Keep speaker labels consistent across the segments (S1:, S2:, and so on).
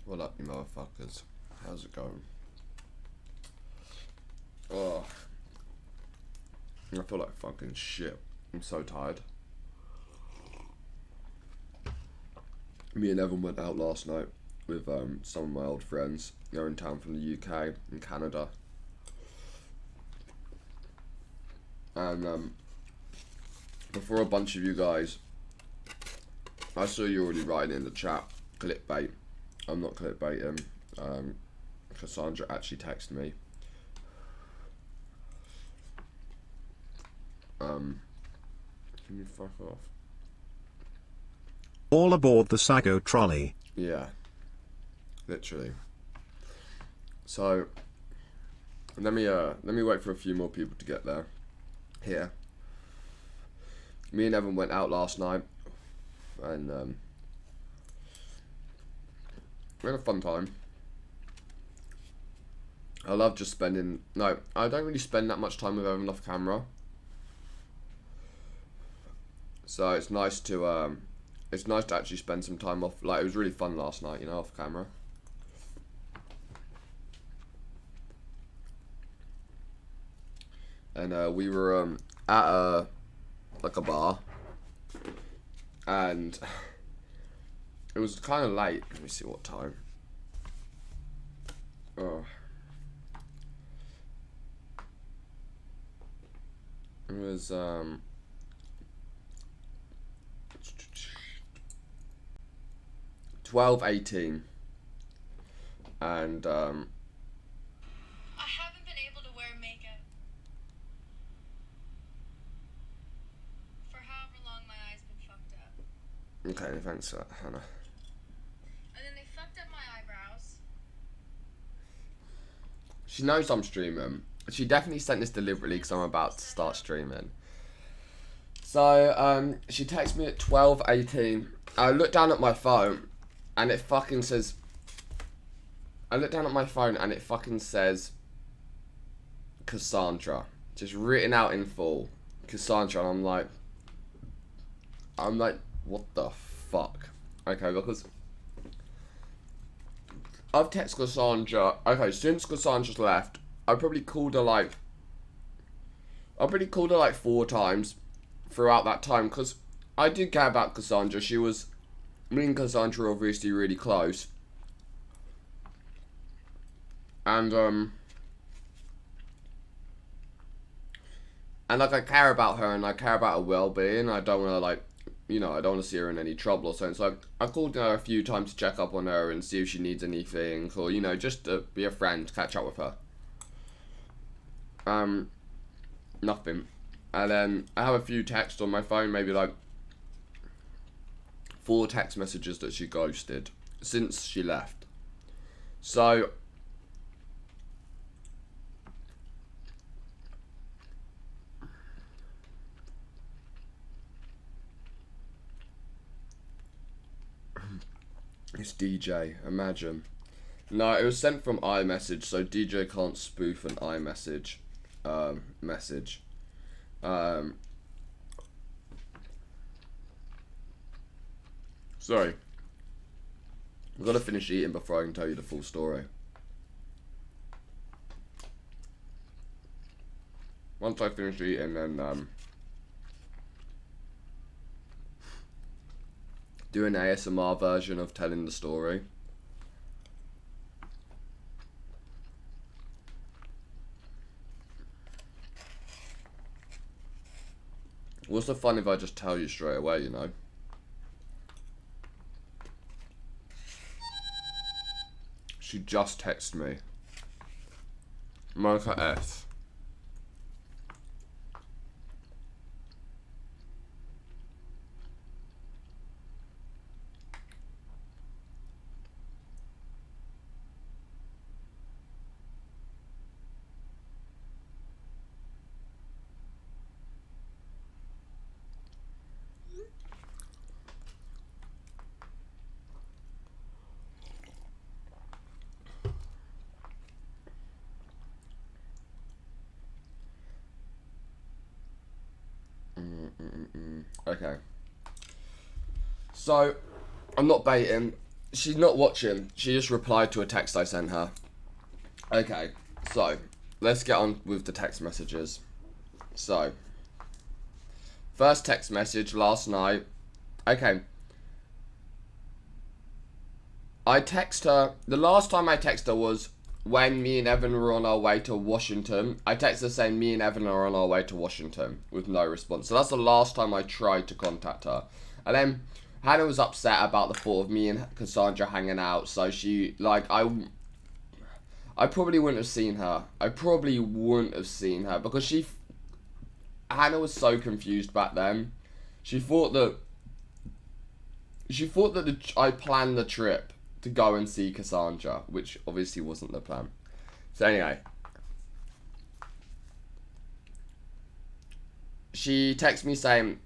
S1: What up, you motherfuckers? How's it going? Oh, I feel like fucking shit. I'm so tired. Me and Evan went out last night with some of my old friends. They're in town from the UK and Canada. And before a bunch of you guys, I saw you already writing in the chat, clickbait. I'm not clickbaiting. Cassandra actually texted me. Can you fuck off?
S2: All aboard the Sago trolley.
S1: Yeah, literally. So let me wait for a few more people to get there. Here. Me and Evan went out last night, and we had a fun time. I love just spending. No, I don't really spend that much time with Evan off camera. So it's nice to actually spend some time off. Like, it was really fun last night, you know, off camera. And we were at like a bar, and it was kind of late. Let me see what time. Oh. It was 12:18, and
S3: I haven't been able to wear makeup for however long my eyes been fucked up.
S1: okay, thanks, Hannah.
S3: And then they fucked up my eyebrows.
S1: She knows I'm streaming. She definitely sent this deliberately because I'm about to start streaming. So she texted me at 12:18. I looked down at my phone, and it fucking says. I looked down at my phone and it fucking says Cassandra, just written out in full, Cassandra. And I'm like, what the fuck? Okay, because I've texted Cassandra. Okay, since Cassandra's left, I probably called her like 4 times throughout that time, because I did care about Cassandra. Me and Cassandra are obviously really close. And like, I care about her and I care about her well-being. I don't want to, like, you know, I don't want to see her in any trouble or something. So I called her a few times to check up on her and see if she needs anything, or, you know, just to be a friend, catch up with her. Nothing. And then I have a few texts on my phone, maybe like 4 text messages that she ghosted since she left. So it's DJ, imagine. No, it was sent from iMessage, so DJ can't spoof an iMessage message. Sorry. I've got to finish eating before I can tell you the full story. Once I finish eating, then do an ASMR version of telling the story. What's the fun if I just tell you straight away, you know? She just texted me. Monica S. Okay. So, I'm not baiting. She's not watching. She just replied to a text I sent her. Okay, so let's get on with the text messages. So, first text message last night. Okay. I text her. The last time I text her was when me and Evan were on our way to Washington. I texted her saying me and Evan are on our way to Washington with no response. So that's the last time I tried to contact her. And then Hannah was upset about the thought of me and Cassandra hanging out. So she, like, I probably wouldn't have seen her. Because Hannah was so confused back then. She thought that I planned the trip to go and see Cassandra, which obviously wasn't the plan. So anyway, she texted me saying,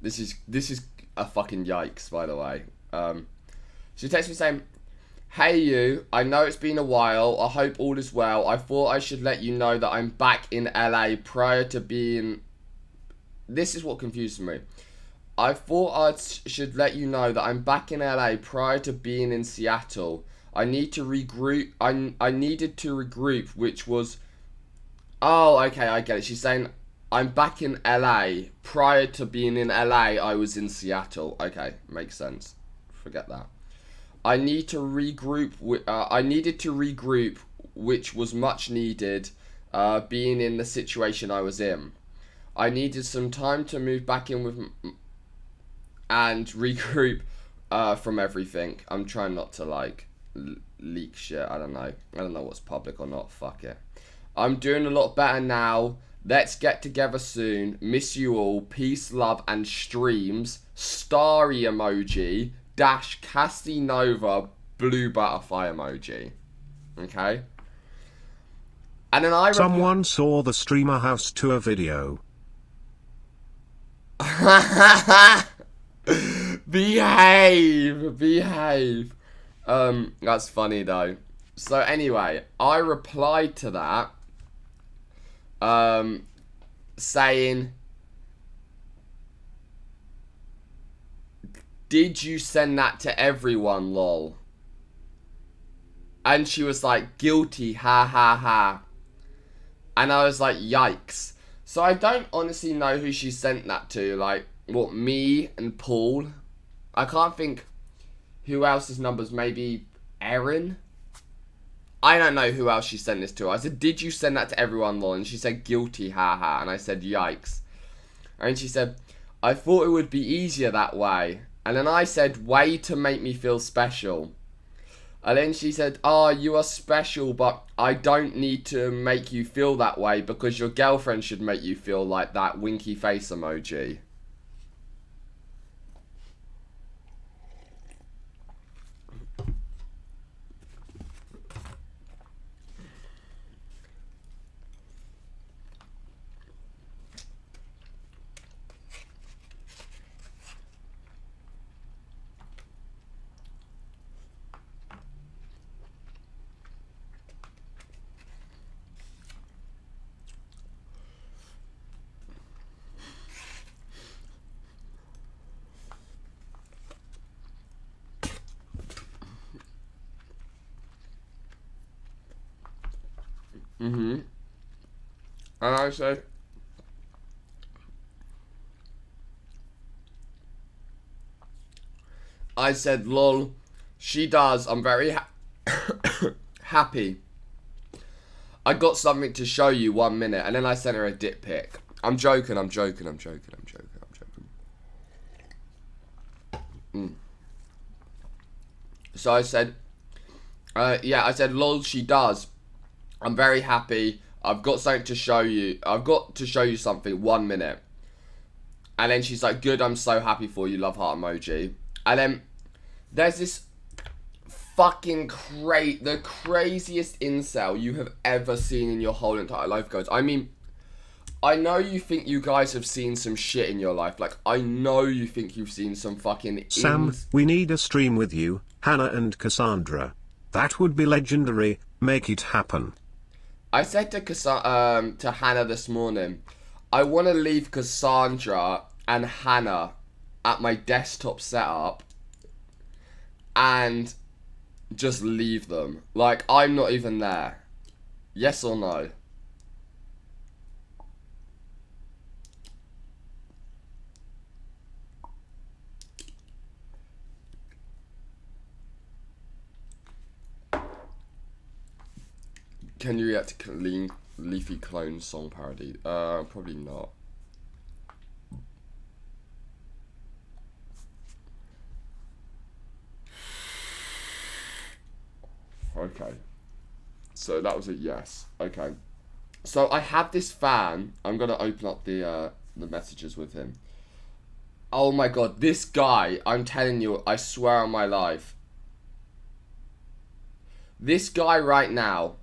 S1: this is a fucking yikes, by the way. She texted me saying, "Hey you, I know it's been a while. I hope all is well. I thought I should let you know that I'm back in LA prior to being..." This is what confuses me. "I thought I should let you know that I'm back in LA prior to being in Seattle. I need to regroup. I needed to regroup, which was..." Oh, okay, I get it. She's saying, I'm back in LA. Prior to being in LA, I was in Seattle. Okay, makes sense. Forget that. I needed to regroup, which was much needed, being in the situation I was in. I needed some time to move back in with and regroup from everything. I'm trying not to like leak shit. I don't know what's public or not. Fuck it. I'm doing a lot better now. Let's get together soon. Miss you all. Peace, love, and streams. Starry emoji. Dash Casinova blue butterfly emoji. Okay. And then
S2: Someone saw the Streamer House tour video.
S1: Behave. That's funny though. So anyway, I replied to that, saying, "Did you send that to everyone, lol?" And she was like, "Guilty, ha ha ha." And I was like, yikes. So I don't honestly know who she sent that to. Like, what, me and Paul? I can't think who else's numbers. Maybe Erin? I don't know who else she sent this to. I said, "Did you send that to everyone, lol?" And she said, "Guilty, haha." And I said, yikes. And she said, "I thought it would be easier that way." And then I said, "Way to make me feel special." And then she said, "Oh, you are special, but I don't need to make you feel that way because your girlfriend should make you feel like that." Winky face emoji. And I said, "Lol, she does. I'm very happy. I got something to show you, 1 minute." And then I sent her a dick pic. I'm joking. So I said, I said, "Lol, she does. I'm very happy. I've got something to show you. I've got to show you something, 1 minute." And then she's like, "Good, I'm so happy for you, love heart emoji." And then there's this fucking the craziest incel you have ever seen in your whole entire life, guys. I mean, I know you think you guys have seen some shit in your life. Like, I know you think you've seen some fucking...
S2: Sam, we need a stream with you, Hannah and Cassandra. That would be legendary. Make it happen.
S1: I said to Hannah this morning, I want to leave Cassandra and Hannah at my desktop setup and just leave them. Like, I'm not even there. Yes or no? Can you react to Leafy Clone's song parody? Probably not. Okay. So that was a yes. Okay. So I have this fan. I'm gonna open up the messages with him. Oh my god, this guy, I'm telling you, I swear on my life. This guy right now,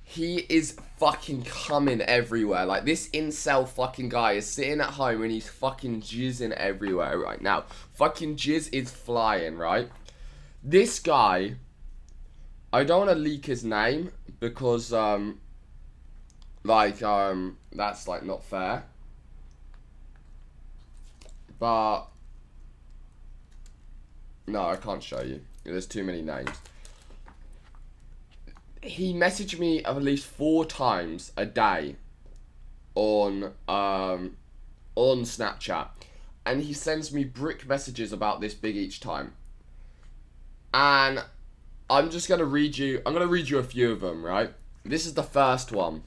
S1: he is fucking coming everywhere. Like, this incel fucking guy is sitting at home and he's fucking jizzing everywhere right now. Fucking jizz is flying, right? This guy, I don't want to leak his name because, that's, like, not fair. But, no, I can't show you. There's too many names. He messaged me at least 4 times a day on Snapchat, and he sends me brick messages about this big each time. And I'm just gonna read you. I'm gonna read you a few of them, right? This is the first one.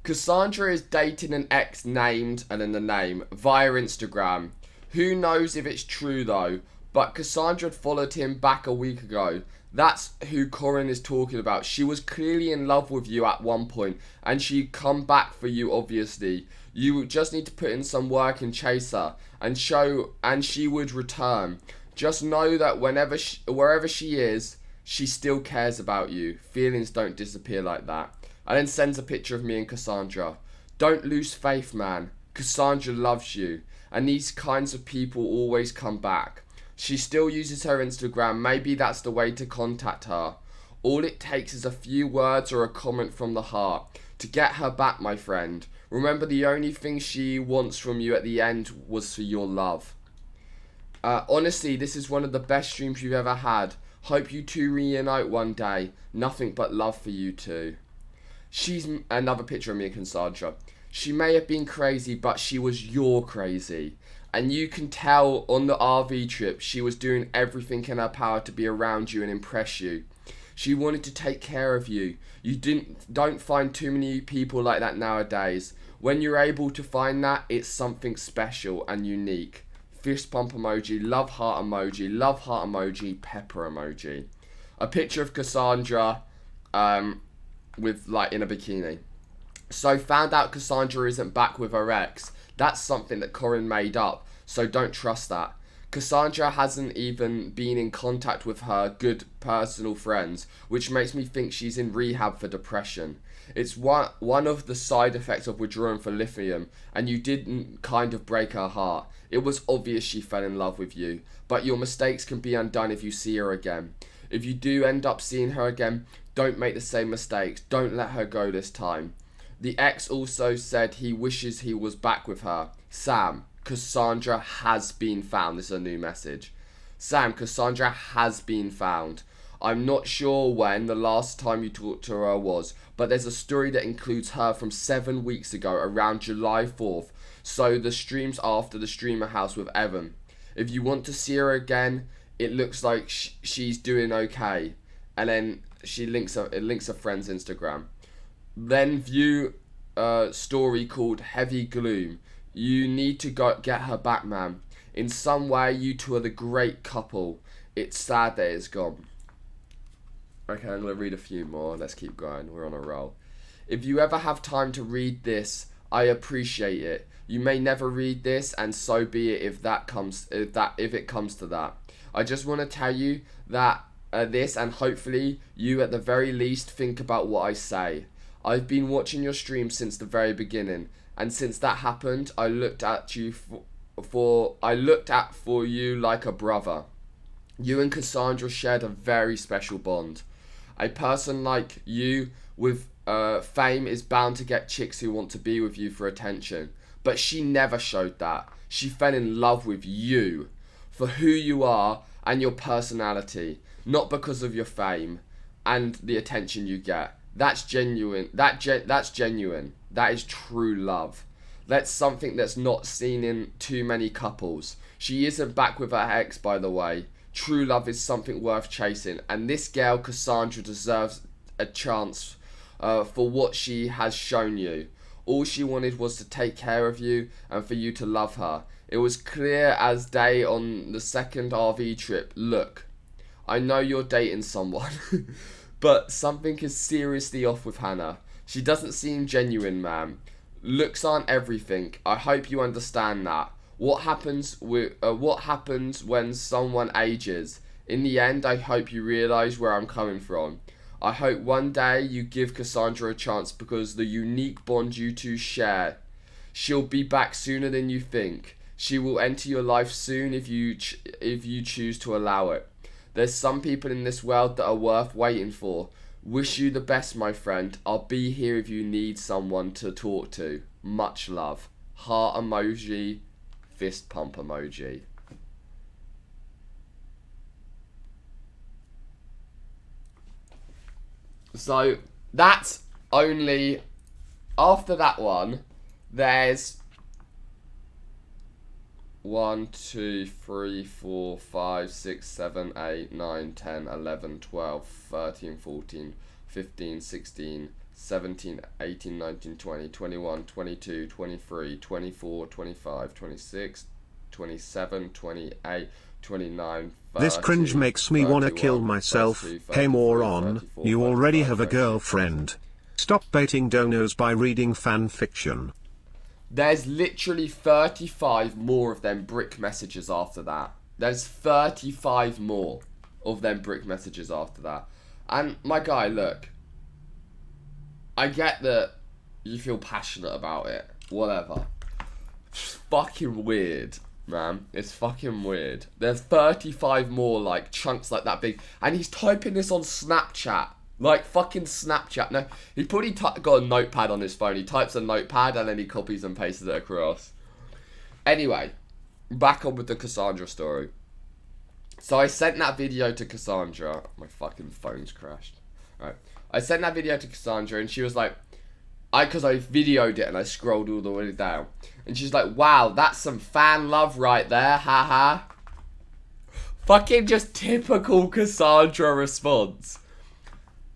S1: Cassandra is dating an ex named, and then the name, via Instagram. Who knows if it's true though, but Cassandra had followed him back a week ago. That's who Corin is talking about. She was clearly in love with you at one point, and she'd come back for you, obviously. You just need to put in some work and chase her, and she would return. Just know that wherever she is, she still cares about you. Feelings don't disappear like that. And then sends a picture of me and Cassandra. Don't lose faith, man. Cassandra loves you, and these kinds of people always come back. She still uses her Instagram. Maybe that's the way to contact her. All it takes is a few words or a comment from the heart to get her back, my friend. Remember, the only thing she wants from you at the end was for your love. Honestly, this is one of the best streams you've ever had. Hope you two reunite one day. Nothing but love for you two. She's another picture of me and Cassandra. She may have been crazy, but she was your crazy. And you can tell on the RV trip, she was doing everything in her power to be around you and impress you. She wanted to take care of you. You don't find too many people like that nowadays. When you're able to find that, it's something special and unique. Fist pump emoji, love heart emoji, pepper emoji. A picture of Cassandra, with, like, in a bikini. So found out Cassandra isn't back with her ex. That's something that Corin made up, so don't trust that. Cassandra hasn't even been in contact with her good personal friends, which makes me think she's in rehab for depression. It's one of the side effects of withdrawing from lithium, and you didn't kind of break her heart. It was obvious she fell in love with you, but your mistakes can be undone if you see her again. If you do end up seeing her again, don't make the same mistakes. Don't let her go this time. The ex also said he wishes he was back with her. Sam, Cassandra has been found. This is a new message. Sam, Cassandra has been found. I'm not sure when the last time you talked to her was, but there's a story that includes her from 7 weeks ago, around July 4th. So the streams after the streamer house with Evan. If you want to see her again, it looks like she's doing okay. And then it links a friend's Instagram. Then view a story called Heavy Gloom. You need to get her back, man. In some way, you two are the great couple. It's sad that it's gone. Okay, I'm going to read a few more. Let's keep going. We're on a roll. If you ever have time to read this, I appreciate it. You may never read this, and so be it if it comes to that. I just want to tell you that this, and hopefully you at the very least think about what I say. I've been watching your stream since the very beginning, and since that happened, I looked at you for you like a brother. You and Cassandra shared a very special bond. A person like you with fame is bound to get chicks who want to be with you for attention, but she never showed that. She fell in love with you. for who you are and your personality, not because of your fame and the attention you get. That's genuine. That's genuine. That is true love. That's something that's not seen in too many couples. She isn't back with her ex, by the way. True love is something worth chasing, and this girl Cassandra deserves a chance for what she has shown you. All she wanted was to take care of you and for you to love her. It was clear as day on the second RV trip. Look, I know you're dating someone, but something is seriously off with Hannah. She doesn't seem genuine, man. Looks aren't everything. I hope you understand that. What happens when someone ages? In the end, I hope you realise where I'm coming from. I hope one day you give Cassandra a chance because the unique bond you two share. She'll be back sooner than you think. She will enter your life soon if you choose to allow it. There's some people in this world that are worth waiting for. Wish you the best, my friend. I'll be here if you need someone to talk to. Much love. Heart emoji. Fist pump emoji. So that's only, after that one, there's 1, 2, 3, 4, 5, 6, 7, 8, 9, 10, 11, 12, 13, 14, 15, 16, 17, 18, 19, 20, 21, 22, 23, 24, 25, 26, 27, 28, 29, 30,
S2: This cringe makes me wanna kill myself.
S1: 32,
S2: Hey
S1: 33,
S2: moron,
S1: 34,
S2: you already
S1: 35,
S2: have a
S1: 36.
S2: girlfriend. Stop baiting donos by reading fan fiction.
S1: There's literally 35 more of them brick messages after that. There's 35 more of them brick messages after that. And my guy, look, I get that you feel passionate about it. Whatever. It's fucking weird, man. It's fucking weird. There's 35 more, like, chunks like that big. And he's typing this on Snapchat. Like, fucking Snapchat. No, he probably got a notepad on his phone. He types a notepad and then he copies and pastes it across. Anyway, back on with the Cassandra story. So I sent that video to Cassandra. My fucking phone's crashed. Alright. I sent that video to Cassandra and she was like, because I videoed it and I scrolled all the way down. And she's like, wow, that's some fan love right there, haha. Fucking just typical Cassandra response.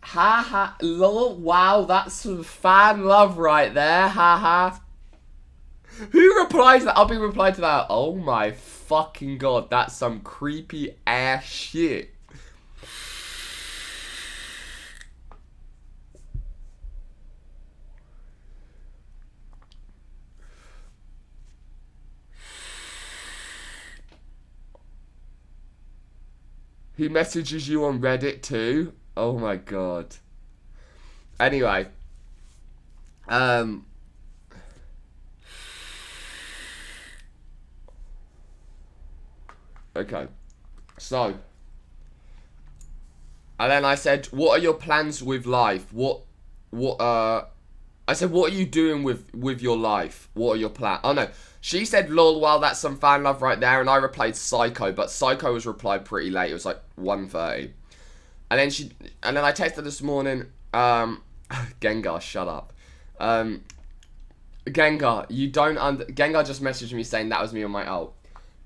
S1: Haha, lol, wow, that's some fan love right there, haha. Who replies to that? I'll be replying to that. Oh my fucking god, that's some creepy ass shit. He messages you on Reddit too? Oh my god. Anyway. Okay. So. And then I said, what are your plans with life? I said, what are you doing with your life? What are your plans? Oh no. She said, lol, wow, that's some fan love right there. And I replied, psycho. But psycho was replied pretty late. It was like 1:30. And then I texted her this morning, Gengar, shut up. Gengar, Gengar just messaged me saying that was me on my ult.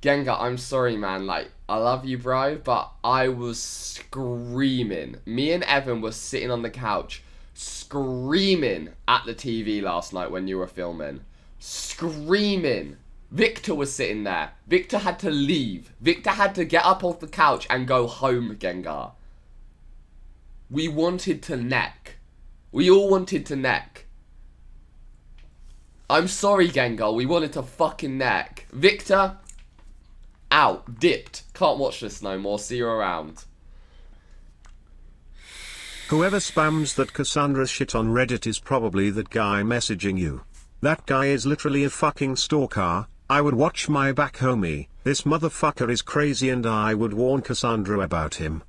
S1: Gengar, I'm sorry, man, like, I love you, bro, but I was screaming. Me and Evan were sitting on the couch, screaming at the TV last night when you were filming. Screaming. Victor was sitting there. Victor had to leave. Victor had to get up off the couch and go home, Gengar. We wanted to neck. We all wanted to neck. I'm sorry, Gengar. We wanted to fucking neck. Victor, out. Dipped. Can't watch this no more. See you around.
S2: Whoever spams that Cassandra shit on Reddit is probably that guy messaging you. That guy is literally a fucking stalker. I would watch my back, homie. This motherfucker is crazy and I would warn Cassandra about him.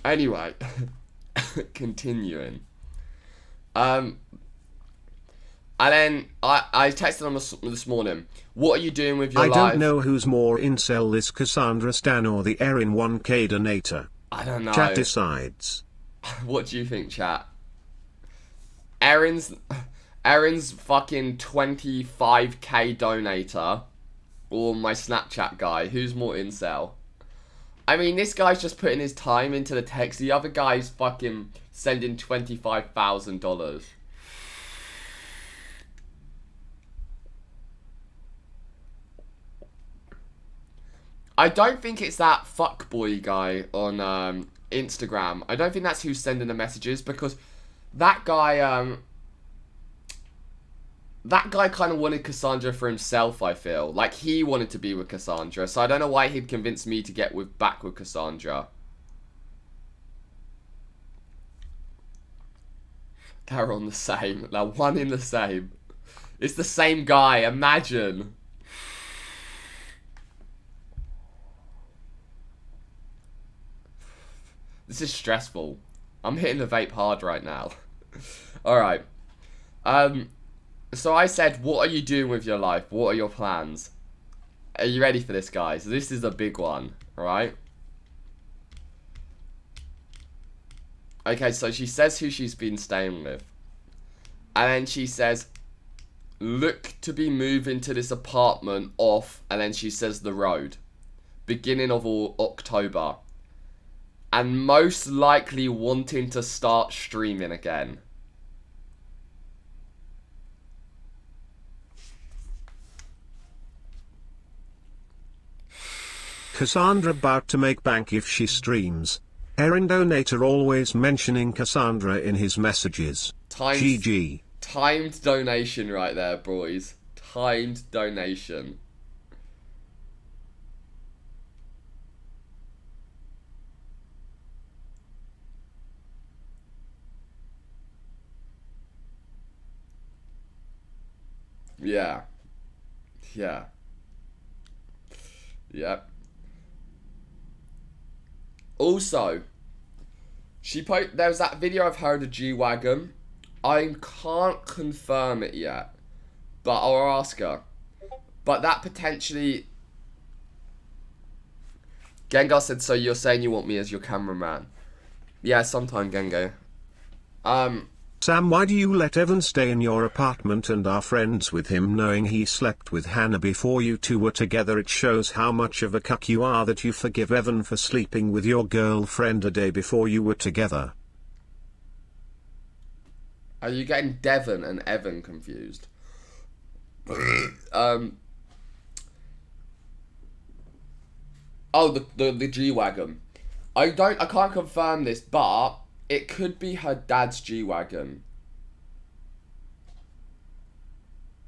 S2: Anyway, continuing.
S1: And then I texted him this morning. What are you doing with your life?
S2: I don't know who's more incel, this Cassandra Stan or the Erin 1K donator.
S1: I don't know.
S2: Chat decides.
S1: What do you think, chat? Erin's fucking 25k donator, or my Snapchat guy? Who's more incel? I mean, this guy's just putting his time into the text. The other guy's fucking sending $25,000. I don't think it's that fuckboy guy on Instagram. I don't think that's who's sending the messages, because that guy kind of wanted Cassandra for himself, I feel. Like, he wanted to be with Cassandra, so I don't know why he'd convince me to get back with Cassandra. They're on the same. They're one in the same. It's the same guy, imagine. This is stressful. I'm hitting the vape hard right now. Alright. So I said, what are you doing with your life? What are your plans? Are you ready for this, guys? This is a big one, alright? Okay, so she says who she's been staying with. And then she says, look to be moving to this apartment off, and then she says the road. Beginning of October. And most likely wanting to start streaming again.
S2: Cassandra about to make bank if she streams. Erin donator always mentioning Cassandra in his messages. GG.
S1: Timed donation right there, boys. Timed donation. Yeah. Yeah. Yep. Also, there was that video of her in a G-Wagon. I can't confirm it yet, but I'll ask her. But that potentially... Gengar said, so you're saying you want me as your cameraman? Yeah, sometime, Gengar.
S2: Sam, why do you let Evan stay in your apartment and are friends with him knowing he slept with Hannah before you two were together? It shows how much of a cuck you are that you forgive Evan for sleeping with your girlfriend a day before you were together.
S1: Are you getting Devon and Evan confused? Oh, the G-Wagon. I can't confirm this, but it could be her dad's G-Wagon.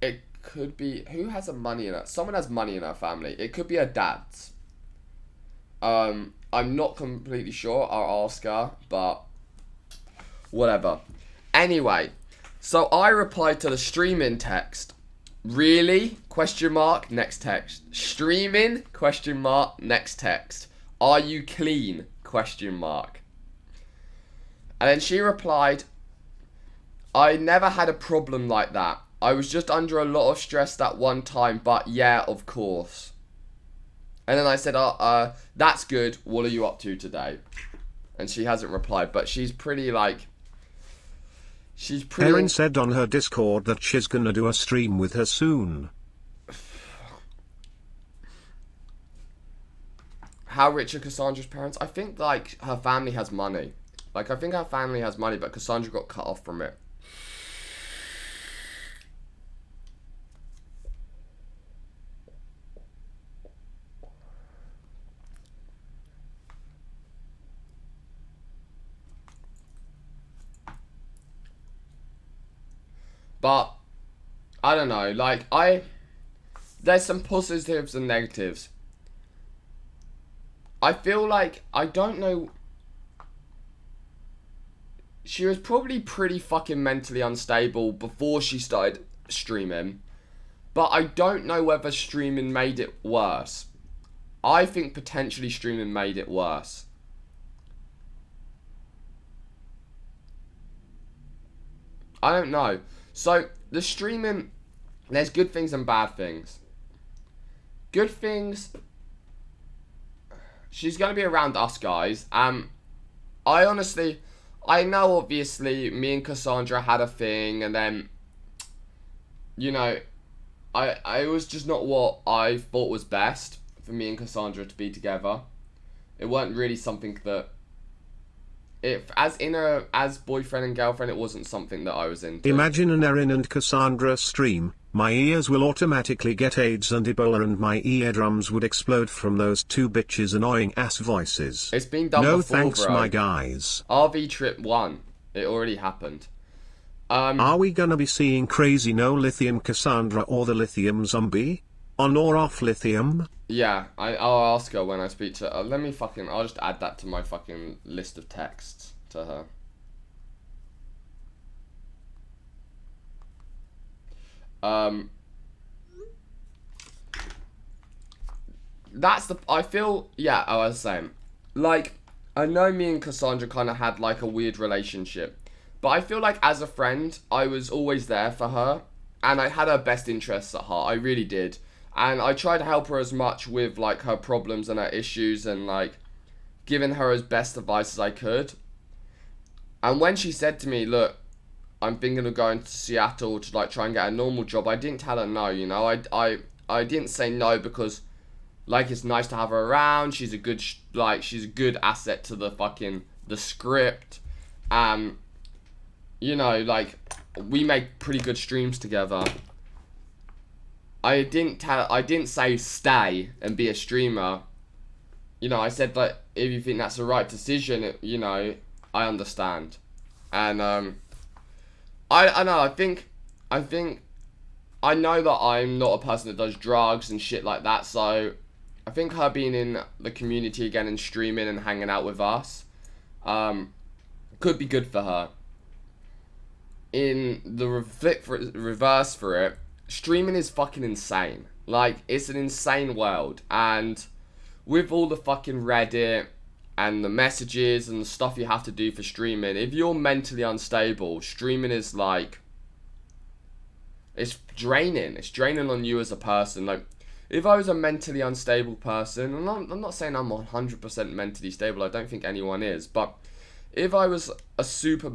S1: It could be... Who has a money in it? Someone has money in her family. It could be her dad's. I'm not completely sure. I'll ask her, but... Whatever. Anyway. So I replied to the streaming text. Really? Question mark. Next text. Streaming? Question mark. Next text. Are you clean? Question mark. And then she replied, I never had a problem like that. I was just under a lot of stress that one time, but yeah, of course. And then I said, that's good. What are you up to today? And she hasn't replied, but she's pretty like...
S2: Erin said on her Discord that she's gonna do a stream with her soon.
S1: How rich are Cassandra's parents? I think, like, her family has money. Like, I think her family has money, but Cassandra got cut off from it. But, I don't know, like, there's some positives and negatives. I feel like, I don't know... She was probably pretty fucking mentally unstable before she started streaming. But I don't know whether streaming made it worse. I think potentially streaming made it worse. I don't know. So the streaming, there's good things and bad things. Good things, she's going to be around us guys. I know obviously me and Cassandra had a thing, and then, you know, it was just not what I thought was best for me and Cassandra to be together. It weren't really something that, as boyfriend and girlfriend, it wasn't something that I was into.
S2: Imagine an Erin and Cassandra stream. My ears will automatically get AIDS and Ebola, and my eardrums would explode from those two bitches' annoying ass voices.
S1: It's been done
S2: no
S1: before,
S2: thanks,
S1: bro.
S2: my guys.
S1: RV Trip 1. It already happened.
S2: Are we gonna be seeing crazy no lithium Cassandra or the lithium zombie? On or off lithium?
S1: Yeah, I'll ask her when I speak to her. I'll just add that to my fucking list of texts to her. I was saying, like, I know me and Cassandra kind of had like a weird relationship, but I feel like as a friend, I was always there for her, and I had her best interests at heart. I really did, and I tried to help her as much with like her problems and her issues, and like giving her as best advice as I could. And when she said to me, "Look, I'm thinking of going to Seattle to like try and get a normal job," I didn't tell her no, you know. I didn't say no because like it's nice to have her around. She's a good she's a good asset to the script. You know, like we make pretty good streams together. I didn't say stay and be a streamer. You know, I said that if you think that's the right decision, you know, I understand. And I know, I know that I'm not a person that does drugs and shit like that, so I think her being in the community again and streaming and hanging out with us could be good for her. In the reverse for it, streaming is fucking insane. Like, it's an insane world, and with all the fucking Reddit and the messages and the stuff you have to do for streaming, if you're mentally unstable, streaming is like, it's draining. It's draining on you as a person. Like, if I was a mentally unstable person, and I'm not saying I'm 100% mentally stable, I don't think anyone is, but if I was a super if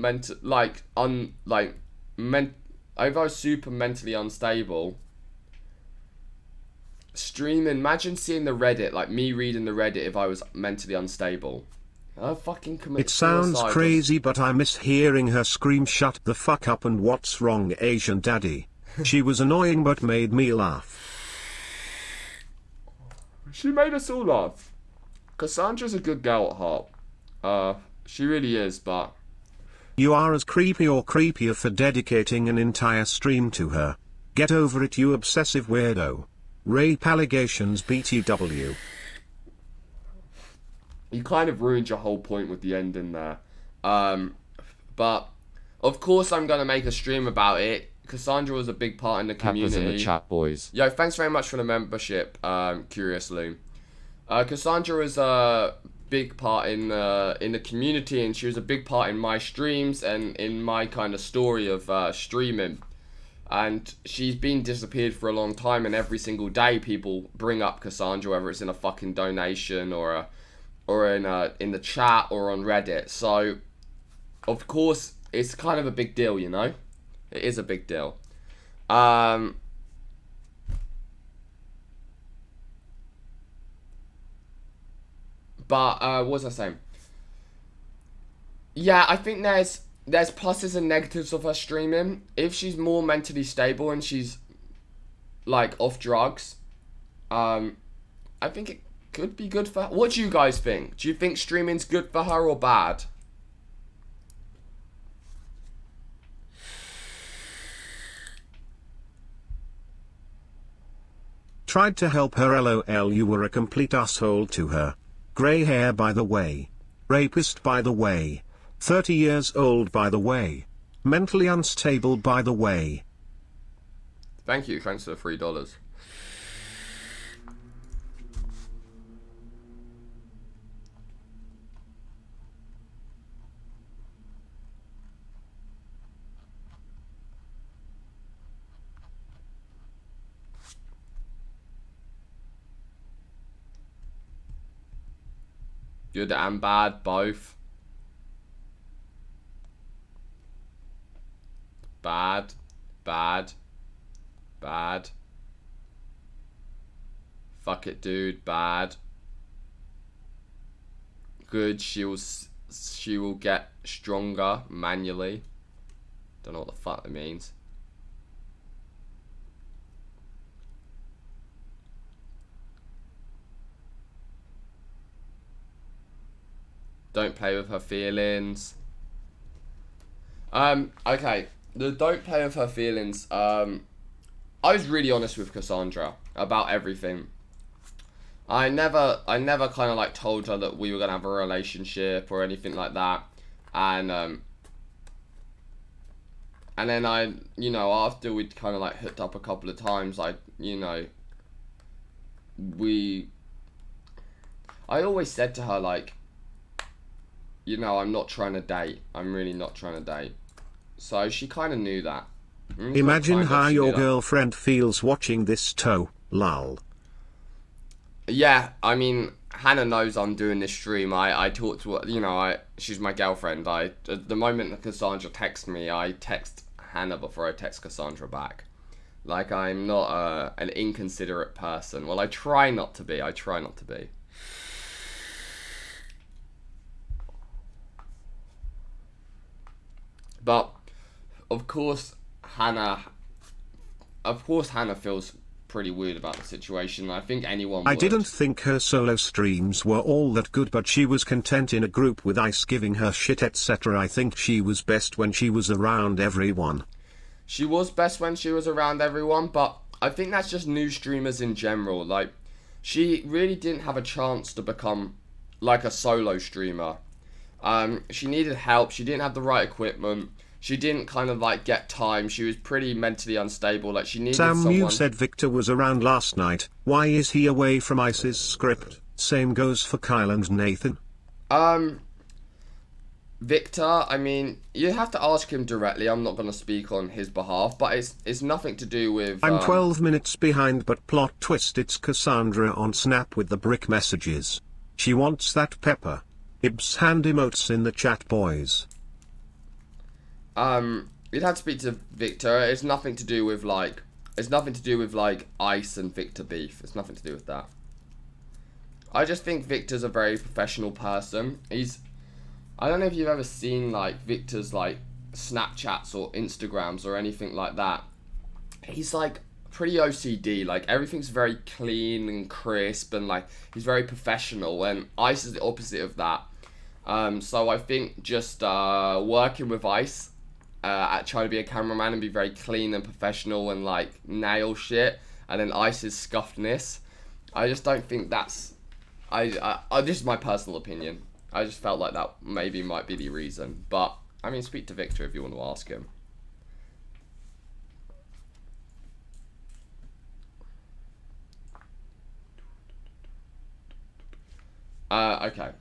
S1: I was super mentally unstable, streaming, imagine seeing the Reddit, like me reading the Reddit if I was mentally unstable. I'd fucking commit
S2: It sounds
S1: suicide.
S2: crazy, but I miss hearing her scream shut the fuck up and what's wrong Asian daddy. She was annoying but made me laugh.
S1: She made us all laugh. Cassandra's a good girl at heart. She really is, but
S2: You are as creepy or creepier for dedicating an entire stream to her. Get over it, you obsessive weirdo. Rape allegations BTW.
S1: you kind of ruined your whole point with the ending there. But of course I'm gonna make a stream about it. Cassandra was a big part in the community.
S4: Peppers in the chat, boys.
S1: Yo, thanks very much for the membership, Curious Loom. Cassandra was a big part in the community, and she was a big part in my streams and in my kind of story of streaming. And she's been disappeared for a long time, and every single day people bring up Cassandra, whether it's in a fucking donation or in the chat or on Reddit. So of course it's kind of a big deal, you know. It is a big deal. But what was I saying? Yeah, I think there's pluses and negatives of her streaming. If she's more mentally stable and she's like off drugs, I think it could be good for her. What do you guys think? Do you think streaming's good for her or bad?
S2: Tried to help her, lol, you were a complete asshole to her. Grey hair by the way. Rapist by the way. 30 years old by the way. Mentally unstable by the way.
S1: Thank you, thanks for the $3. Good and bad, both. Bad, bad, bad. Fuck it, dude, bad. Good, she will get stronger manually. Don't know what the fuck that means. Don't play with her feelings. Okay. The don't play with her feelings. I was really honest with Cassandra about everything. I never kind of like told her that we were gonna have a relationship or anything like that, and then I, you know, after we'd kind of like hooked up a couple of times, I always said to her, like, you know, I'm not trying to date. I'm really not trying to date. So she kind of knew that.
S2: Imagine how your girlfriend feels watching this toe, lol.
S1: Yeah, I mean, Hannah knows I'm doing this stream. I talk to her, you know, she's my girlfriend. At the moment that Cassandra texts me, I text Hannah before I text Cassandra back. Like, I'm not an inconsiderate person. Well, I try not to be. But of course Hannah feels pretty weird about the situation. I think anyone would.
S2: I didn't think her solo streams were all that good, but she was content in a group with Ice giving her shit, etc. I think she was best when she was around everyone.
S1: She was best when she was around everyone, but I think that's just new streamers in general. Like, she really didn't have a chance to become like a solo streamer. She needed help. She didn't have the right equipment. She didn't kind of like get time. She was pretty mentally unstable. Like, she needed someone.
S2: You said Victor was around last night. Why is he away from Ice's script? Same goes for Kyle and Nathan.
S1: Victor, I mean, you have to ask him directly. I'm not going to speak on his behalf, but it's nothing to do with...
S2: I'm 12 minutes behind, but plot twist, it's Cassandra on Snap with the brick messages. She wants that pepper. Ibs hand emotes in the chat, boys.
S1: You'd have to speak to Victor. It's nothing to do with like Ice and Victor beef. It's nothing to do with that. I just think Victor's a very professional person. I don't know if you've ever seen like Victor's like Snapchats or Instagrams or anything like that. He's like pretty OCD. Like, everything's very clean and crisp, and like he's very professional. And Ice is the opposite of that. So I think just working with Ice. At trying to be a cameraman and be very clean and professional and like nail shit, and then Ice's scuffedness, I just don't think that's this is my personal opinion. I just felt like that maybe might be the reason, but I mean, speak to Victor if you want to ask him. Okay.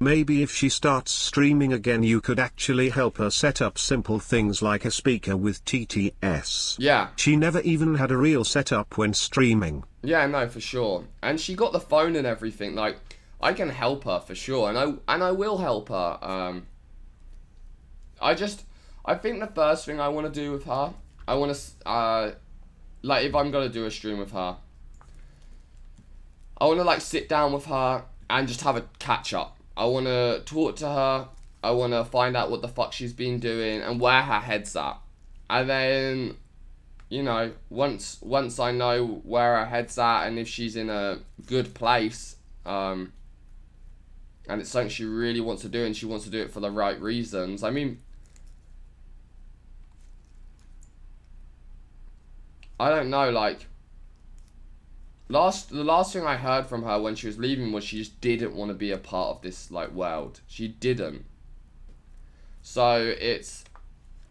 S2: Maybe if she starts streaming again, you could actually help her set up simple things like a speaker with TTS.
S1: Yeah.
S2: She never even had a real setup when streaming.
S1: Yeah, no, for sure. And she got the phone and everything. Like, I can help her for sure, and I will help her. I think the first thing I want to do with her, I want to, like, if I'm gonna do a stream with her, I want to like sit down with her and just have a catch up. I want to talk to her. I want to find out what the fuck she's been doing and where her head's at. And then, you know, once I know where her head's at and if she's in a good place, and it's something she really wants to do and she wants to do it for the right reasons. I mean, I don't know, like, the last thing I heard from her when she was leaving was she just didn't want to be a part of this like world. She didn't. So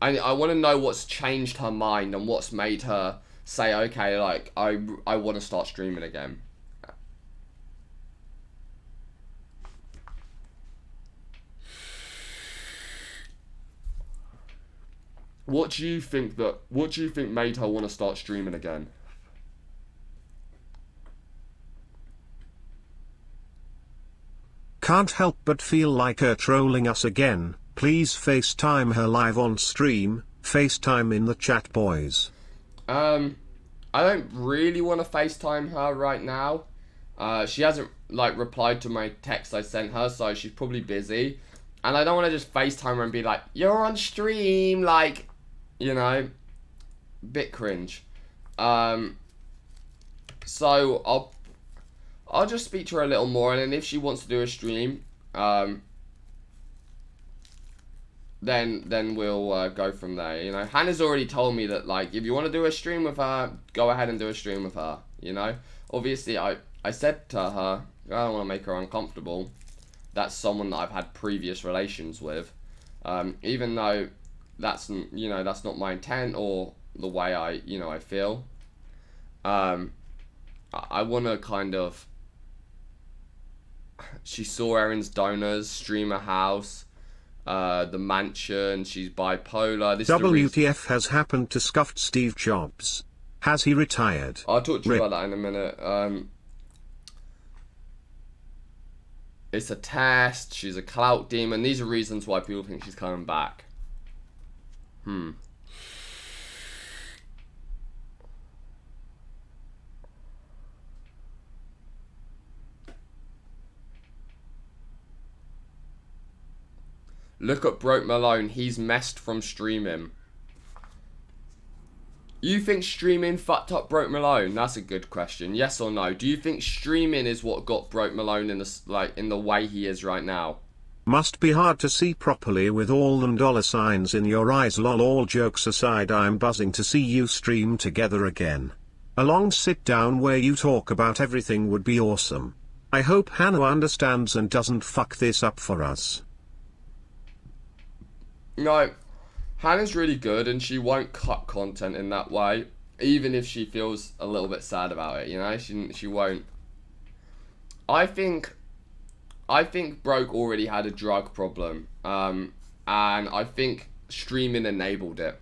S1: I want to know what's changed her mind and what's made her say, okay, like I want to start streaming again. What do you think made her want to start streaming again?
S2: Can't help but feel like her trolling us again. Please FaceTime her live on stream. FaceTime in the chat, boys.
S1: I don't really want to FaceTime her right now. She hasn't like replied to my text I sent her, so she's probably busy. And I don't want to just FaceTime her and be like, "You're on stream," like, you know, bit cringe. So I'll just speak to her a little more, and then if she wants to do a stream, then we'll go from there. You know, Hannah's already told me that, like, if you want to do a stream with her, go ahead and do a stream with her. You know, obviously I said to her, I don't want to make her uncomfortable. That's someone that I've had previous relations with, even though that's, you know, that's not my intent or the way I feel. I want to kind of. She saw Erin's donors, streamer house, the mansion. She's bipolar. This
S2: WTF has happened to scuffed Steve Jobs? Has he retired?
S1: I'll talk to you about that in a minute. It's a test. She's a clout demon. These are reasons why people think she's coming back. Look at Broke Malone. He's messed from streaming. You think streaming fucked up Broke Malone? That's a good question. Yes or no? Do you think streaming is what got Broke Malone in the way he is right now?
S2: Must be hard to see properly with all them dollar signs in your eyes. Lol. All jokes aside, I'm buzzing to see you stream together again. A long sit down where you talk about everything would be awesome. I hope Hannah understands and doesn't fuck this up for us.
S1: No, Hannah's really good, and she won't cut content in that way, even if she feels a little bit sad about it. You know, she won't. I think Broke already had a drug problem, and I think streaming enabled it.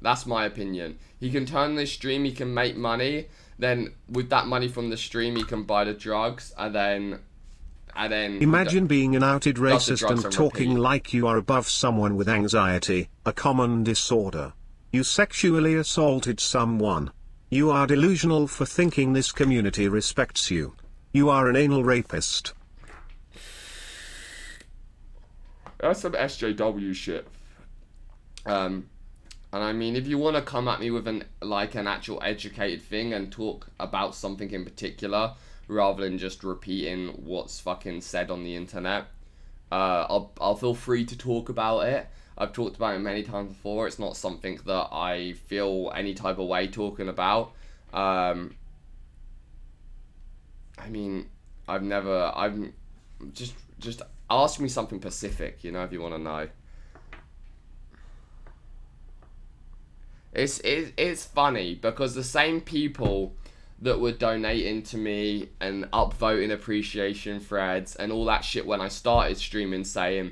S1: That's my opinion. He can turn this stream, he can make money. Then with that money from the stream, he can buy the drugs, and then.
S2: Imagine being an outed racist and talking like you are above someone with anxiety, a common disorder. You sexually assaulted someone. You are delusional for thinking this community respects you. You are an anal rapist.
S1: That's some SJW shit. And I mean, if you want to come at me with an actual educated thing and talk about something in particular, rather than just repeating what's fucking said on the internet, I'll feel free to talk about it. I've talked about it many times before. It's not something that I feel any type of way talking about. I mean, I've just ask me something specific, you know, if you want to know. It's funny because the same people that were donating to me and upvoting appreciation threads and all that shit when I started streaming, saying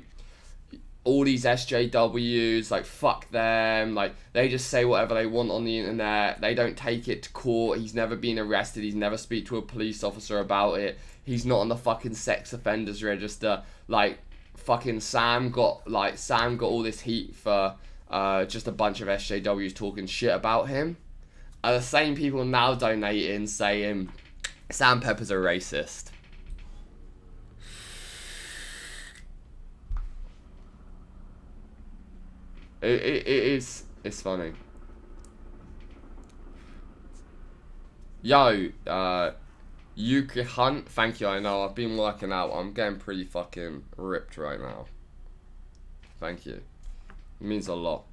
S1: all these SJWs, like, fuck them, like, they just say whatever they want on the internet, they don't take it to court, he's never been arrested, he's never speak to a police officer about it, he's not on the fucking sex offenders register, like, fucking Sam got all this heat for just a bunch of SJWs talking shit about him. Are the same people now donating saying Sam Pepper's a racist. It's funny. Yo, Yuki Hunt, thank you. I know I've been working out. I'm getting pretty fucking ripped right now. Thank you. It means a lot.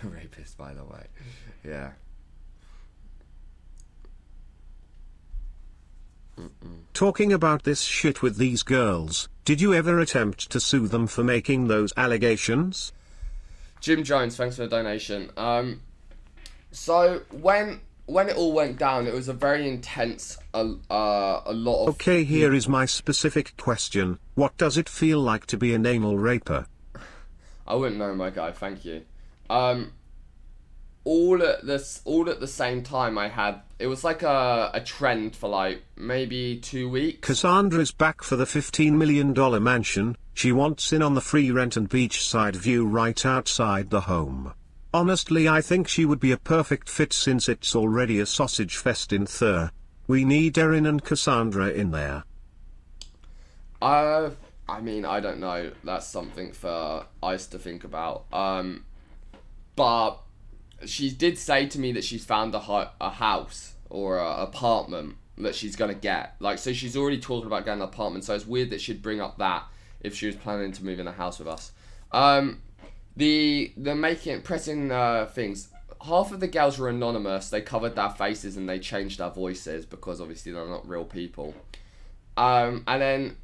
S1: Rapist, by the way. Yeah.
S2: Talking about this shit with these girls, did you ever attempt to sue them for making those allegations?
S1: Jim Jones, thanks for the donation. So when when it all went down, it was a very intense, a lot of...
S2: Okay, here is my specific question. What does it feel like to be an anal raper?
S1: I wouldn't know, my guy, thank you. All at the same time I had, it was like a trend for like maybe 2 weeks.
S2: Cassandra's back for the $15 million mansion. She wants in on the free rent and beachside view right outside the home. Honestly, I think she would be a perfect fit since it's already a sausage fest in Thur. We need Erin and Cassandra in there.
S1: I mean, I don't know. That's something for Ice to think about. But she did say to me that she's found a house or a apartment that she's gonna get. Like, so she's already talking about getting an apartment. So it's weird that she'd bring up that if she was planning to move in a house with us. The pressing things. Half of the girls were anonymous. They covered their faces and they changed their voices because obviously they're not real people. And then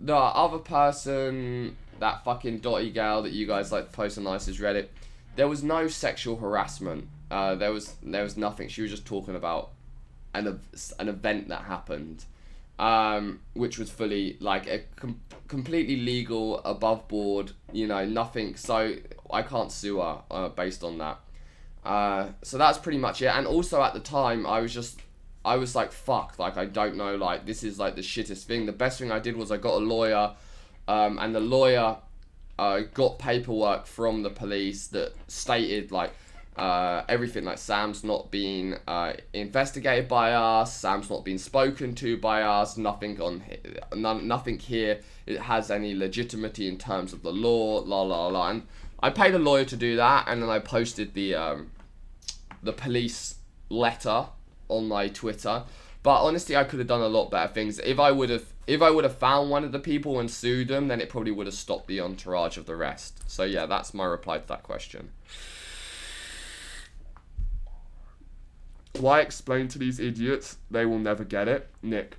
S1: the other person, that fucking Dotty girl that you guys like to post on Ice's Reddit, there was no sexual harassment. There was nothing. She was just talking about an event that happened, which was fully like a completely legal, above board. You know, nothing. So I can't sue her based on that. So that's pretty much it. And also at the time, I was like, fuck, like, I don't know, like, this is like the shittest thing. The best thing I did was I got a lawyer, and the lawyer got paperwork from the police that stated like everything, like Sam's not being investigated by us, Sam's not being spoken to by us, nothing here it has any legitimacy in terms of the law, la la la. And I paid a lawyer to do that, and then I posted the police letter on my Twitter. But honestly, I could have done a lot better things. If I would have found one of the people and sued them, then it probably would have stopped the entourage of the rest. So yeah, that's my reply to that question. Why explain to these idiots? They will never get it. Nick.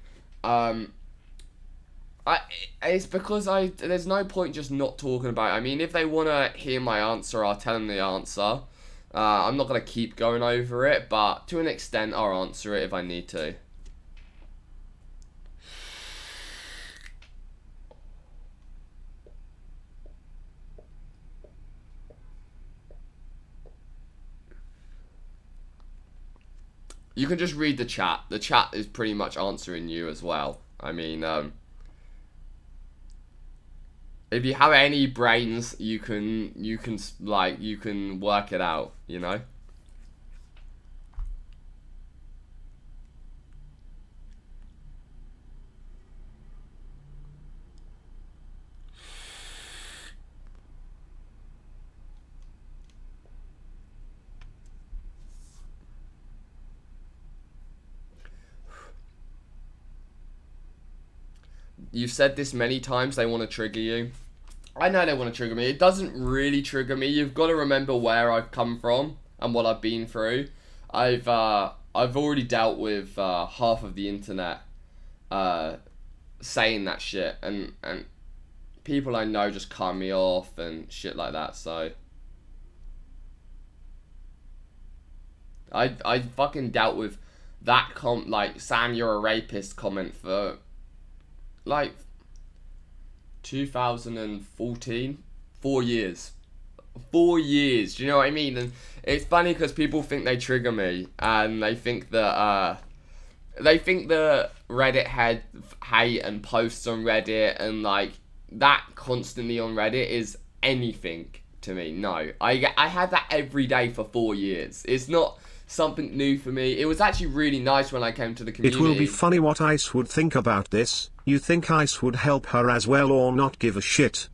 S1: It's because there's no point just not talking about it. I mean, if they want to hear my answer, I'll tell them the answer. I'm not going to keep going over it, but to an extent, I'll answer it if I need to. You can just read the chat. The chat is pretty much answering you as well. I mean, if you have any brains, you can work it out, you know? You've said this many times, they want to trigger you. I know they want to trigger me. It doesn't really trigger me. You've got to remember where I've come from and what I've been through. I've already dealt with half of the internet saying that shit, and people I know just cut me off and shit like that. So I fucking dealt with that like Sam, you're a rapist comment for like 2014, 4 years. 4 years, do you know what I mean? And it's funny because people think they trigger me, and they think that Reddit had hate and posts on Reddit, and like that constantly on Reddit is anything to me. No, I had that every day for 4 years. It's not something new for me. It was actually really nice when I came to the community.
S2: It will be funny what Ice would think about this. You think Ice would help her as well or not give a shit?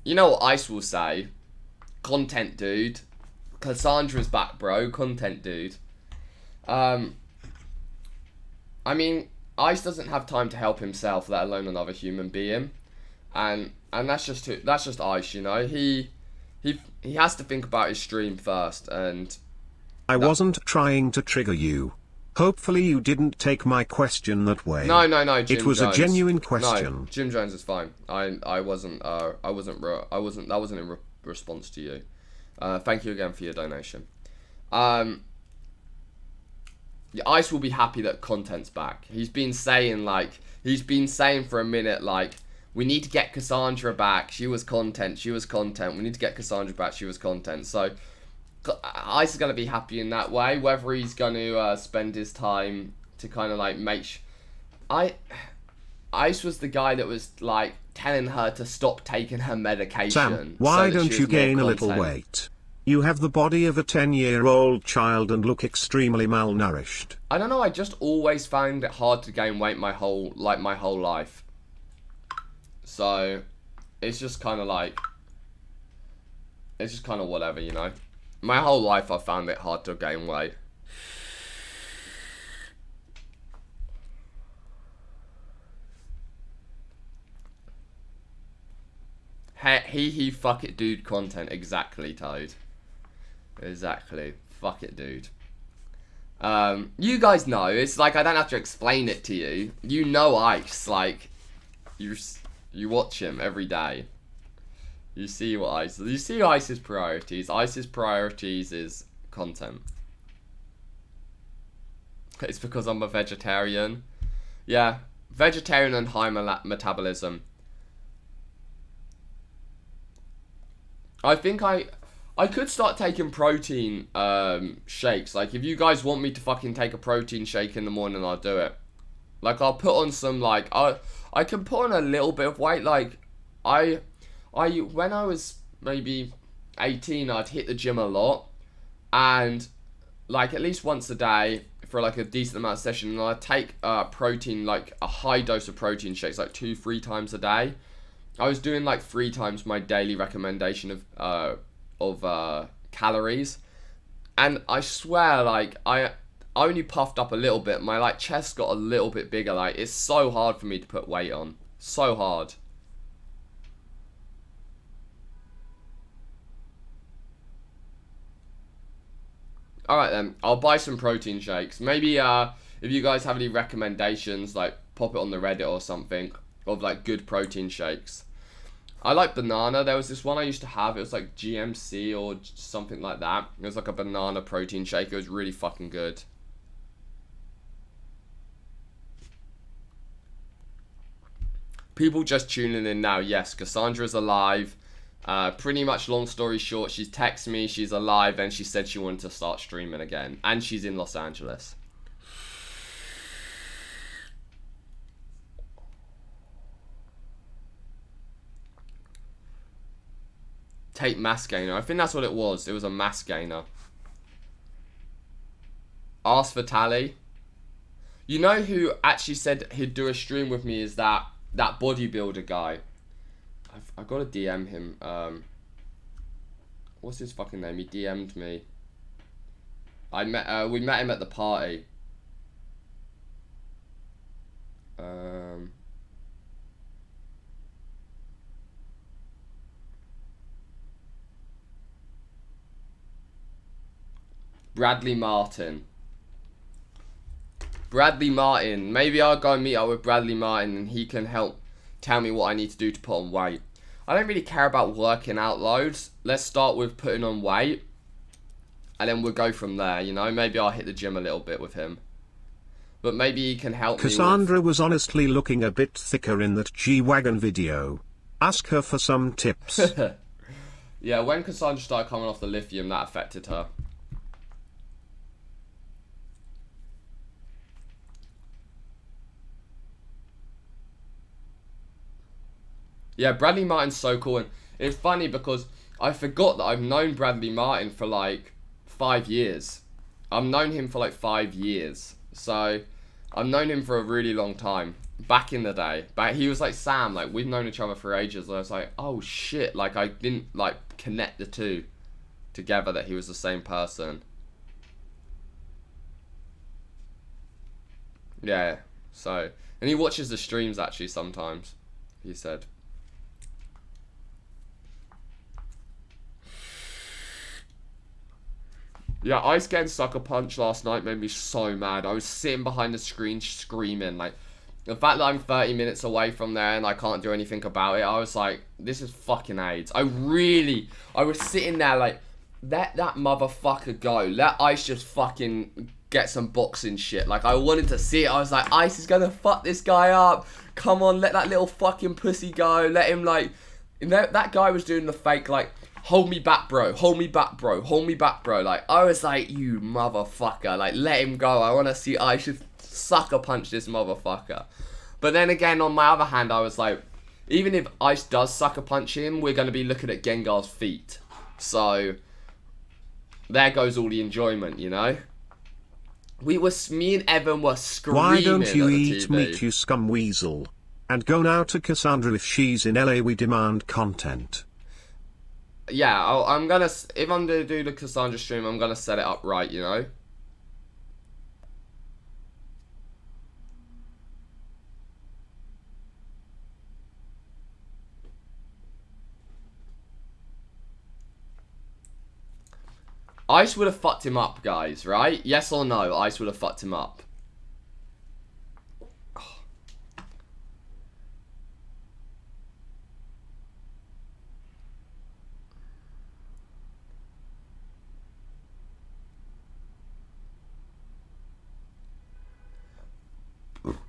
S1: You know what Ice will say? Content dude. Cassandra's back, bro. Content dude. I mean, Ice doesn't have time to help himself, let alone another human being. And that's just Ice, you know. He has to think about his stream first, and
S2: I wasn't trying to trigger you. Hopefully you didn't take my question that way.
S1: No, Jim
S2: It was
S1: Jones.
S2: a genuine question.
S1: No, Jim Jones is fine. I wasn't that wasn't in response to you. Thank you again for your donation. Ice will be happy that content's back. He's been saying for a minute, like, we need to get Cassandra back. She was content. We need to get Cassandra back. She was content. So, Ice is going to be happy in that way. Whether he's going to spend his time to kind of, like, Ice was the guy that was, like, telling her to stop taking her medication.
S2: Sam, why don't you gain a little weight? You have the body of a 10-year-old child and look extremely malnourished.
S1: I don't know, I just always found it hard to gain weight my whole life. So, it's just kind of whatever, you know. My whole life I found it hard to gain weight. He fuck it dude content, exactly, Toad. Exactly. Fuck it, dude. You guys know. It's like I don't have to explain it to you. You know Ice. Like, you watch him every day. You see what Ice... You see Ice's priorities. Ice's priorities is content. It's because I'm a vegetarian. Yeah. Vegetarian and high metabolism. I think I could start taking protein shakes. Like, if you guys want me to fucking take a protein shake in the morning, I'll do it. Like, I'll put on some, like, I can put on a little bit of weight. Like, when I was maybe 18, I'd hit the gym a lot. And, like, at least once a day for, like, a decent amount of session. And I'd take protein, like, a high dose of protein shakes, like 2-3 times a day. I was doing, like, 3 times my daily recommendation of calories, and I swear, like, I only puffed up a little bit. My, like, chest got a little bit bigger. Like, it's so hard for me to put weight on. So hard. Alright then, I'll buy some protein shakes. Maybe, if you guys have any recommendations, like, pop it on the Reddit or something, of, like, good protein shakes. I like banana. There was this one I used to have. It was like GMC or something like that. It was like a banana protein shake. It was really fucking good. People just tuning in now. Yes, Cassandra's alive. Pretty much long story short, she's texted me. She's alive and she said she wanted to start streaming again. And she's in Los Angeles. Take mass gainer. I think that's what it was. It was a mass gainer. Ask for Tally. You know who actually said he'd do a stream with me is that bodybuilder guy. I've got to DM him. What's his fucking name? He DM'd me. We met him at the party. Bradley Martin. Maybe I'll go and meet up with Bradley Martin and he can help tell me what I need to do to put on weight. I don't really care about working out loads. Let's start with putting on weight. And then we'll go from there, you know. Maybe I'll hit the gym a little bit with him. But maybe he can help
S2: Cassandra
S1: me with...
S2: was honestly looking a bit thicker in that G-Wagon video. Ask her for some tips.
S1: Yeah, when Cassandra started coming off the lithium, that affected her. Yeah, Bradley Martin's so cool, and it's funny because I forgot that I've known Bradley Martin for like 5 years. I've known him for like 5 years, so I've known him for a really long time. Back in the day, he was like Sam, like we've known each other for ages. And I was like, oh shit, like I didn't like connect the two together that he was the same person. Yeah, so, and he watches the streams actually sometimes, he said. Yeah, Ice getting sucker punch last night made me so mad. I was sitting behind the screen screaming. Like, the fact that I'm 30 minutes away from there and I can't do anything about it, I was like, this is fucking AIDS. I was sitting there like, let that motherfucker go. Let Ice just fucking get some boxing shit. Like, I wanted to see it. I was like, Ice is gonna fuck this guy up. Come on, let that little fucking pussy go. Let him, like... That guy was doing the fake, like, hold me back, bro. Hold me back, bro. Hold me back, bro. Like, I was like, you motherfucker. Like, let him go. I want to see Ice just sucker punch this motherfucker. But then again, on my other hand, I was like, even if Ice does sucker punch him, we're going to be looking at Gengar's feet. So, there goes all the enjoyment, you know? Me and Evan were screaming.
S2: Why don't you
S1: at the
S2: eat
S1: TV.
S2: meat, you scum weasel? And go now to Cassandra if she's in LA. We demand content.
S1: Yeah, I'm gonna... If I'm gonna do the Cassandra stream, I'm gonna set it up right, you know? Ice would have fucked him up, guys, right? Yes or no? Ice would have fucked him up.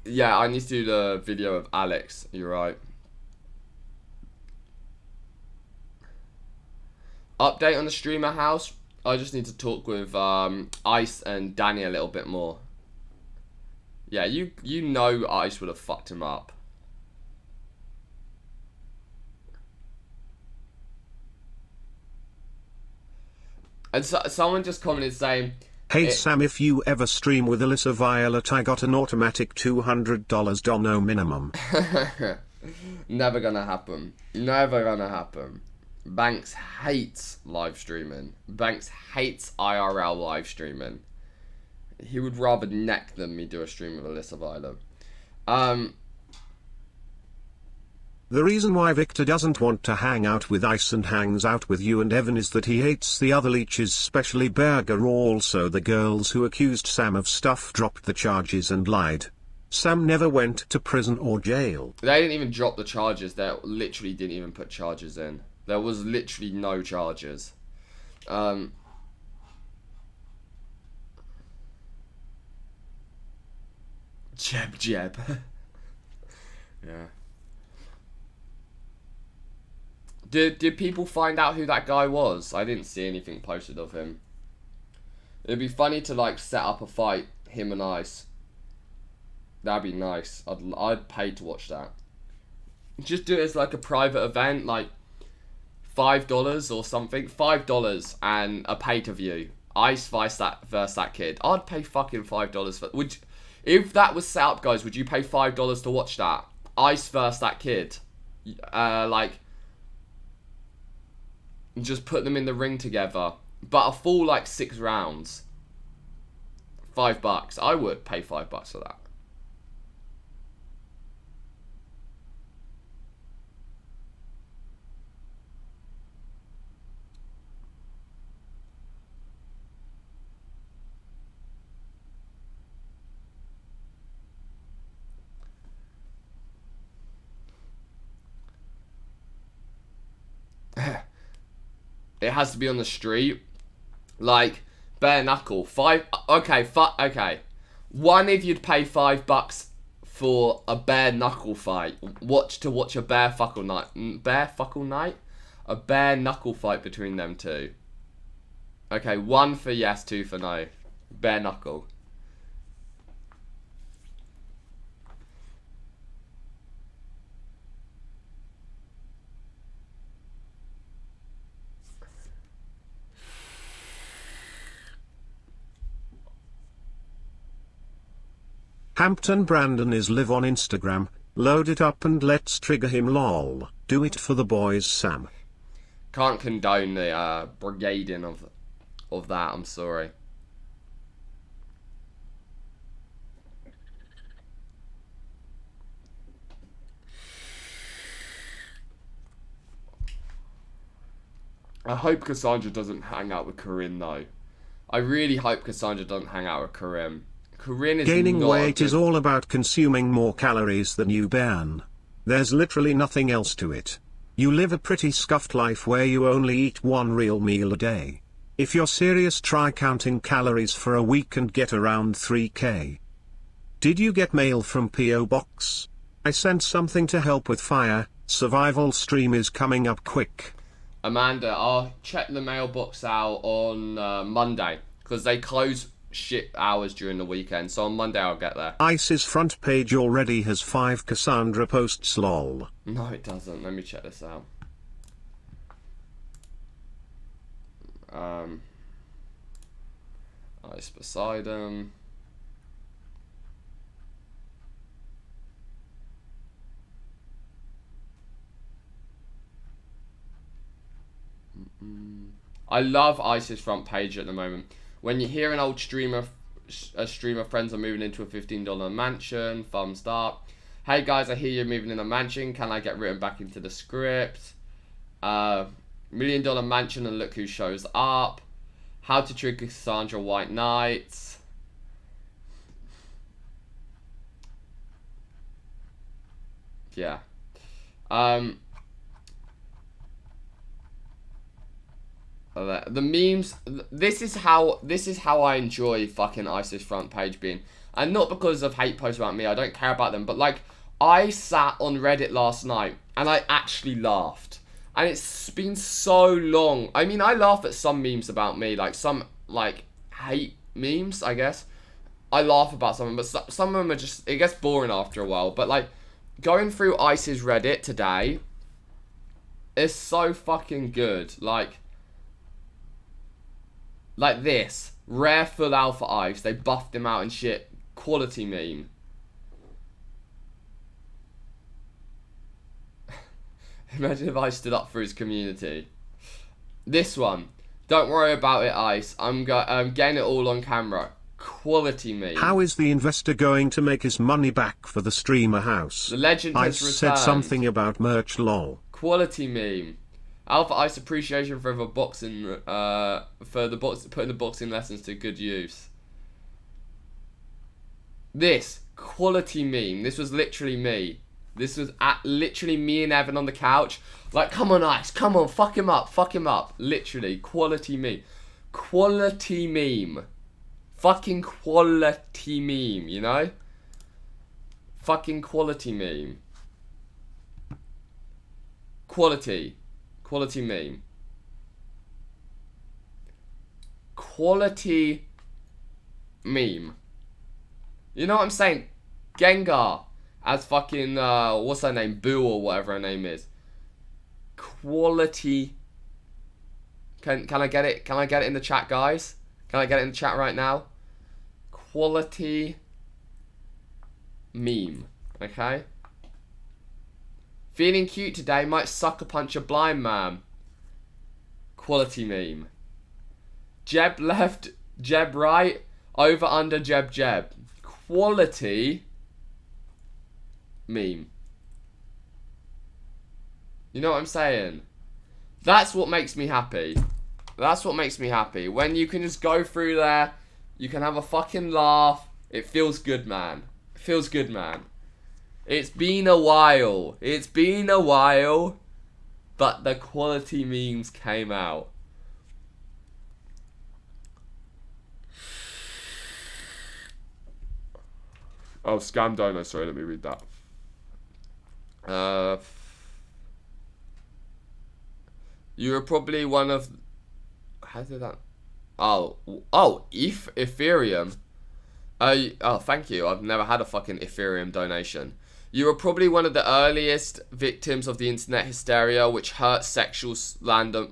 S1: Yeah, I need to do the video of Alex. You're right. Update on the streamer house. I just need to talk with Ice and Danny a little bit more. Yeah, you know Ice would have fucked him up. And so, someone just commented saying...
S2: Hey Sam, if you ever stream with Alyssa Violet, I got an automatic $200 dono minimum.
S1: Never gonna happen. Never gonna happen. Banks hates live streaming. Banks hates IRL live streaming. He would rather neck than me do a stream with Alyssa Violet.
S2: The reason why Victor doesn't want to hang out with Ice and hangs out with you and Evan is that he hates the other leeches, especially Berger. Also, the girls who accused Sam of stuff dropped the charges and lied. Sam never went to prison or jail.
S1: They didn't even drop the charges. They literally didn't even put charges in. There was literally no charges. Jeb. Yeah. Did people find out who that guy was? I didn't see anything posted of him. It'd be funny to like set up a fight, him and Ice. That'd be nice. I'd pay to watch that. Just do it as like a private event, like $5 or something. $5 and a pay-to-view. Ice versus that kid. I'd pay fucking $5 for. If that was set up, guys, would you pay $5 to watch that? Ice versus that kid. Like. Just put them in the ring together. But a full, like, 6 rounds. $5. I would pay $5 for that. It has to be on the street. Like, bare knuckle. Okay. One, if you'd pay $5 for a bare knuckle fight. Watch a bare fuckle night? A bare knuckle fight between them two. Okay, 1 for yes, 2 for no. Bare knuckle.
S2: Hampton Brandon is live on Instagram. Load it up and let's trigger him, lol. Do it for the boys, Sam.
S1: Can't condone the brigading of that, I'm sorry. I hope Cassandra doesn't hang out with Corinne though. I really hope Cassandra doesn't hang out with Corinne. Corinne is
S2: Gaining
S1: not
S2: weight is all about consuming more calories than you burn. There's literally nothing else to it. You live a pretty scuffed life where you only eat 1 real meal a day. If you're serious, try counting calories for a week and get around 3k. Did you get mail from P.O. Box? I sent something to help with fire. Survival stream is coming up quick.
S1: Amanda, I'll check the mailbox out on Monday, because they close shit hours during the weekend, so on Monday I'll get there.
S2: Ice's front page already has 5 Cassandra posts, lol.
S1: No, it doesn't. Let me check this out. Ice Poseidon. I love Ice's front page at the moment. When you hear an old streamer friends are moving into a $15 mansion, thumbs up. Hey guys, I hear you're moving in a mansion. Can I get written back into the script? $1 million mansion and look who shows up. How to trigger Cassandra White Knights. Yeah. The memes. This is how I enjoy fucking Ice's front page being, and not because of hate posts about me. I don't care about them, but like I sat on Reddit last night and I actually laughed. And it's been so long. I mean, I laugh at some memes about me, like some like hate memes, I guess. I laugh about some of them, but some of them are just, it gets boring after a while. But like going through Ice's Reddit today is so fucking good. Like this rare full alpha Ice, they buffed him out and shit. Quality meme. Imagine if I stood up for his community. This one. Don't worry about it, Ice. I'm getting it all on camera. Quality meme.
S2: How is the investor going to make his money back for the streamer house?
S1: The legend has
S2: Ice
S1: returned.
S2: said something about merch, lol.
S1: Quality meme. Alpha Ice appreciation for the boxing, putting the boxing lessons to good use. This quality meme. This was literally me. This was literally me and Evan on the couch. Like, come on, Ice. Come on, fuck him up. Fuck him up. Literally, quality meme. Quality meme. Fucking quality meme, you know? Fucking quality meme. Quality. Quality meme. Quality meme. You know what I'm saying? Gengar. As fucking, what's her name? Boo or whatever her name is. Quality. Can I get it? Can I get it in the chat, guys? Can I get it in the chat right now? Quality meme. Okay? Feeling cute today, might sucker punch a blind man. Quality meme. Jeb left, Jeb right, over under Jeb Jeb. Quality meme. You know what I'm saying? That's what makes me happy. That's what makes me happy. When you can just go through there, you can have a fucking laugh. It feels good, man. It feels good, man. It's been a while. It's been a while. But the quality memes came out. Oh, Scam Dono. Sorry, let me read that. You were probably one of... How did that... Oh, Ethereum. Oh, thank you. I've never had a fucking Ethereum donation. You were probably one of the earliest victims of the internet hysteria, which hunts sexual slander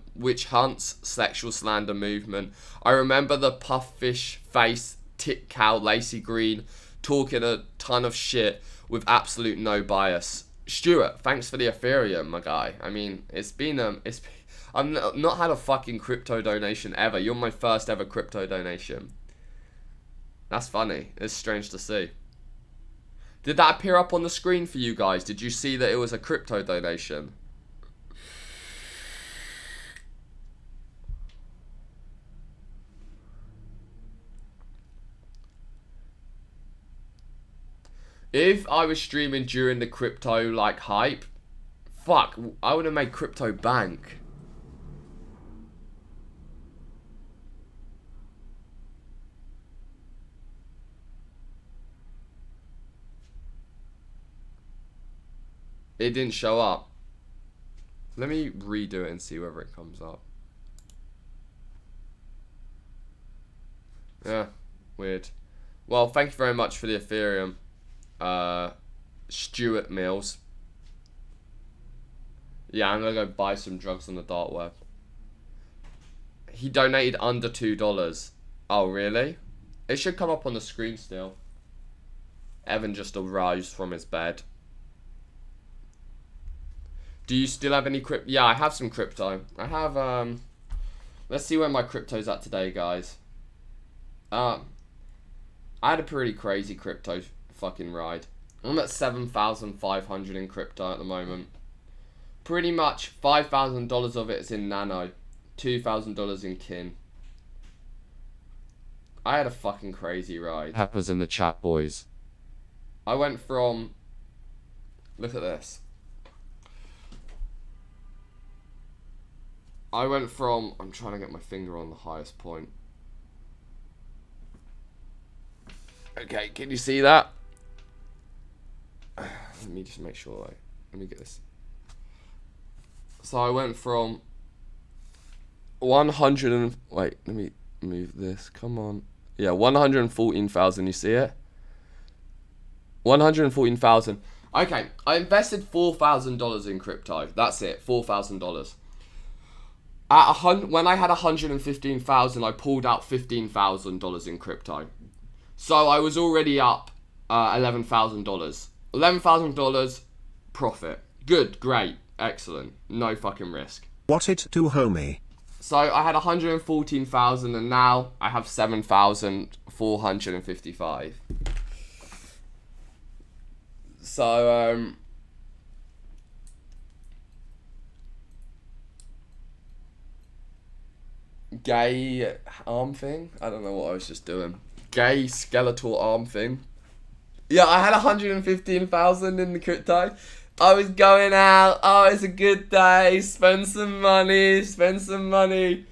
S1: movement. I remember the puffish face, tit cow, Lacey Green, talking a ton of shit with absolute no bias. Stuart, thanks for the Ethereum, my guy. I mean, I've not had a fucking crypto donation ever. You're my first ever crypto donation. That's funny. It's strange to see. Did that appear up on the screen for you guys? Did you see that it was a crypto donation? If I was streaming during the crypto like hype, fuck, I would have made crypto bank. It didn't show up. Let me redo it and see whether it comes up. Yeah, weird. Well, thank you very much for the Ethereum, Stuart Mills. Yeah, I'm gonna go buy some drugs on the dark web. He donated under $2. Oh, really? It should come up on the screen still. Evan just arose from his bed. Do you still have any crypto? Yeah, I have some crypto. I have, let's see where my crypto's at today, guys. I had a pretty crazy crypto fucking ride. I'm at 7,500 in crypto at the moment. Pretty much $5,000 of it is in Nano. $2,000 in Kin. I had a fucking crazy ride.
S4: Happers in the chat, boys.
S1: I went from... Look at this. I went from... I'm trying to get my finger on the highest point. Okay, can you see that? Let me just make sure, like, let me get this. So I went from 100 and, wait, let me move this, come on. Yeah, 114,000, you see it? 114,000. Okay, I invested $4,000 in crypto. That's it, $4,000. When I had 115,000, I pulled out $15,000 in crypto. So I was already up $11,000. $11,000 profit. Good, great, excellent. No fucking risk.
S2: What it do, homie?
S1: So I had 114,000 and now I have 7,455. So gay arm thing? I don't know what I was just doing. Gay skeletal arm thing. Yeah, I had 115,000 in the crypto. I was going out. Oh, it's a good day. Spend some money. Spend some money.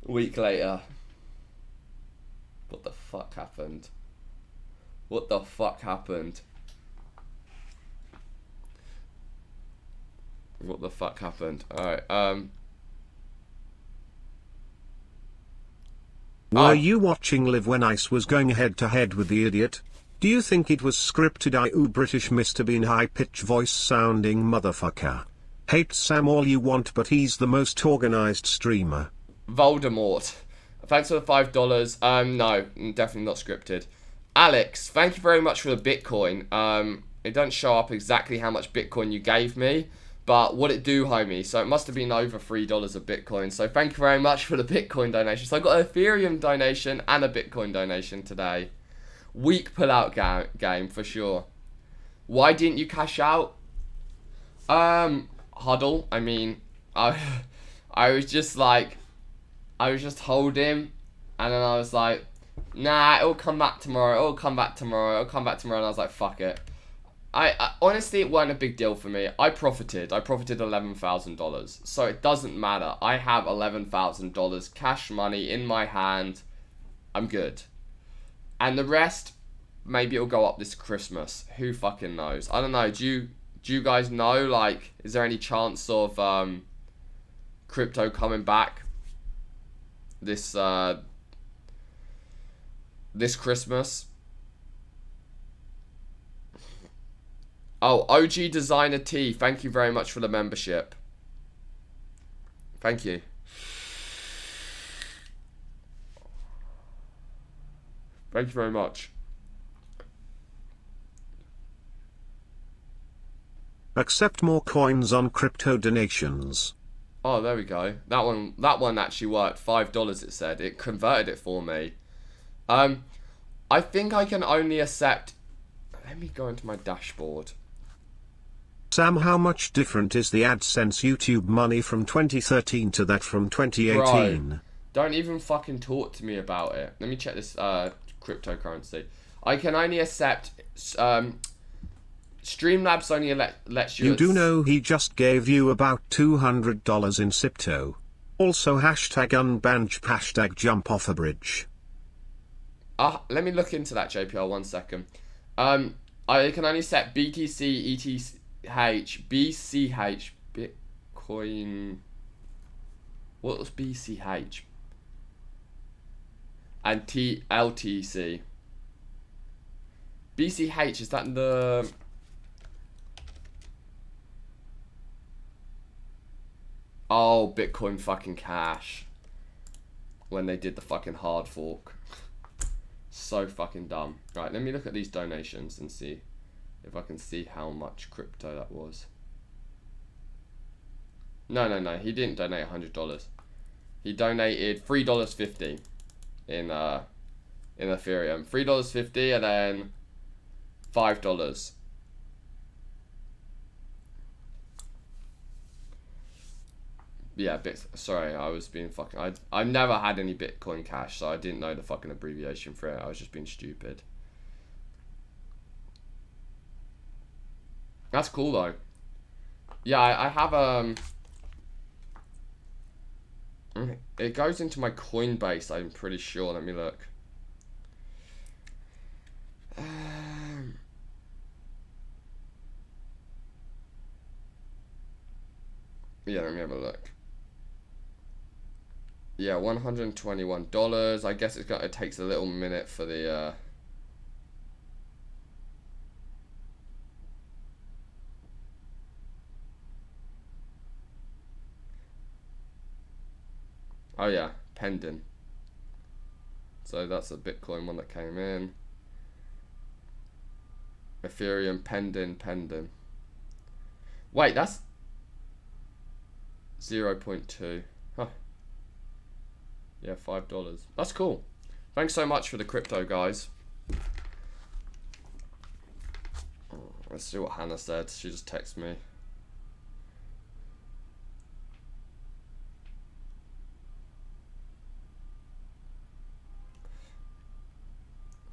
S1: A week later. What the fuck happened? What the fuck happened? What the fuck happened? Alright,
S2: Were you watching Live when Ice was going head to head with the idiot? Do you think it was scripted? British Mr. Bean high-pitch voice sounding motherfucker. Hate Sam all you want, but he's the most organized streamer.
S1: Voldemort. Thanks for the $5. No, definitely not scripted. Alex, thank you very much for the Bitcoin. It doesn't show up exactly how much Bitcoin you gave me, but what it do, homie? So it must have been over $3 of Bitcoin. So thank you very much for the Bitcoin donation. So I got an Ethereum donation and a Bitcoin donation today. Weak pull-out game for sure. Why didn't you cash out? Huddle. I mean, I was just like, I was just holding, and then I was like, nah, it'll come back tomorrow. It'll come back tomorrow. It'll come back tomorrow. And I was like, fuck it. I honestly, it wasn't a big deal for me. I profited $11,000. So it doesn't matter. I have $11,000 cash money in my hand. I'm good. And the rest, maybe it'll go up this Christmas. Who fucking knows? I don't know. Do you guys know, like, is there any chance of crypto coming back this this Christmas? Oh, OG Designer T, thank you very much for the membership. Thank you. Thank you very much.
S2: Accept more coins on crypto donations.
S1: Oh, there we go. That one actually worked. $5 it said. It converted it for me. I think I can only accept... Let me go into my dashboard.
S2: Sam, how much different is the AdSense YouTube money from 2013 to that from 2018?
S1: Bro, don't even fucking talk to me about it. Let me check this cryptocurrency. I can only accept... Streamlabs only lets you...
S2: You do know he just gave you about $200 in Crypto. Also hashtag unbanch, hashtag jump off a bridge.
S1: Let me look into that, JPL, 1 second. I can only set BTC, BCH, Bitcoin. What was BCH? And LTC. BCH, is that the... Oh, Bitcoin fucking Cash. When they did the fucking hard fork. So fucking dumb. Right, let me look at these donations and see if I can see how much crypto that was. No, he didn't donate $100. He donated $3.50 in Ethereum. $3.50 and then $5. Yeah, sorry, I was being fucking... I've never had any Bitcoin Cash, so I didn't know the fucking abbreviation for it. I was just being stupid. That's cool, though. Yeah, I have, it goes into my Coinbase, I'm pretty sure. Let me look. Yeah, let me have a look. Yeah, $121. I guess it takes a little minute for the oh yeah, pending. So that's a Bitcoin one that came in. Ethereum pending. Wait, that's 0.2. Huh. Yeah, $5. That's cool. Thanks so much for the crypto, guys. Let's see what Hannah said. She just texted me.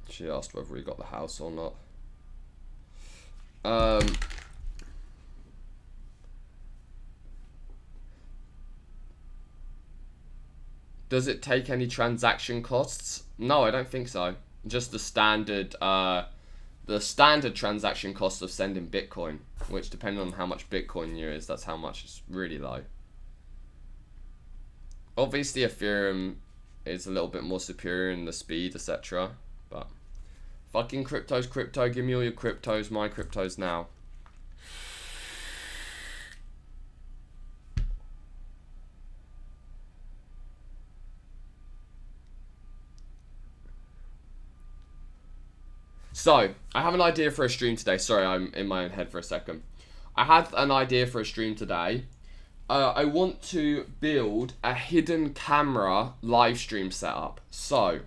S1: She asked whether we got the house or not. Does it take any transaction costs? No, I don't think so. Just the standard transaction cost of sending Bitcoin, which depending on how much Bitcoin you is, that's how much it's really low. Obviously, Ethereum is a little bit more superior in the speed, etc. But fucking crypto's crypto. Give me all your cryptos, my cryptos now. So, I have an idea for a stream today. Sorry, I'm in my own head for a second. I had an idea for a stream today. I want to build a hidden camera live stream setup. So,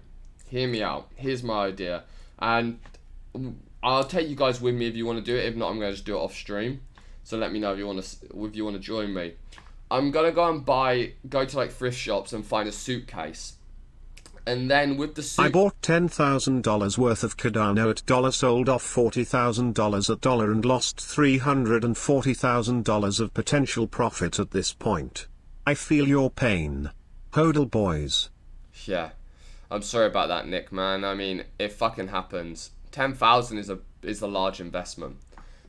S1: hear me out. Here's my idea. And I'll take you guys with me if you want to do it. If not, I'm going to just do it off stream. So let me know if you want to join me. I'm going to go to like thrift shops and find a suitcase. And then with the suit...
S2: I bought $10,000 worth of Cardano at $, sold off $40,000 at $, and lost $340,000 of potential profit at this point. I feel your pain. Hodl boys.
S1: Yeah. I'm sorry about that, Nick, man. I mean, it fucking happens. 10,000 is a large investment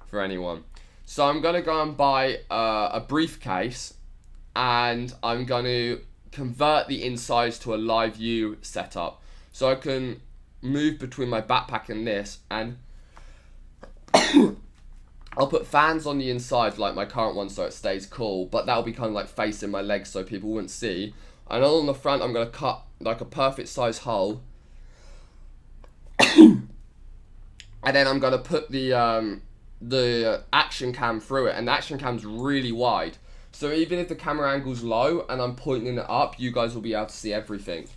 S1: for anyone. So I'm going to go and buy a briefcase, and I'm going to convert the insides to a live view setup, so I can move between my backpack and this, and I'll put fans on the inside like my current one so it stays cool, but that'll be kind of like facing my legs so people wouldn't see. And all on the front I'm going to cut like a perfect size hole, and then I'm going to put the action cam through it, and the action cam's really wide. So even if the camera angle's low and I'm pointing it up, you guys will be able to see everything.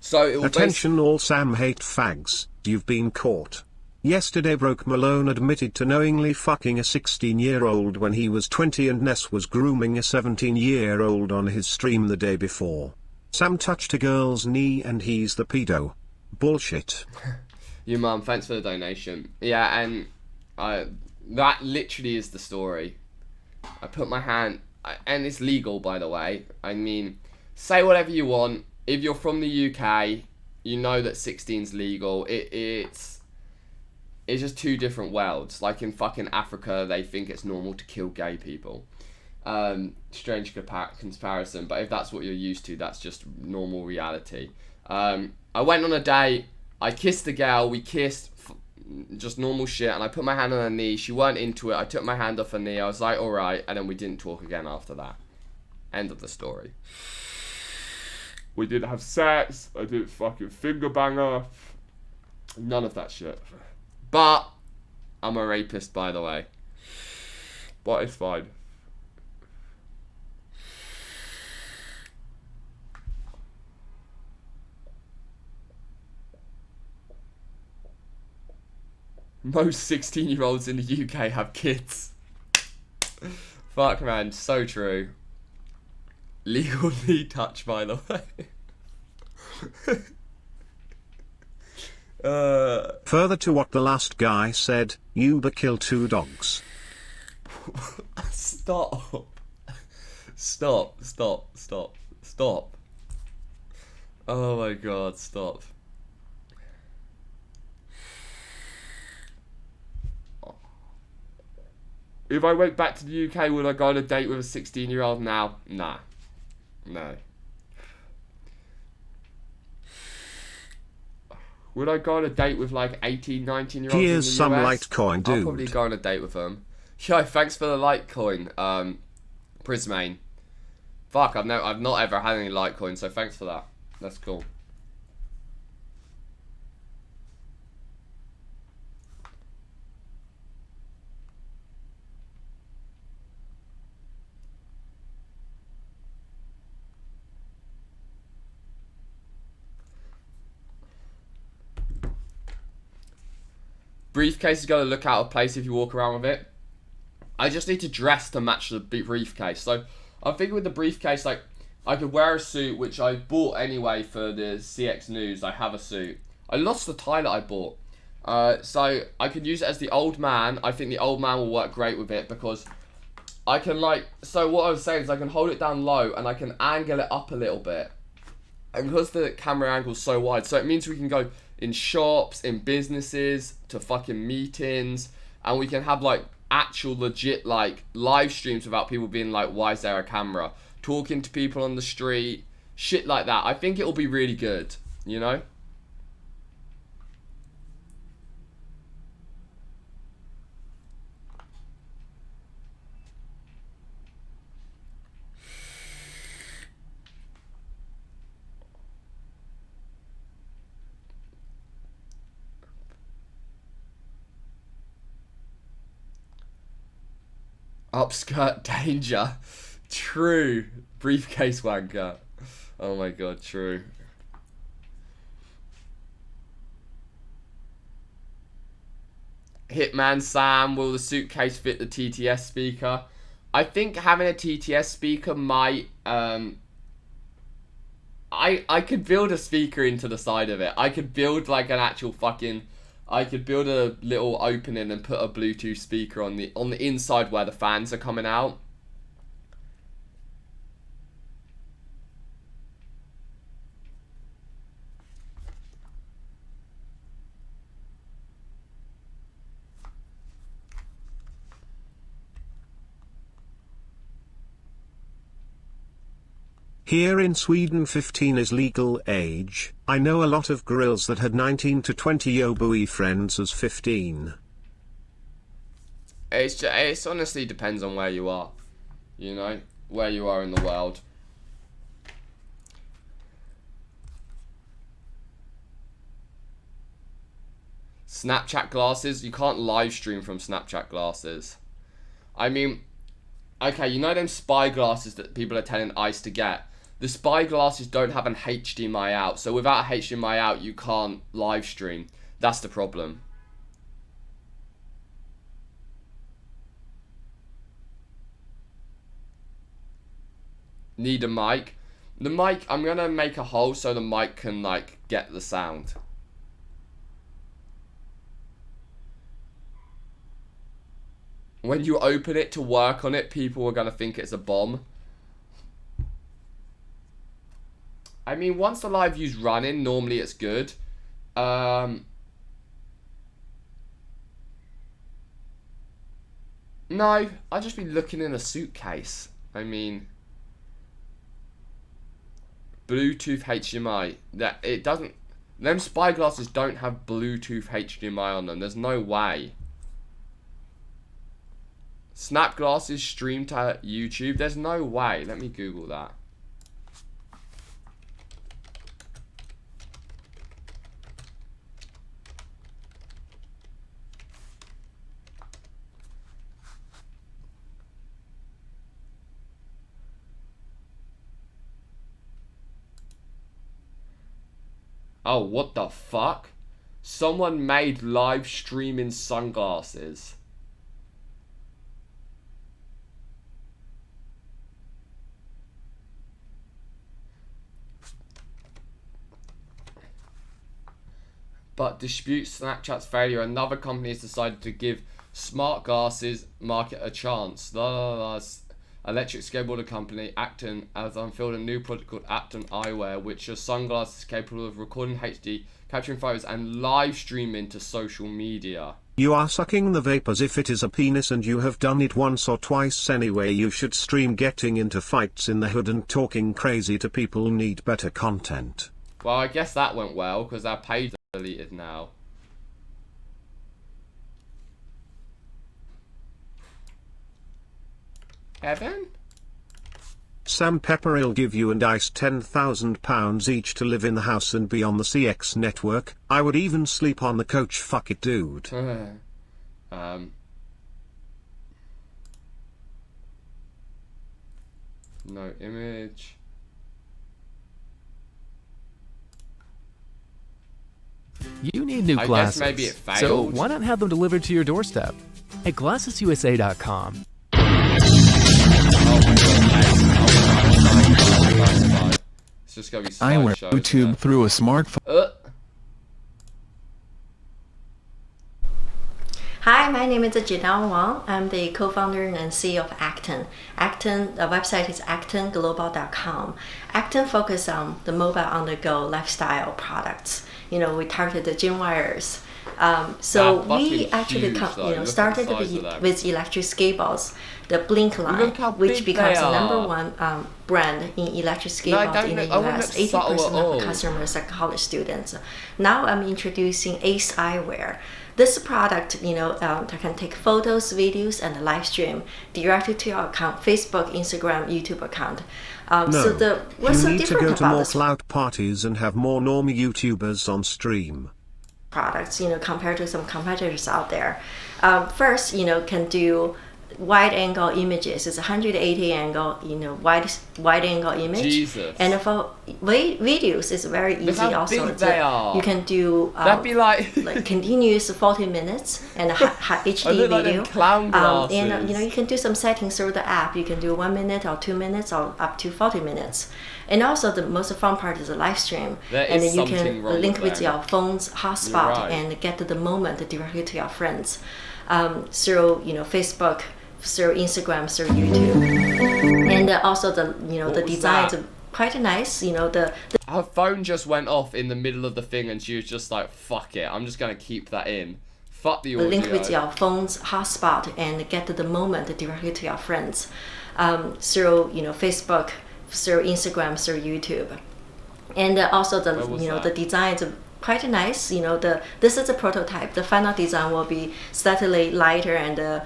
S1: So it will
S2: Attention all Sam hate fags, you've been caught. Yesterday Broke Malone admitted to knowingly fucking a 16-year-old when he was 20, and Ness was grooming a 17-year-old on his stream the day before. Sam touched a girl's knee and he's the pedo. Bullshit.
S1: Your mum, thanks for the donation. Yeah, and that literally is the story. I put my hand... And it's legal, by the way. I mean, say whatever you want. If you're from the UK, you know that 16's legal. it's just two different worlds. Like in fucking Africa, they think it's normal to kill gay people. Strange comparison, but if that's what you're used to, that's just normal reality. I went on a date, I kissed the girl, we kissed, just normal shit, and I put my hand on her knee. She weren't into it. I took my hand off her knee. I was like, alright, and then we didn't talk again after that. End of the story. We didn't have sex. I didn't fucking finger bang her. None of that shit. But I'm a rapist, by the way. But it's fine. Most 16-year-olds in the UK have kids. Fuck, man, so true. Legally touch, by the way.
S2: Further to what the last guy said, Uber kill 2 dogs.
S1: Stop. Stop. Oh my god, stop. If I went back to the UK, would I go on a date with a 16-year-old now? Nah. No. Would I go on a date with like 18, 19-year-olds in the US?
S2: Here's some Litecoin, dude.
S1: I'll probably go on a date with them. Yo, thanks for the Litecoin, Prismane. Fuck, I've not ever had any Litecoin, so thanks for that. That's cool. Briefcase is going to look out of place if you walk around with it. I just need to dress to match the briefcase. So I'm thinking with the briefcase, like, I could wear a suit, which I bought anyway for the CX News. I have a suit. I lost the tie that I bought. So I could use it as the old man. I think the old man will work great with it because I can, like, so what I was saying is I can hold it down low and I can angle it up a little bit. And because the camera angle's so wide, so it means we can go in shops, in businesses, to fucking meetings, and we can have like actual legit like live streams without people being like, why is there a camera? Talking to people on the street, shit like that. I think it'll be really good, you know? Upskirt danger. True. Briefcase wanker. Oh my god, true. Hitman Sam, will the suitcase fit the TTS speaker? I think having a TTS speaker might, I could build a speaker into the side of it. I could build like an actual fucking, I could build a little opening and put a Bluetooth speaker on the inside where the fans are coming out.
S2: Here in Sweden 15 is legal age. I know a lot of girls that had 19 to 20 Yobui friends as 15.
S1: It's honestly depends on where you are, you know, where you are in the world. Snapchat glasses, you can't live stream from Snapchat glasses. I mean, okay, you know them spy glasses that people are telling ICE to get? The spy glasses don't have an HDMI out, so without a HDMI out, you can't live stream. That's the problem. Need a mic. The mic, I'm gonna make a hole so the mic can, like, get the sound. When you open it to work on it, people are gonna think it's a bomb. I mean, once the live view's running, normally it's good. No, I'd just be looking in a suitcase. I mean, Bluetooth HDMI. That it doesn't. Them spy glasses don't have Bluetooth HDMI on them. There's no way. Snap glasses stream to YouTube. There's no way. Let me Google that. Oh, what the fuck? Someone made live streaming sunglasses. But disputes Snapchat's failure, another company has decided to give smart glasses market a chance. Electric skateboarder company Acton has unveiled a new product called Acton Eyewear, which are sunglasses capable of recording HD, capturing photos, and live streaming to social media.
S2: You are sucking the vape as if it is a penis, and you have done it once or twice anyway. You should stream getting into fights in the hood and talking crazy to people who need better content.
S1: Well, I guess that went well, because our page is deleted now. Evan?
S2: Sam Pepper'll give you and Ice £10,000 each to live in the house and be on the CX network. I would even sleep on the couch. Fuck it, dude.
S1: No image.
S4: You need new
S1: I
S4: glasses.
S1: guess maybe it failed.
S4: So why not have them delivered to your doorstep? At GlassesUSA.com.
S1: It's just gonna be
S5: Eyewear
S1: slideshows,
S5: YouTube through a smartphone.
S6: Hi, my name is Janelle Wang. I'm the co-founder and CEO of Acton. Acton, the website is actonglobal.com. Acton focuses on the mobile on-the-go lifestyle products. You know, we target the gym wearers. So we actually started with electric skateboards, the Blink line, which becomes the #1 brand in electric skateboards in the US. 80% of customers are college students. Now I'm introducing Ace Eyewear. This product, that can take photos, videos, and live stream directly to your account, Facebook, Instagram, YouTube account. What's so
S2: you need to
S6: different
S2: go to
S6: about
S2: more
S6: this
S2: clout parties and have more normie YouTubers on stream.
S6: products, compared to some competitors out there. First, can do wide angle images. It's 180 angle, wide angle image.
S1: Jesus.
S6: And for videos, it's very easy.
S1: Look how
S6: also,
S1: big they are.
S6: You can do
S1: That'd be like
S6: like continuous 40 minutes and a HD
S1: I look like
S6: video.
S1: them clown glasses.
S6: And you can do some settings through the app. You can do 1 minute or 2 minutes or up to 40 minutes. And also the most fun part is the live stream.
S1: There
S6: and
S1: is
S6: then you
S1: something
S6: can
S1: wrong
S6: link
S1: with
S6: with
S1: them.
S6: your phone's hotspot
S1: Right.
S6: and get to the moment directly to your friends through Facebook, through Instagram, through YouTube. And also the
S1: What
S6: the
S1: was
S6: designs
S1: that?
S6: are quite nice. The
S1: her phone just went off in the middle of the thing, and she was just like, "Fuck it, I'm just gonna keep that in. Fuck the audio."
S6: link with your phone's hotspot and get to the moment directly to your friends through Facebook, through Instagram, through YouTube. And also the
S1: What was
S6: the
S1: that?
S6: designs are quite nice. This is a prototype. The final design will be slightly lighter and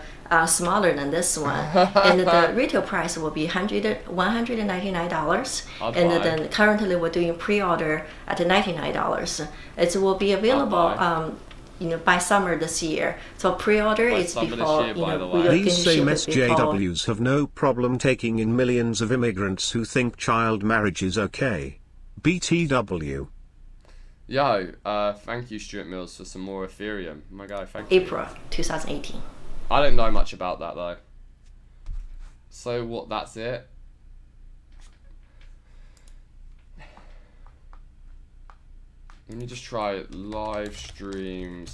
S6: smaller than this one. And the retail price will be $199.
S1: I'll
S6: And
S1: buy.
S6: then currently we're doing pre-order at $99. It will be available
S1: buy.
S6: by summer this year. So pre-order
S1: By
S6: is
S1: summer this
S6: before
S1: year, by the
S6: we
S1: way.
S6: are
S2: These
S6: going
S2: same
S6: to ship it before.
S2: SJWs have no problem taking in millions of immigrants who think child marriage is okay. BTW.
S1: Yo, thank you, Stuart Mills, for some more Ethereum. My guy, thank you.
S6: April 2018.
S1: I don't know much about that though. So what? That's it. Let me just try live stream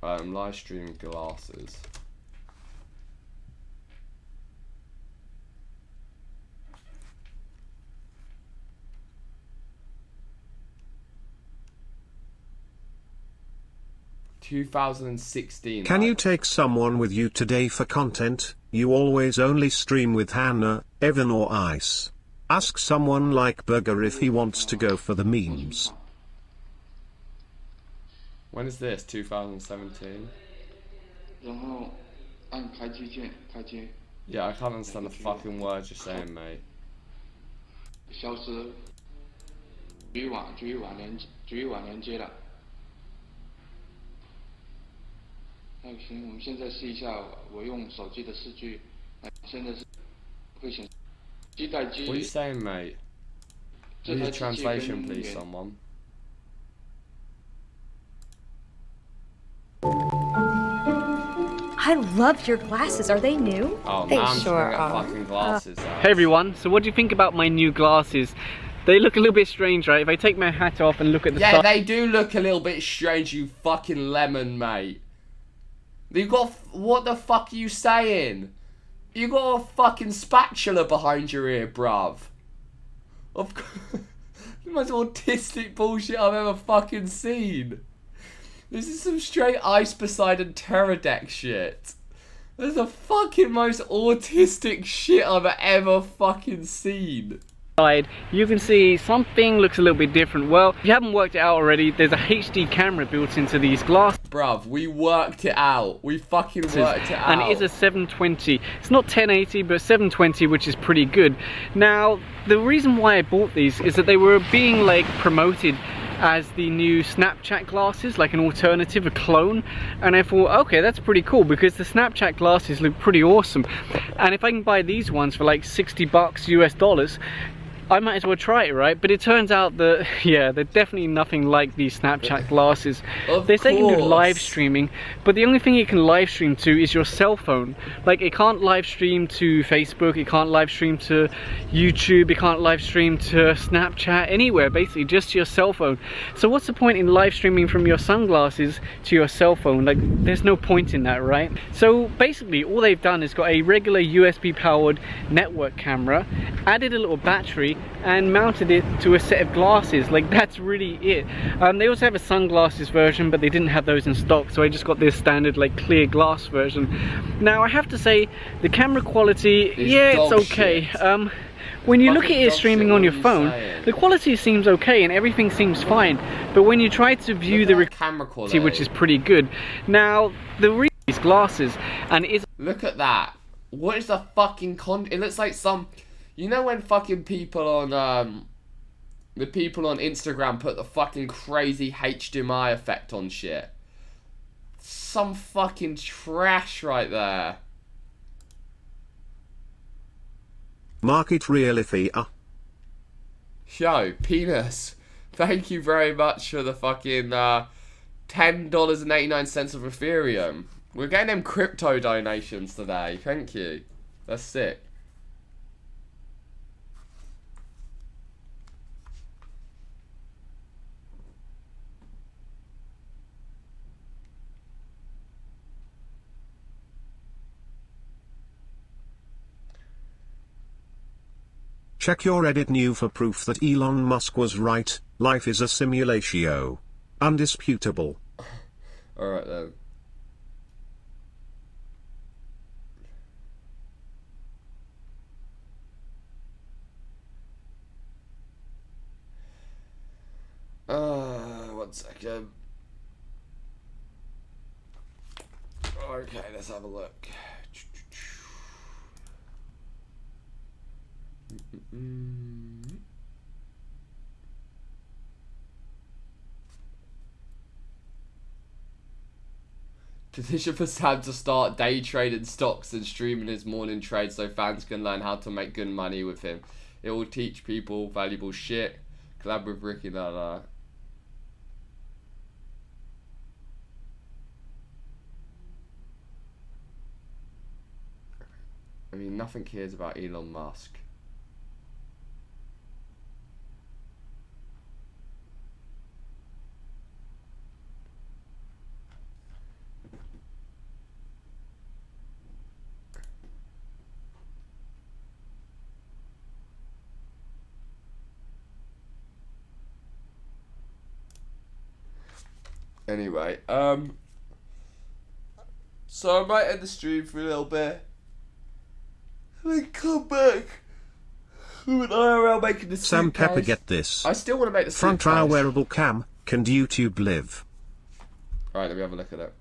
S1: live stream glasses. 2016.
S2: Can you take someone with you today for content? You always only stream with Hannah, Evan or Ice. Ask someone like Burger if he wants to go for the memes.
S1: When is this? 2017?
S7: 然后按开机键，开机。
S1: Yeah, I can't understand the fucking words you're saying, mate.
S7: 消失。局域网连接了。那行，我们现在试一下，我用手机的视距，现在是会显示基带机。
S1: What are you saying, mate? Need a translation, please, someone.
S8: I love your glasses. Are they new?
S1: Oh,
S8: They
S1: now I'm
S8: sure
S1: trying to get
S8: are.
S1: fucking glasses out.
S9: Hey everyone, so what do you think about my new glasses? They look a little bit strange, right? If I take my hat off and look at the
S1: Yeah, they do look a little bit strange, you fucking lemon, mate. You got... What the fuck are you saying? You got a fucking spatula behind your ear, bruv. Of course... The most autistic bullshit I've ever fucking seen. This is some straight Ice Poseidon Pterodactyl shit. This is the fucking most autistic shit I've ever fucking seen.
S9: You can see something looks a little bit different. Well, if you haven't worked it out already, there's a HD camera built into these glasses.
S1: Bruv, we worked it out. We fucking worked it out.
S9: And it is a 720. It's not 1080, but 720, which is pretty good. Now, the reason why I bought these is that they were being like promoted as the new Snapchat glasses, like an alternative, a clone, and I thought, okay, that's pretty cool because the Snapchat glasses look pretty awesome, and if I can buy these ones for like $60 US dollars, I might as well try it, right? But it turns out that, yeah, they're definitely nothing like these Snapchat glasses. They say you can do live streaming, but the only thing you can live stream to is your cell phone. Like, it can't live stream to Facebook, it can't live stream to YouTube, it can't live stream to Snapchat, anywhere, basically, just your cell phone. So what's the point in live streaming from your sunglasses to your cell phone? Like, there's no point in that, right? So basically, all they've done is got a regular USB-powered network camera, added a little battery, and mounted it to a set of glasses. Like, that's really it. They also have a sunglasses version, but they didn't have those in stock, so I just got this standard like clear glass version. Now I have to say the camera quality, yeah, it's okay. When you look at it streaming on your phone, the quality seems okay and everything seems fine, but when you try to view the
S1: camera quality,
S9: which is pretty good. Now the reason these glasses, and it is,
S1: look at that. What is the fucking it looks like some... You know when fucking people on, the people on Instagram put the fucking crazy HDMI effect on shit? Some fucking trash right there.
S2: Market real iffy.
S1: Yo, Penis, thank you very much for the fucking, $10.89 of Ethereum. We're getting them crypto donations today, thank you. That's sick.
S2: Check your Reddit new for proof that Elon Musk was right. Life is a simulation. Undisputable.
S1: Alright then. One second. Okay, let's have a look. Petition for Sam to start day trading stocks and streaming his morning trade so fans can learn how to make good money with him. It will teach people valuable shit. Collab with Ricky, I mean, nothing cares about Elon Musk. Anyway, So I might end the stream for a little bit. And then come back. With IRL making the
S2: Sam
S1: suitcase.
S2: Pepper, get this.
S1: I still want to make the
S2: Front
S1: suitcase.
S2: trial wearable cam, can YouTube live?
S1: Alright, let me have a look at it.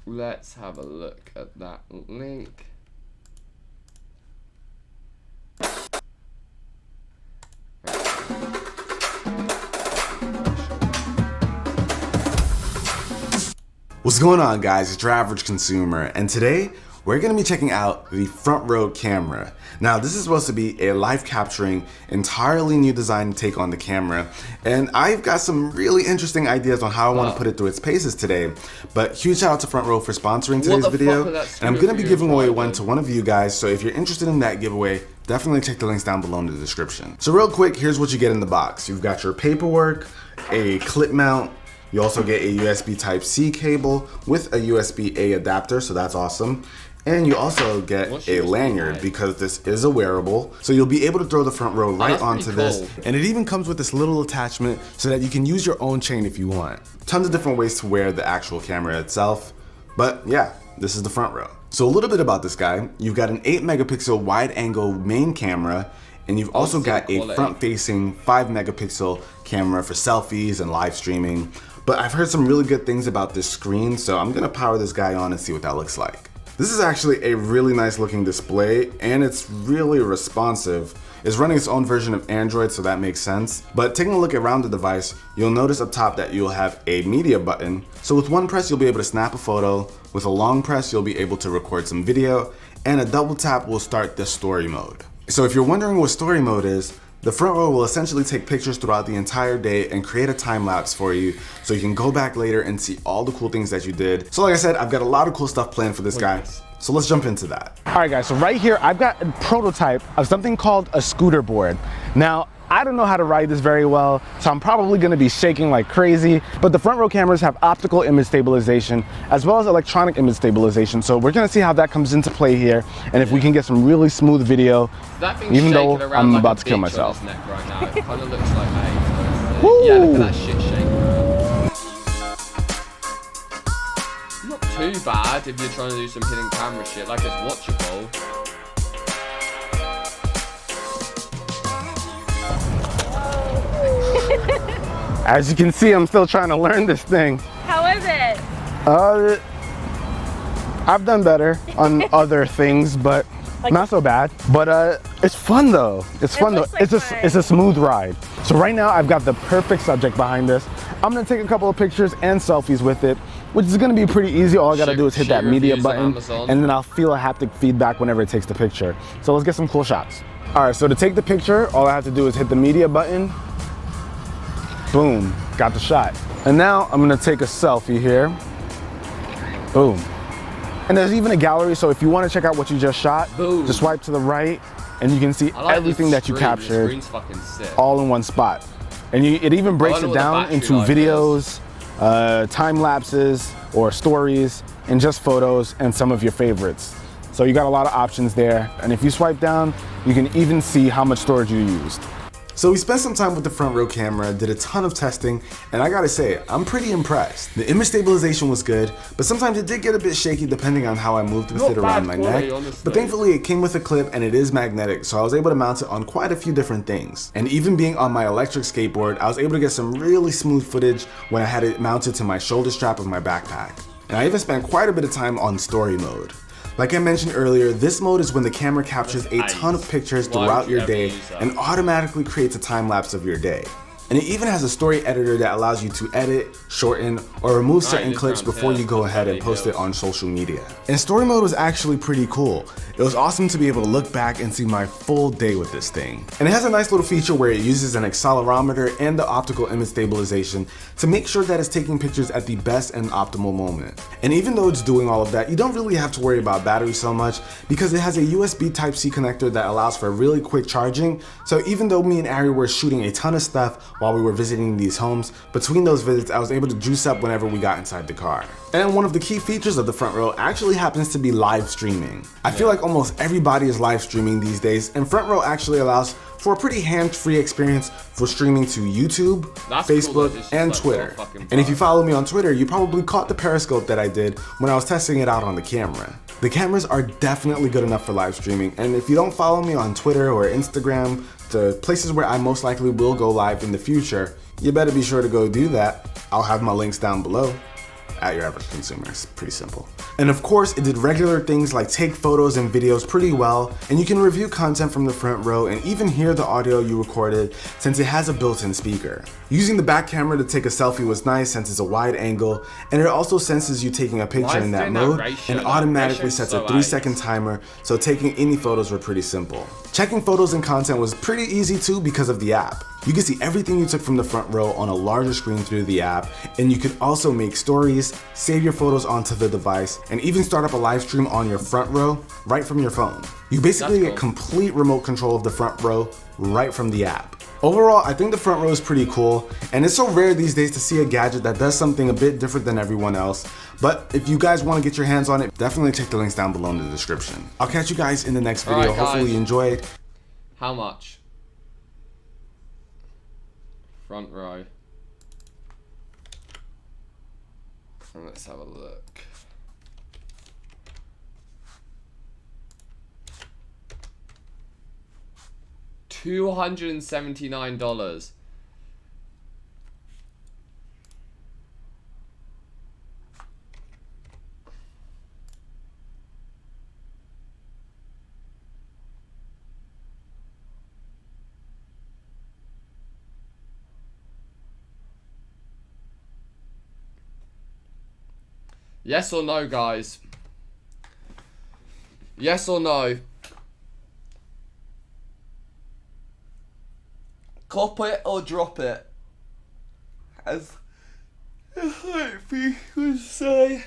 S1: Let's have a look at that link.
S10: What's going on, guys? It's your average consumer, and today we're going to be checking out the front row camera. Now, this is supposed to be a live capturing, entirely new design take on the camera, and I've got some really interesting ideas on how I want to put it through its paces today. But huge shout out to Front Row for sponsoring today's video, and I'm going to be giving away one to one of you guys, so if you're interested in that giveaway, definitely check the links down below in the description. So real quick, here's what you get in the box. You've got your paperwork, a clip mount. You also get a USB Type-C cable with a USB-A adapter, so that's awesome. And you also get a lanyard because this is a wearable. So you'll be able to throw the front row right onto this. And it even comes with this little attachment so that you can use your own chain if you want. Tons of different ways to wear the actual camera itself. But yeah, this is the front row. So a little bit about this guy. You've got an 8 megapixel wide angle main camera, and you've also got a front facing 5 megapixel camera for selfies and live streaming. But I've heard some really good things about this screen, so I'm gonna power this guy on and see what that looks like. This is actually a really nice looking display, and it's really responsive. It's running its own version of Android, so that makes sense. But taking a look around the device, you'll notice up top that you'll have a media button. So with one press, you'll be able to snap a photo. With a long press, you'll be able to record some video, and a double tap will start the story mode. So if you're wondering what story mode is, the front row will essentially take pictures throughout the entire day and create a time lapse for you so you can go back later and see all the cool things that you did. So like I said, I've got a lot of cool stuff planned for this guy. So let's jump into that.
S11: All right guys, so right here, I've got a prototype of something called a scooter board. Now, I don't know how to ride this very well, so I'm probably gonna be shaking like crazy, but the front row cameras have optical image stabilization as well as electronic image stabilization, so we're gonna see how that comes into play here and if we can get some really smooth video, even though I'm
S1: like
S11: about to kill myself.
S1: Right now. It kind of looks like a... Yeah, look at that shit shake. Not too bad if you're trying to do some hidden camera shit, like it's watchable.
S11: As you can see, I'm still trying to learn this thing.
S8: How is it?
S11: I've done better on other things, but not so bad. But it's fun though. It's fun though. It's a smooth ride. So right now I've got the perfect subject behind this. I'm gonna take a couple of pictures and selfies with it, which is gonna be pretty easy. All I gotta do is hit that media button, and then I'll feel a haptic feedback whenever it takes the picture. So let's get some cool shots. All right, so to take the picture, all I have to do is hit the media button. Boom, got the shot. And now I'm gonna take a selfie here. Boom. And there's even a gallery, so if you wanna check out what you just shot, just swipe to the right, and you can see everything that you captured all in one spot. And it even breaks it down into videos, time lapses, or stories, and just photos and some of your favorites. So you got a lot of options there. And if you swipe down, you can even see how much storage you used.
S10: So we spent some time with the front row camera, did a ton of testing, and I gotta say, I'm pretty impressed. The image stabilization was good, but sometimes it did get a bit shaky depending on how I moved with it around my neck. But thankfully it came with a clip and it is magnetic, so I was able to mount it on quite a few different things. And even being on my electric skateboard, I was able to get some really smooth footage when I had it mounted to my shoulder strap of my backpack. And I even spent quite a bit of time on story mode. Like I mentioned earlier, this mode is when the camera captures a ton of pictures throughout your day and automatically creates a time lapse of your day. And it even has a story editor that allows you to edit, shorten, or remove certain clips before you go ahead and post it on social media. And story mode was actually pretty cool. It was awesome to be able to look back and see my full day with this thing. And it has a nice little feature where it uses an accelerometer and the optical image stabilization to make sure that it's taking pictures at the best and optimal moment. And even though it's doing all of that, you don't really have to worry about battery so much because it has a USB Type-C connector that allows for really quick charging. So even though me and Ari were shooting a ton of stuff while we were visiting these homes. Between those visits, I was able to juice up whenever we got inside the car. And one of the key features of the front row actually happens to be live streaming. I feel like almost everybody is live streaming these days, and front row actually allows for a pretty hands-free experience for streaming to YouTube, Facebook, and Twitter. And if you follow me on Twitter, you probably caught the periscope that I did when I was testing it out on the camera. The cameras are definitely good enough for live streaming, and if you don't follow me on Twitter or Instagram, the places where I most likely will go live in the future, you better be sure to go do that. I'll have my links down below. At your average consumer. It's pretty simple. And of course, it did regular things like take photos and videos pretty well, and you can review content from the front row and even hear the audio you recorded since it has a built-in speaker. Using the back camera to take a selfie was nice since it's a wide angle, and it also senses you taking a picture in that mode and automatically sets a 3-second timer, so taking any photos were pretty simple. Checking photos and content was pretty easy too because of the app. You can see everything you took from the front row on a larger screen through the app, and you can also make stories, save your photos onto the device, and even start up a live stream on your front row right from your phone. You basically get complete remote control of the front row right from the app. Overall, I think the front row is pretty cool, and it's so rare these days to see a gadget that does something a bit different than everyone else. But if you guys want to get your hands on it, definitely check the links down below in the description. I'll catch you guys in the next video. Hopefully you enjoyed.
S1: How much? Front row. And let's have a look. $279. Yes or no, guys? Yes or no? Cop it or drop it? As we would say.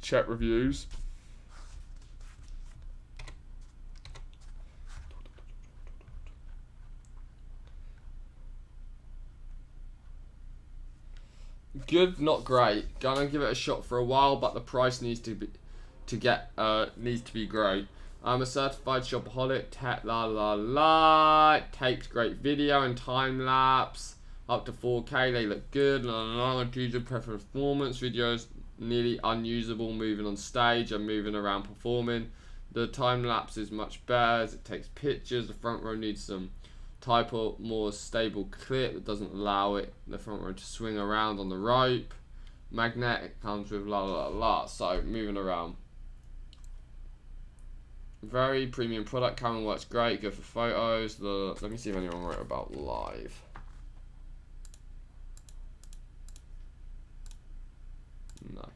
S1: Check reviews. Good, not great. Gonna give it a shot for a while, but the price needs to be great. I'm a certified shopaholic. Takes great video and time lapse up to 4K. They look good. User performance videos nearly unusable moving on stage and moving around performing. The time lapse is much better as it takes pictures. The front row needs some type of more stable clip that doesn't allow the front row to swing around on the rope. Magnetic comes with so moving around. Very premium product. Camera works great. Good for photos. Let me see if anyone wrote about live. No,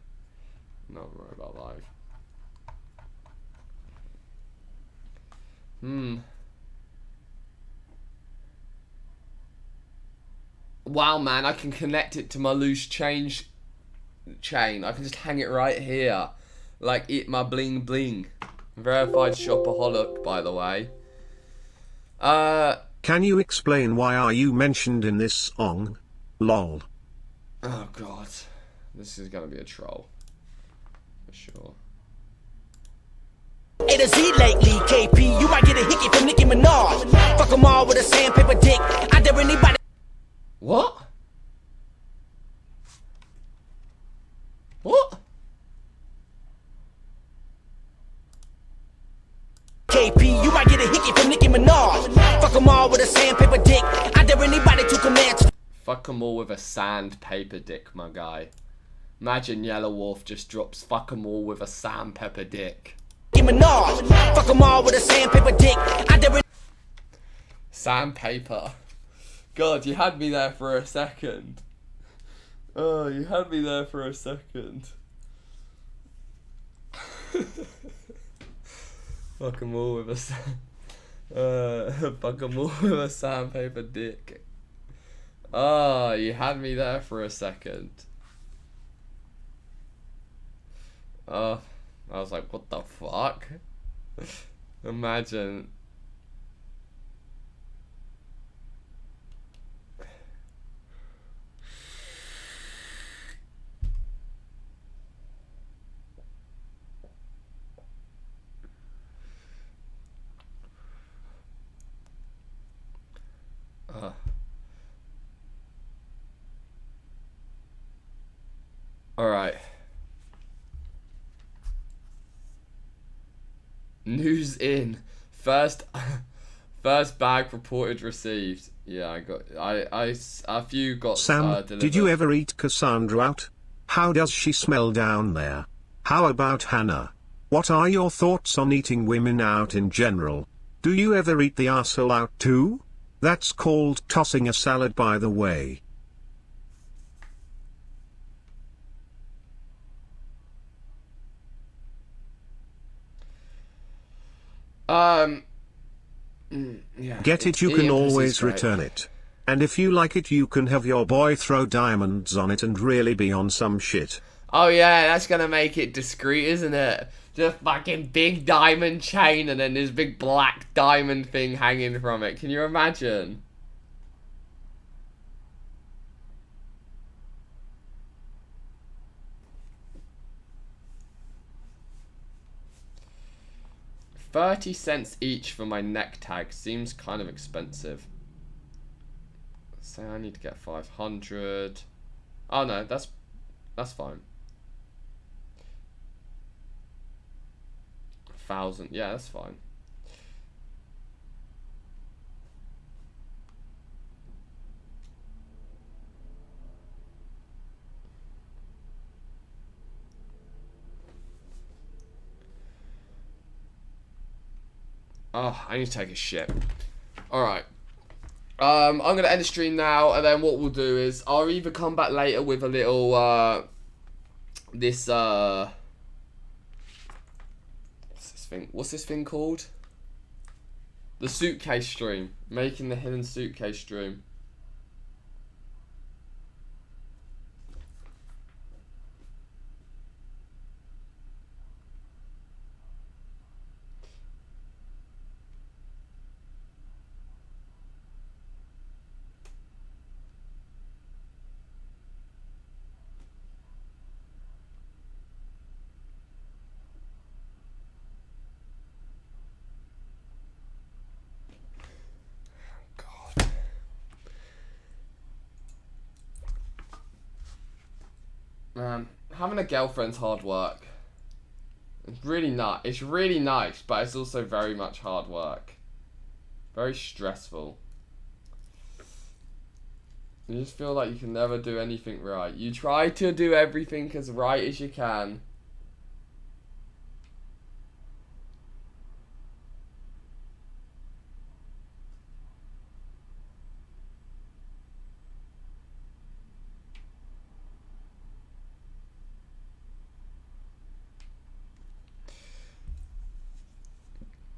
S1: not worry about live. Wow, man, I can connect it to my loose chain. I can just hang it right here, like it my bling bling. Verified shopaholic, by the way.
S2: Can you explain why are you mentioned in this song? Lol.
S1: Oh god. This is gonna be a troll. For sure.
S12: A to Z lately, KP. You might get a hickey from Nicki Minaj. Fuck them all with a sandpaper dick. I dare anybody.
S1: What? What?
S12: KP, you might get a hickey from Nicki Minaj. Fuck them all with a sandpaper dick. I dare anybody to command.
S1: Fuck them all with a sandpaper dick, my guy. Imagine Yellow Wolf just drops fuck them all with a sandpaper dick.
S12: Fuck them all with a sandpaper dick. I dare.
S1: Sandpaper. God, you had me there for a second. Oh, you had me there for a second. Fuck 'em all with fuck 'em all with a sandpaper dick. Oh, you had me there for a second. Oh, I was like, what the fuck? Imagine. Alright. News in. First bag reported received. Yeah, I got a few got
S2: Sam,
S1: delivered.
S2: did you ever eat Cassandra out? How does she smell down there? How about Hannah? What are your thoughts on eating women out in general? Do you ever eat the arsehole out too? That's called tossing a salad, by the way.
S1: Yeah.
S2: Get it, you can always return it. And if you like it, you can have your boy throw diamonds on it and really be on some shit.
S1: Oh yeah, that's gonna make it discreet, isn't it? Just fucking big diamond chain and then this big black diamond thing hanging from it. Can you imagine? $0.30 each for my neck tag seems kind of expensive. Say I need to get 500. Oh no, that's fine. 1,000, yeah, that's fine. Oh, I need to take a shit. Alright. I'm going to end the stream now, and then what we'll do is, I'll either come back later with a little, what's this thing called? The suitcase stream. Making the hidden suitcase stream. Man, having a girlfriend's hard work. It's really nice. It's really nice, but it's also very much hard work. Very stressful. You just feel like you can never do anything right. You try to do everything as right as you can.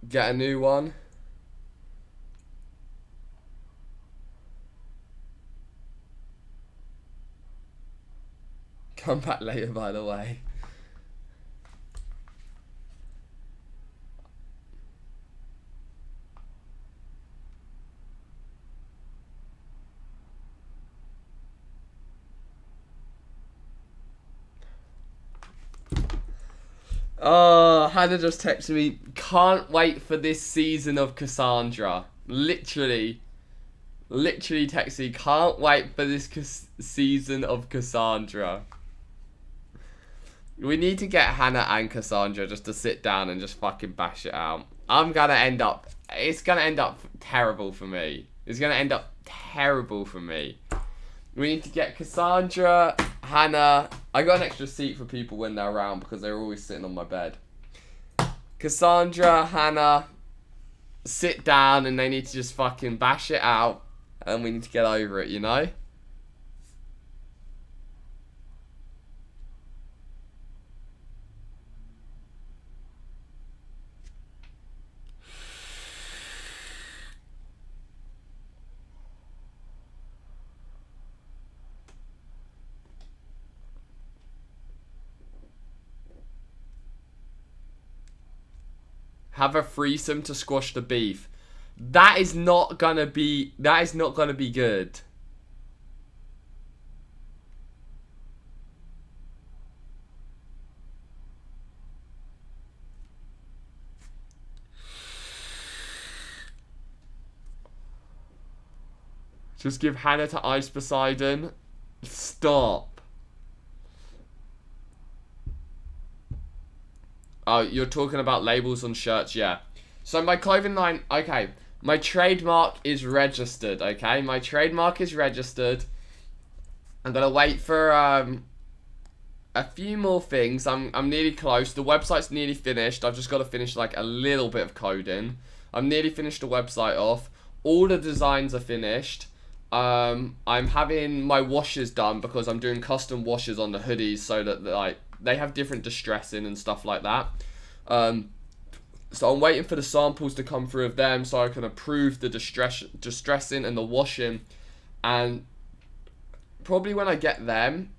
S1: Get a new one. Come back later, by the way. Oh, Hannah just texted me, can't wait for this season of Cassandra. Literally texted me, can't wait for this season of Cassandra. We need to get Hannah and Cassandra just to sit down and just fucking bash it out. It's gonna end up terrible for me. It's gonna end up terrible for me. We need to get Cassandra, Hannah. I got an extra seat for people when they're around because they're always sitting on my bed. Cassandra, Hannah, sit down and they need to just fucking bash it out. And we need to get over it, you know? Have a threesome to squash the beef. That is not gonna be good. Just give Hannah to Ice Poseidon. Stop. Oh, you're talking about labels on shirts, yeah. So my clothing line, okay. My trademark is registered, okay? My trademark is registered. I'm gonna wait for a few more things. I'm nearly close. The website's nearly finished. I've just got to finish like a little bit of coding. I'm nearly finished the website off. All the designs are finished. I'm having my washes done because I'm doing custom washes on the hoodies so that like they have different distressing and stuff like that. So I'm waiting for the samples to come through of them so I can approve the distressing and the washing. And probably when I get them,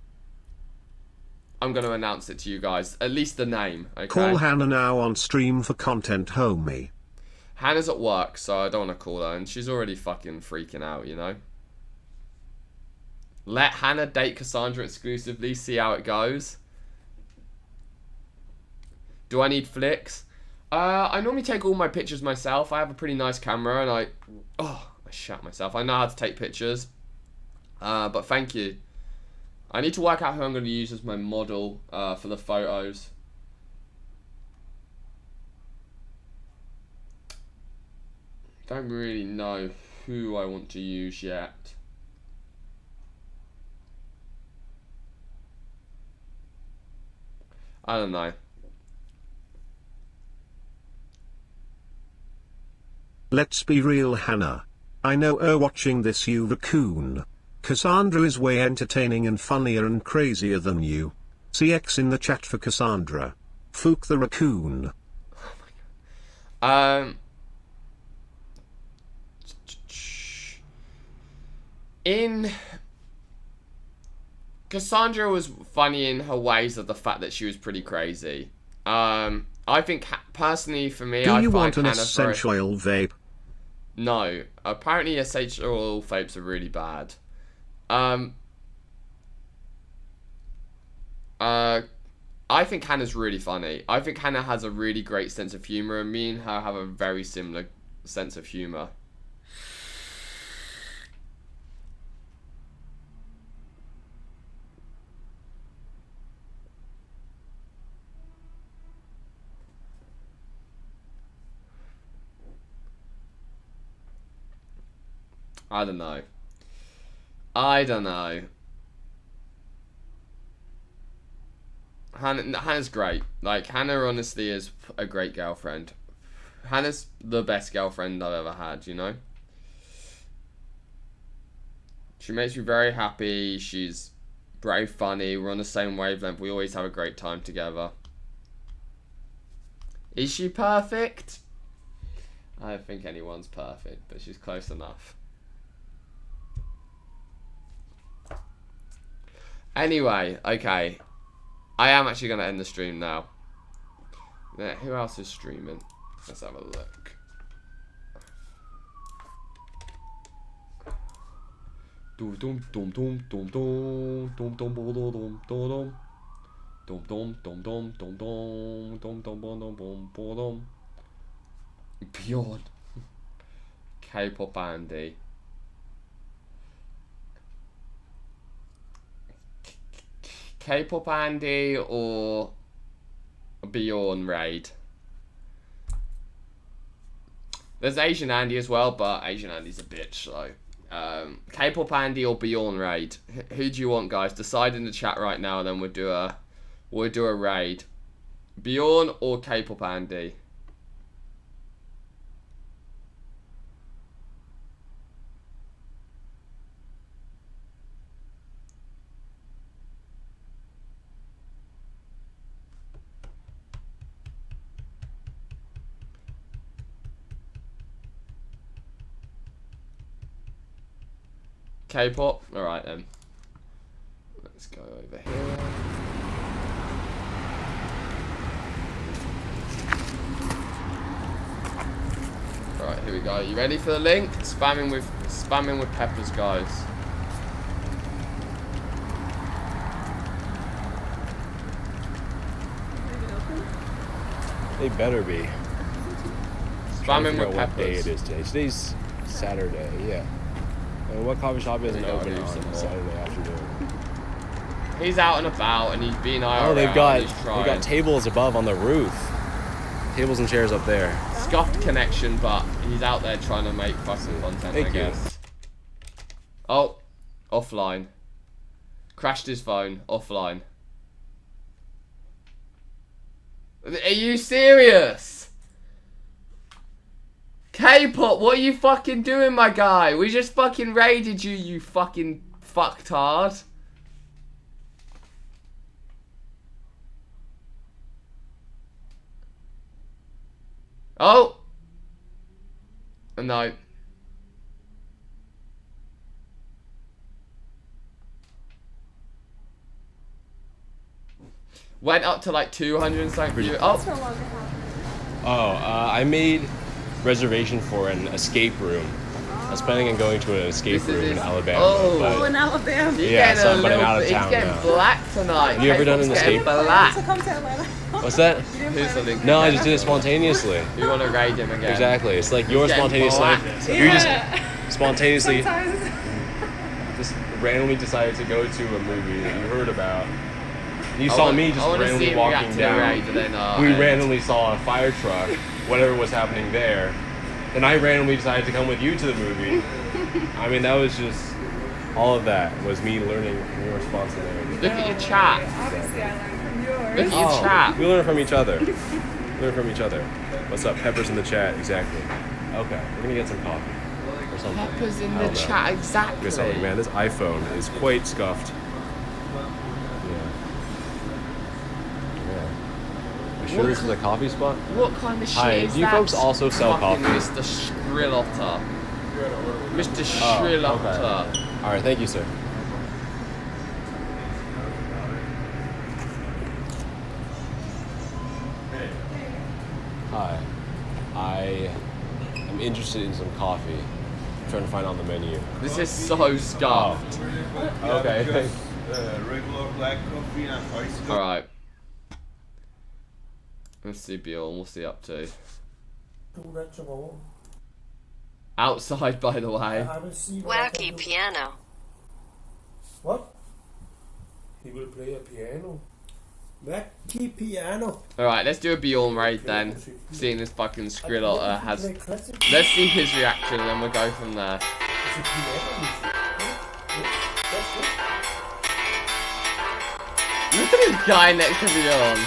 S1: I'm going to announce it to you guys. At least the name, okay?
S2: Call Hannah now on stream for content, homie.
S1: Hannah's at work, so I don't want to call her. And she's already fucking freaking out, you know? Let Hannah date Cassandra exclusively, see how it goes. Do I need flicks? I normally take all my pictures myself. I have a pretty nice camera and I shat myself. I know how to take pictures. But thank you. I need to work out who I'm going to use as my model for the photos. Don't really know who I want to use yet. I don't know.
S2: Let's be real, Hannah. I know watching this, you raccoon. Cassandra is way entertaining and funnier and crazier than you. CX in the chat for Cassandra. Fook the raccoon.
S1: Oh my god. Cassandra was funny in her ways of the fact that she was pretty crazy. I think personally for me,
S2: Do
S1: I
S2: you
S1: find
S2: want an
S1: Hannah
S2: essential oil vape?
S1: No. Apparently essential oil vapes are really bad. I think Hannah's really funny. I think Hannah has a really great sense of humor, and me and her have a very similar sense of humor. I don't know. Hannah's great. Like, Hannah honestly is a great girlfriend. Hannah's the best girlfriend I've ever had, you know? She makes me very happy. She's very funny. We're on the same wavelength. We always have a great time together. Is she perfect? I don't think anyone's perfect, but she's close enough. Anyway, okay. I am actually going to end the stream now. Yeah, who else is streaming? Let's have a look. Bjorn. K-pop Andy. K-pop Andy or Bjorn Raid? There's Asian Andy as well, but Asian Andy's a bitch, so K-pop Andy or Bjorn Raid? Who do you want, guys? Decide in the chat right now, and then we'll do a raid. Bjorn or K-pop Andy? K-pop? Alright then. Let's go over here. Right, here we go. You ready for the link? Spamming with peppers, guys.
S13: They better be.
S1: Spamming with
S13: what day
S1: peppers.
S13: it is today. Today's Saturday, yeah. And what coffee shop isn't open on Saturday afternoon?
S1: He's out and about and he's being IRL.
S13: Oh, they've got tables above on the roof. Tables and chairs up there.
S1: Scuffed connection, but he's out there trying to make fucking content, I guess. Oh, offline. Crashed his phone, offline. Are you serious? K-pop, what are you fucking doing, my guy? We just fucking raided you, you fucking fucktard. Oh! No. Went up to like 200 and something views. Oh!
S13: I made reservation for an escape room. I was planning on going to an escape room in Alabama.
S1: Oh,
S8: in Alabama.
S13: Yeah, so I'm out of town
S1: he's getting
S13: now.
S1: black tonight.
S13: Have you ever done an escape?
S1: Black.
S13: What's that?
S1: Who's the link?
S13: No, I just did it spontaneously.
S1: You want to raid him again?
S13: Exactly. It's like your spontaneous life. You just spontaneously just randomly decided to go to a movie that you heard about. You saw me just randomly walking down. We randomly saw a fire truck, whatever was happening there. And I randomly decided to come with you to the movie. I mean, that was just, all of that was me learning from your responsibility.
S1: Look at your chat.
S8: Obviously, I learned from yours.
S1: Look at your chat.
S13: We learn from each other. Learn from each other. What's up? Peppers in the chat, exactly. Okay, we're gonna get some coffee or something.
S1: Peppers in the chat, exactly.
S13: Get something, man. This iPhone is quite scuffed. Sure this is a coffee spot?
S1: What kind of shit
S13: Hi,
S1: is
S13: do you
S1: that?
S13: folks also sell coffee?
S1: Mr. Shrillotter. Mr. Shrillotter.
S13: Okay. Alright, thank you, sir. Hi. I am interested in some coffee. I'm trying to find on the menu.
S1: This is so scuffed.
S13: Oh. Okay, thanks.
S14: Regular black coffee and ice coffee.
S1: Alright. Let's see Bjorn, what's he up to? Outside, by the way.
S6: Wacky piano.
S15: What? He will play a piano. Wacky piano.
S1: Alright, let's do a Bjorn raid then. Seeing this fucking Skrill has... Let's see his reaction and then we'll go from there. Look at this guy next to Bjorn.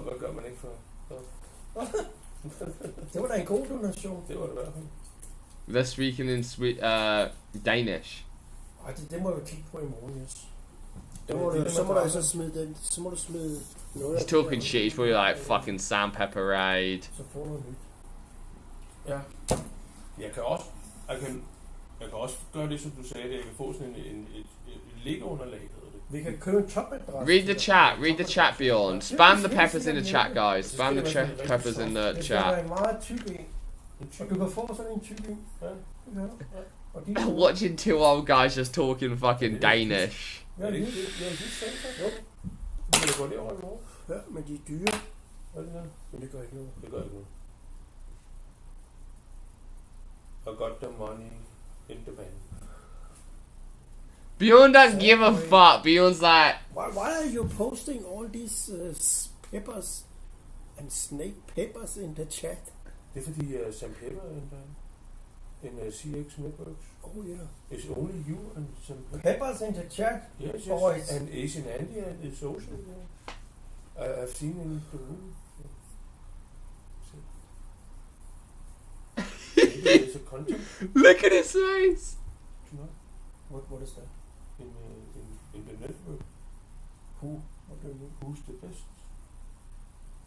S15: Hvad gør man ikke for? Det var da en god donation. Det var det i hvert fald.
S1: They're speaking in Danish.
S15: Ej, det må jeg jo kigge på i morgen, yes. Så må du altså smide den. Så må du smide noget.
S1: He's talking shit. He's probably like fucking sandpepper raid.
S15: Så får du noget nyt. Ja. Jeg kan også gøre det, som du sagde, at jeg kan få sådan et liggeunderlag. Vi kan købe en topadresse.
S1: Read the chat. Read the chat, Bjorn. Spam the peppers in the chat, guys. Spam the peppers in the
S15: Det
S1: chat.
S15: er en meget tyk en. Og du kan få sådan en tyk en. Ja.
S1: Watching two old guys just talking fucking Danish.
S15: Ja, det er jo. Men det går det over i morgen. Ja, men de er dyre. Men det gør ikke noget. Det gør ikke noget. I got the money in the bank.
S1: Bjorn doesn't give a fuck. Bjorn's like...
S16: Why are you posting all these peppers and snake peppers in the chat?
S15: Det er fordi Sam Pepper in CX Networks.
S16: Oh yeah.
S15: It's only you and Sam Pepper.
S16: Peppers in the chat?
S15: Yes, yes.
S16: Boys.
S15: And Asian Andy is also there. I've seen in the room. Maybe there's a content.
S1: Look at his face!
S16: What is that?
S15: In the network.
S16: Who? What do you mean?
S15: Who's the best?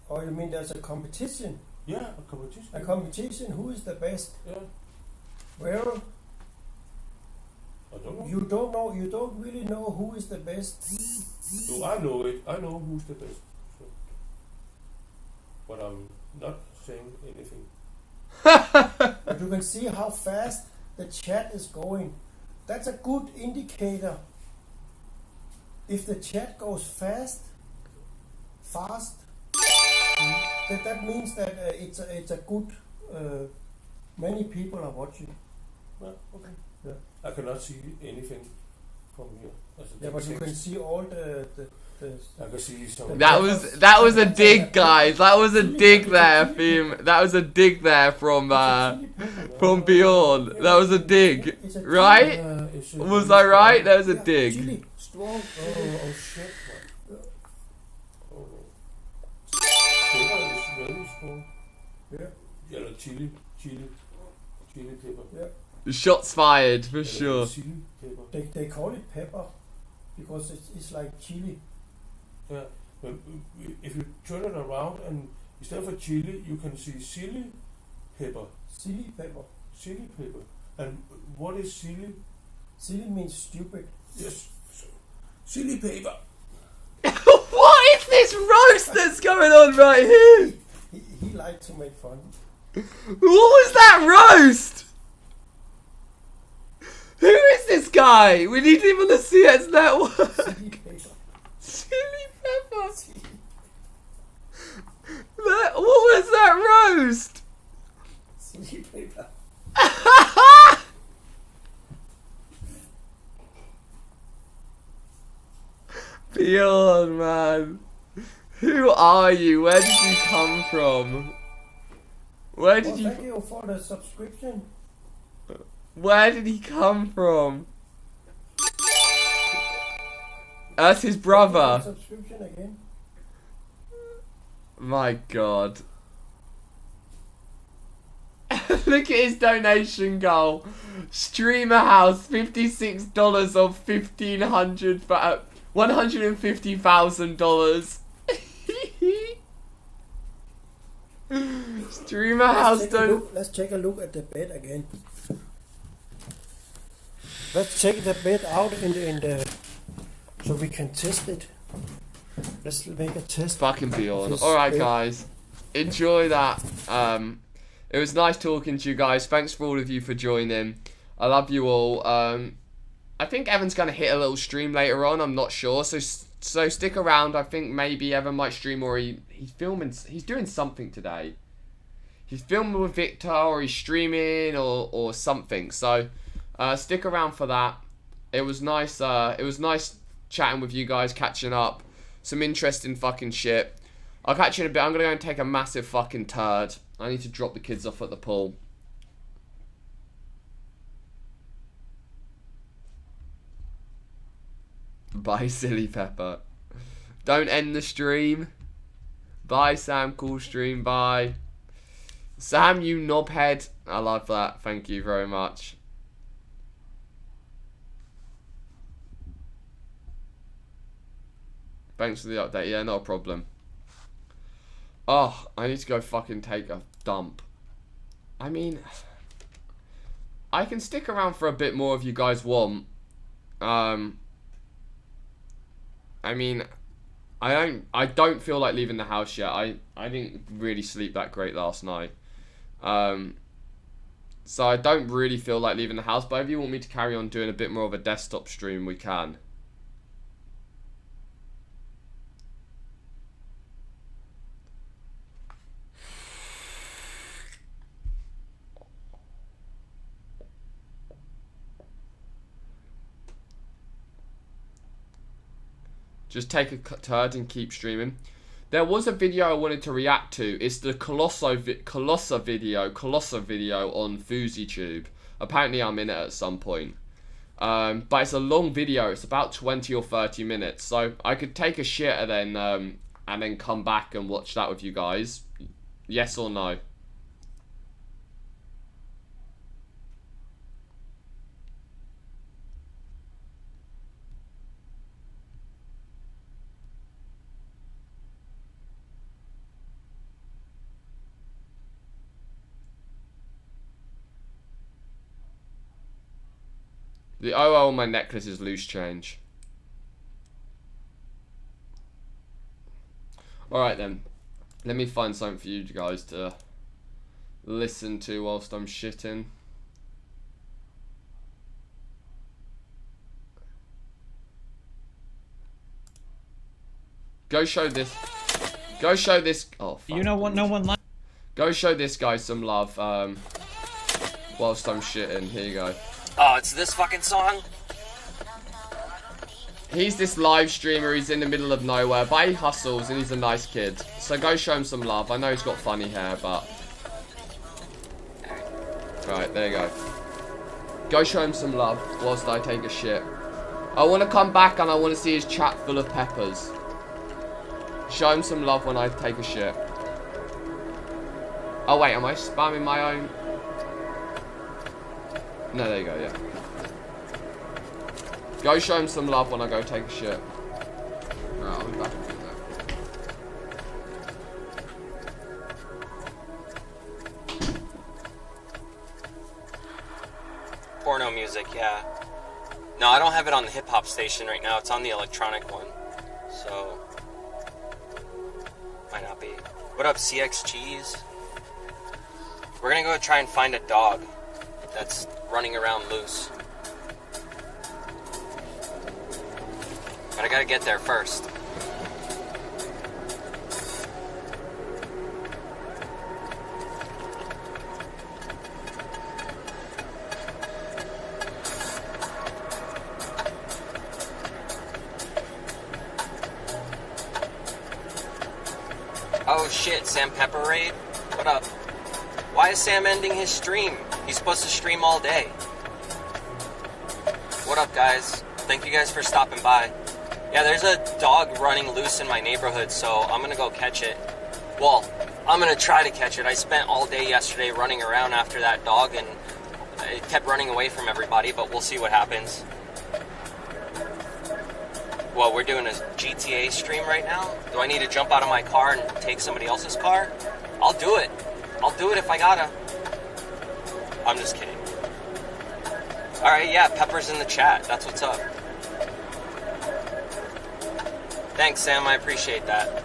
S16: Oh, you mean there's a competition?
S15: Yeah, a competition.
S16: A competition? Who is the best?
S15: Yeah.
S16: Well,
S15: I don't know.
S16: you don't know. You don't really know who is the best.
S15: No, I know it. I know who's the best. So. But I'm not saying anything.
S16: But you can see how fast the chat is going. That's a good indicator. If the chat goes fast, that means that it's a good. Many people are watching.
S15: Well, okay. Yeah. I cannot see anything from here.
S16: Yeah, but you can see all the
S15: I can see some.
S1: That was a dig, guys. That was a dig there, Theme. That was a dig there from Bjorn. That was a dig, right? Was I right? That was a dig.
S16: Chili, strong.
S15: Oh shit! Oh. Pepper is very strong.
S16: Yeah.
S15: Yellow chili pepper.
S16: Yeah.
S1: Shots fired for sure.
S16: They call it pepper because it's like chili.
S15: Yeah, but if you turn it around and instead of a chili, you can see silly pepper.
S16: Silly pepper.
S15: Silly pepper. And what is silly?
S16: Silly means stupid.
S15: Yes. Silly pepper.
S1: What is this roast that's going on right here?
S16: He liked to make fun.
S1: What was that roast? Who is this guy? We need him on the CS network.
S16: Silly pepper.
S1: Silly pepper. What was that roast?
S16: Silly pepper.
S1: Bjorn, man. Who are you? Where did you come from? Where did
S16: Thank you for the subscription.
S1: Where did he come from? That's his brother.
S16: Subscription again.
S1: My God. Look at his donation goal. Streamer house, $56 of $150,000. Streamer house don't.
S16: Let's take a look at the bed again. Let's take the bed out in the so we can test it. Let's make a test.
S1: Fucking Bjorn. Alright guys. Enjoy that. It was nice talking to you guys. Thanks for all of you for joining. I love you all. I think Evan's gonna hit a little stream later on, I'm not sure. So stick around. I think maybe Evan might stream, or he's filming, he's doing something today. He's filming with Victor, or he's streaming, or something. So stick around for that. It was nice chatting with you guys, catching up. Some interesting fucking shit. I'll catch you in a bit. I'm gonna go and take a massive fucking turd. I need to drop the kids off at the pool. Bye, Silly Pepper. Don't end the stream. Bye, Sam. Cool stream. Bye. Sam, you knobhead. I love that. Thank you very much. Thanks for the update. Yeah, not a problem. Oh, I need to go fucking take a dump. I mean, I can stick around for a bit more if you guys want. I mean, I don't feel like leaving the house yet. I didn't really sleep that great last night. So I don't really feel like leaving the house, but if you want me to carry on doing a bit more of a desktop stream, we can. Just take a turd and keep streaming. There was a video I wanted to react to. It's the Colossa video on FouseyTube. Apparently I'm in it at some point. But it's a long video. It's about 20 or 30 minutes. So I could take a shit and then come back and watch that with you guys. Yes or no? The OO on my necklace is loose change. Alright then. Let me find something for you guys to listen to whilst I'm shitting. Go show this. Go show this. Oh, fuck.
S17: You know what? No one likes.
S1: Go show this guy some love. Whilst I'm shitting. Here you go.
S18: Oh, it's this fucking song?
S1: He's this live streamer. He's in the middle of nowhere, but he hustles and he's a nice kid. So go show him some love. I know he's got funny hair, but right, there you go. Go show him some love whilst I take a shit. I want to come back and I want to see his chat full of peppers. Show him some love when I take a shit. Oh wait, am I spamming my own? No, there you go, yeah. Go show him some love when I go take a shit. Alright, I'll be back in a minute.
S18: Porno music, yeah. No, I don't have it on the hip-hop station right now. It's on the electronic one. So might not be. What up, CX Cheese? We're gonna go try and find a dog that's running around loose. But I gotta get there first. Oh shit, Sam Pepper Raid? What up? Why is Sam ending his stream? He's supposed to stream all day. What up, guys? Thank you guys for stopping by. Yeah, there's a dog running loose in my neighborhood, so I'm gonna go catch it. Well, I'm gonna try to catch it. I spent all day yesterday running around after that dog, and it kept running away from everybody, but we'll see what happens. Well, we're doing a GTA stream right now. Do I need to jump out of my car and take somebody else's car? I'll do it. I'll do it if I gotta. I'm just kidding. Alright, yeah, Pepper's in the chat. That's what's up. Thanks, Sam. I appreciate that.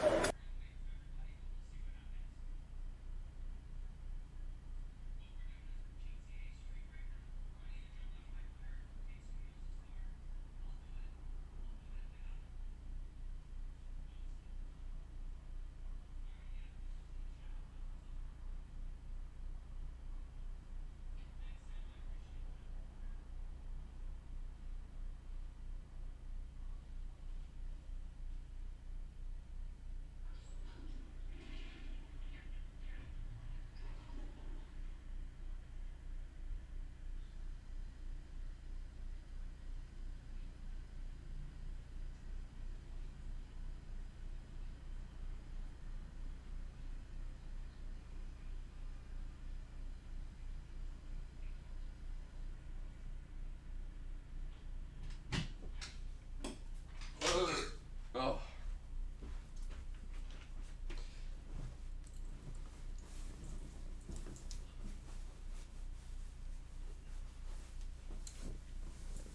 S1: Oh.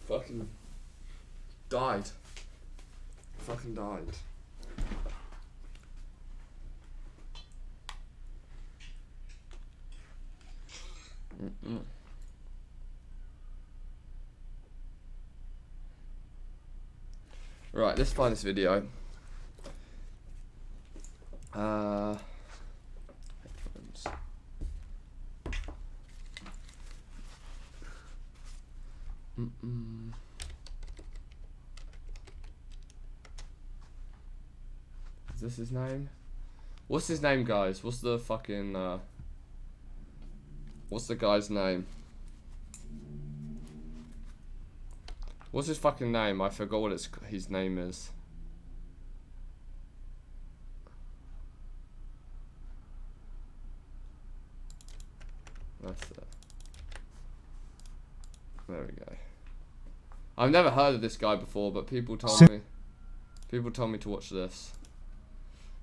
S1: Fucking died. Fucking died. Mm-mm. Right, let's find this video. Headphones. Is this his name? What's his name, guys? What's the fucking, what's the guy's name? What's his fucking name? I forgot what his name is. That's it. There we go. I've never heard of this guy before, but people told me to watch this.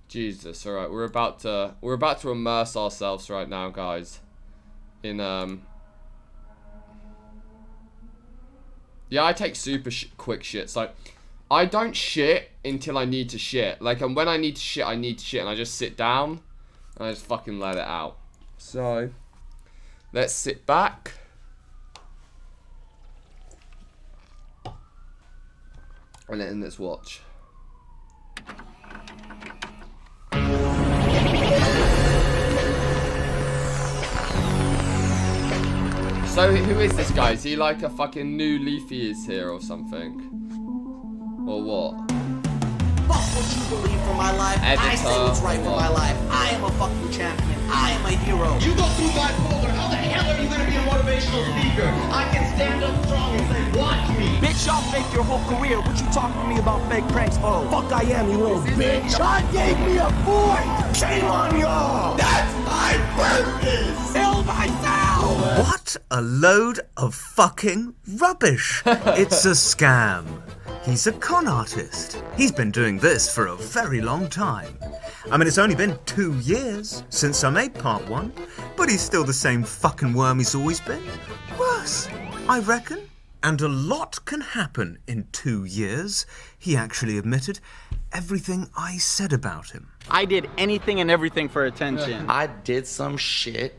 S1: Jesus, alright, we're about to immerse ourselves right now, guys. In yeah, I take super quick shits. Like, I don't shit until I need to shit. Like, and when I need to shit, and I just sit down and I just fucking let it out. So, let's sit back. And then let's watch. So, who is this guy? Is he like a fucking new Leafy is here or something? Or what?
S12: Fuck what you believe for my life. I say what's right for my life. I am a fucking champion. I am a hero. You go through bipolar. How the hell are you gonna be a motivational speaker? I can stand up strong and say, watch me. Bitch, y'all fake your whole career. What you talking to me about fake pranks for? Fuck I am, you little bitch. God gave me a voice. Shame on y'all. That's my purpose. Kill myself.
S17: What a load of fucking rubbish. It's a scam. He's a con artist. He's been doing this for a very long time. I mean, it's only been 2 years since I made part 1, but he's still the same fucking worm he's always been. Worse, I reckon. And a lot can happen in 2 years. He actually admitted everything I said about him.
S19: I did anything and everything for attention.
S20: I did some shit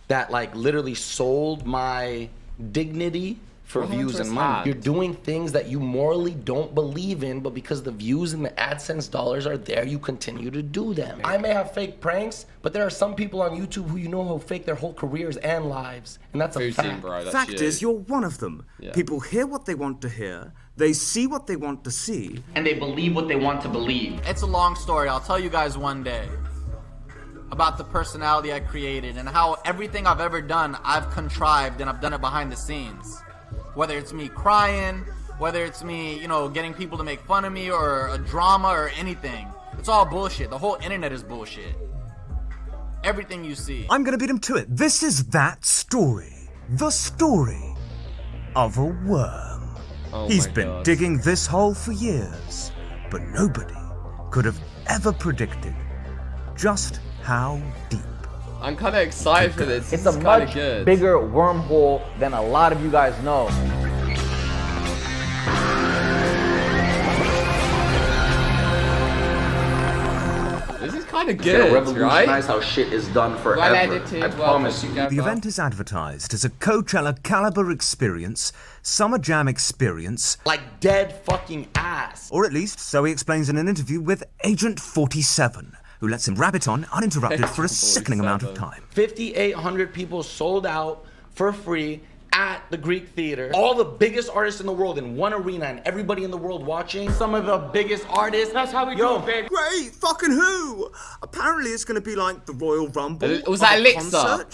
S20: that like literally sold my dignity for views and money. You're doing things that you morally don't believe in, but because the views and the AdSense dollars are there, you continue to do them. I may have fake pranks, but there are some people on YouTube who you know who fake their whole careers and lives, and that's a fact.
S17: Fact is, you're one of them. Yeah. People hear what they want to hear, they see what they want to see,
S19: and they believe what they want to believe. It's a long story. I'll tell you guys one day about the personality I created and how everything I've ever done, I've contrived and I've done it behind the scenes. Whether it's me crying, whether it's me, you know, getting people to make fun of me or a drama or anything. It's all bullshit. The whole internet is bullshit. Everything you see.
S17: I'm gonna beat him to it. This is that story. The story of a worm.
S1: Oh
S17: He's been digging this hole for years, but nobody could have ever predicted just how deep.
S1: I'm kind of excited for this.
S19: It's a much bigger wormhole than a lot of you guys know.
S1: This is kind of good,
S20: revolutionize how shit is done forever.
S1: Well edited,
S20: I promise you.
S17: The event is advertised as a Coachella caliber experience, Summer Jam experience,
S20: like dead fucking ass.
S17: Or at least so he explains in an interview with Agent 47. Who lets him rabbit on uninterrupted for a sickening amount of time.
S20: 5,800 people sold out for free at the Greek Theater. All the biggest artists in the world in one arena and everybody in the world watching. Some of the biggest artists. That's how we do it, baby.
S17: Great, fucking who? Apparently it's gonna be like the Royal Rumble.
S1: Was that Elixir?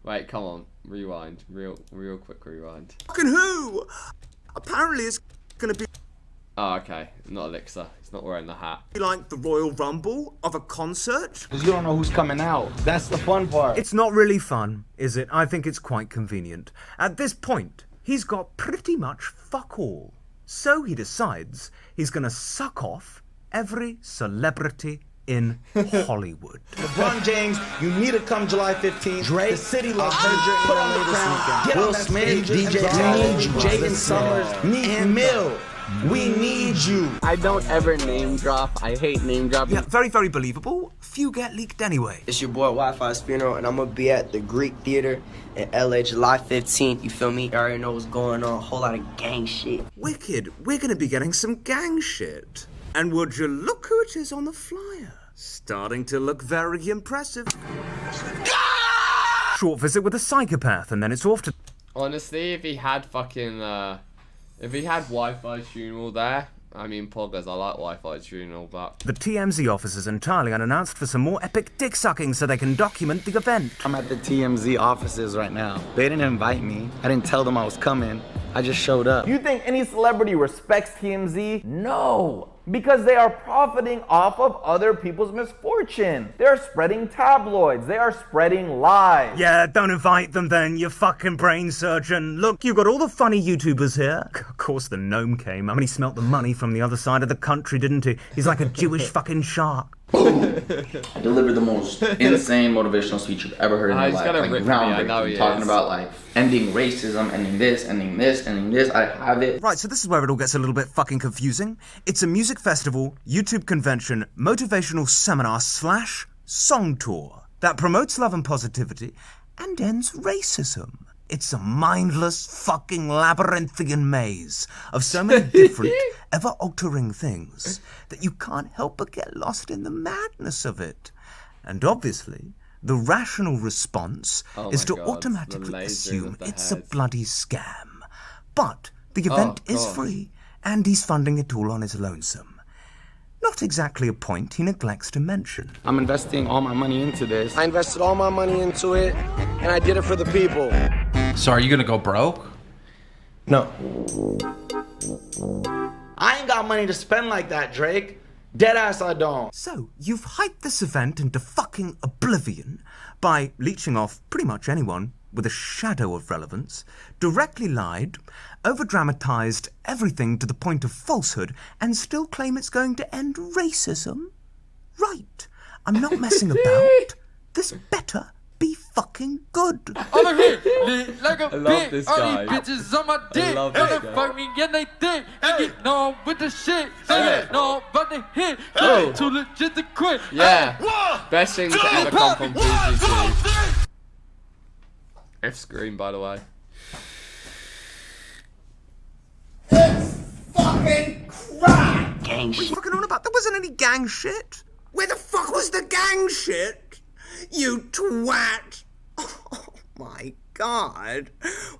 S1: Wait, come on. Rewind. Real quick rewind.
S17: Fucking who? Apparently it's gonna be...
S1: Oh, okay. Not Elixir. He's not wearing the hat.
S17: Like the Royal Rumble of a concert?
S20: Because you don't know who's coming out. That's the fun part.
S17: It's not really fun, is it? I think it's quite convenient. At this point, he's got pretty much fuck all. So he decides he's gonna suck off every celebrity in Hollywood.
S20: LeBron James, you need to come July 15th. Drake, the city loves Virgin. Will Smith, DJ Jaden Summers, me and Mill. We need you.
S19: I don't ever name drop. I hate name dropping.
S17: Yeah, very, very believable. Few get leaked anyway.
S21: It's your boy Wi-Fi's funeral, and I'm gonna be at the Greek Theater in LA July 15th. You feel me? You already know what's going on. A whole lot of gang shit.
S17: Wicked. We're gonna be getting some gang shit. And would you look who it is on the flyer? Starting to look very impressive. Short visit with a psychopath, and then it's off to...
S1: Honestly, if he had fucking, if he had Wi-Fi's funeral there, I mean, poggers, I like Wi-Fi tuning and all that.
S17: The TMZ officers entirely unannounced for some more epic dick sucking so they can document the event.
S21: I'm at the TMZ offices right now. They didn't invite me. I didn't tell them I was coming. I just showed up.
S3: You think any celebrity respects TMZ? No. Because they are profiting off of other people's misfortune. They are spreading tabloids. They are spreading lies.
S17: Yeah, don't invite them then, you fucking brain surgeon. Look, you got all the funny YouTubers here. Of course the gnome came. I mean, he smelt the money from the other side of the country, didn't he? He's like a Jewish fucking shark.
S21: I delivered the most insane motivational speech you've ever heard in your life. Like groundbreaking, talking about like ending racism, ending this, ending this, ending this. I have it.
S17: Right, so this is where it all gets a little bit fucking confusing. It's a music festival, YouTube convention, motivational seminar / song tour that promotes love and positivity and ends racism. It's a mindless fucking labyrinthian maze of so many different, ever-altering things that you can't help but get lost in the madness of it. And obviously, the rational response is to automatically assume it's a bloody scam. But the event is free, and he's funding it all on his lonesome. Not exactly a point he neglects to mention.
S21: I'm investing all my money into this. I invested all my money into it, and I did it for the people.
S22: So are you gonna go broke?
S21: No. I ain't got money to spend like that, Drake. Deadass I don't.
S17: So, you've hyped this event into fucking oblivion by leeching off pretty much anyone with a shadow of relevance, directly lied, over-dramatized everything to the point of falsehood, and still claim it's going to end racism? Right. I'm not messing about. This better be fucking good.
S23: I'm here, lit like a
S1: I love this guy.
S23: All these bitches on my dick.
S1: I love this
S23: They
S1: guy.
S23: fuck me and they think. They get no with the shit. They get no about the hit.
S1: Oh.
S23: Too legit to quit.
S1: Yeah. Best thing to ever come from Fuji. F screen, by the way.
S17: Fucking crap! Gang shit. What are you fucking on about? There wasn't any gang shit. Where the fuck was the gang shit? You twat. Oh my god.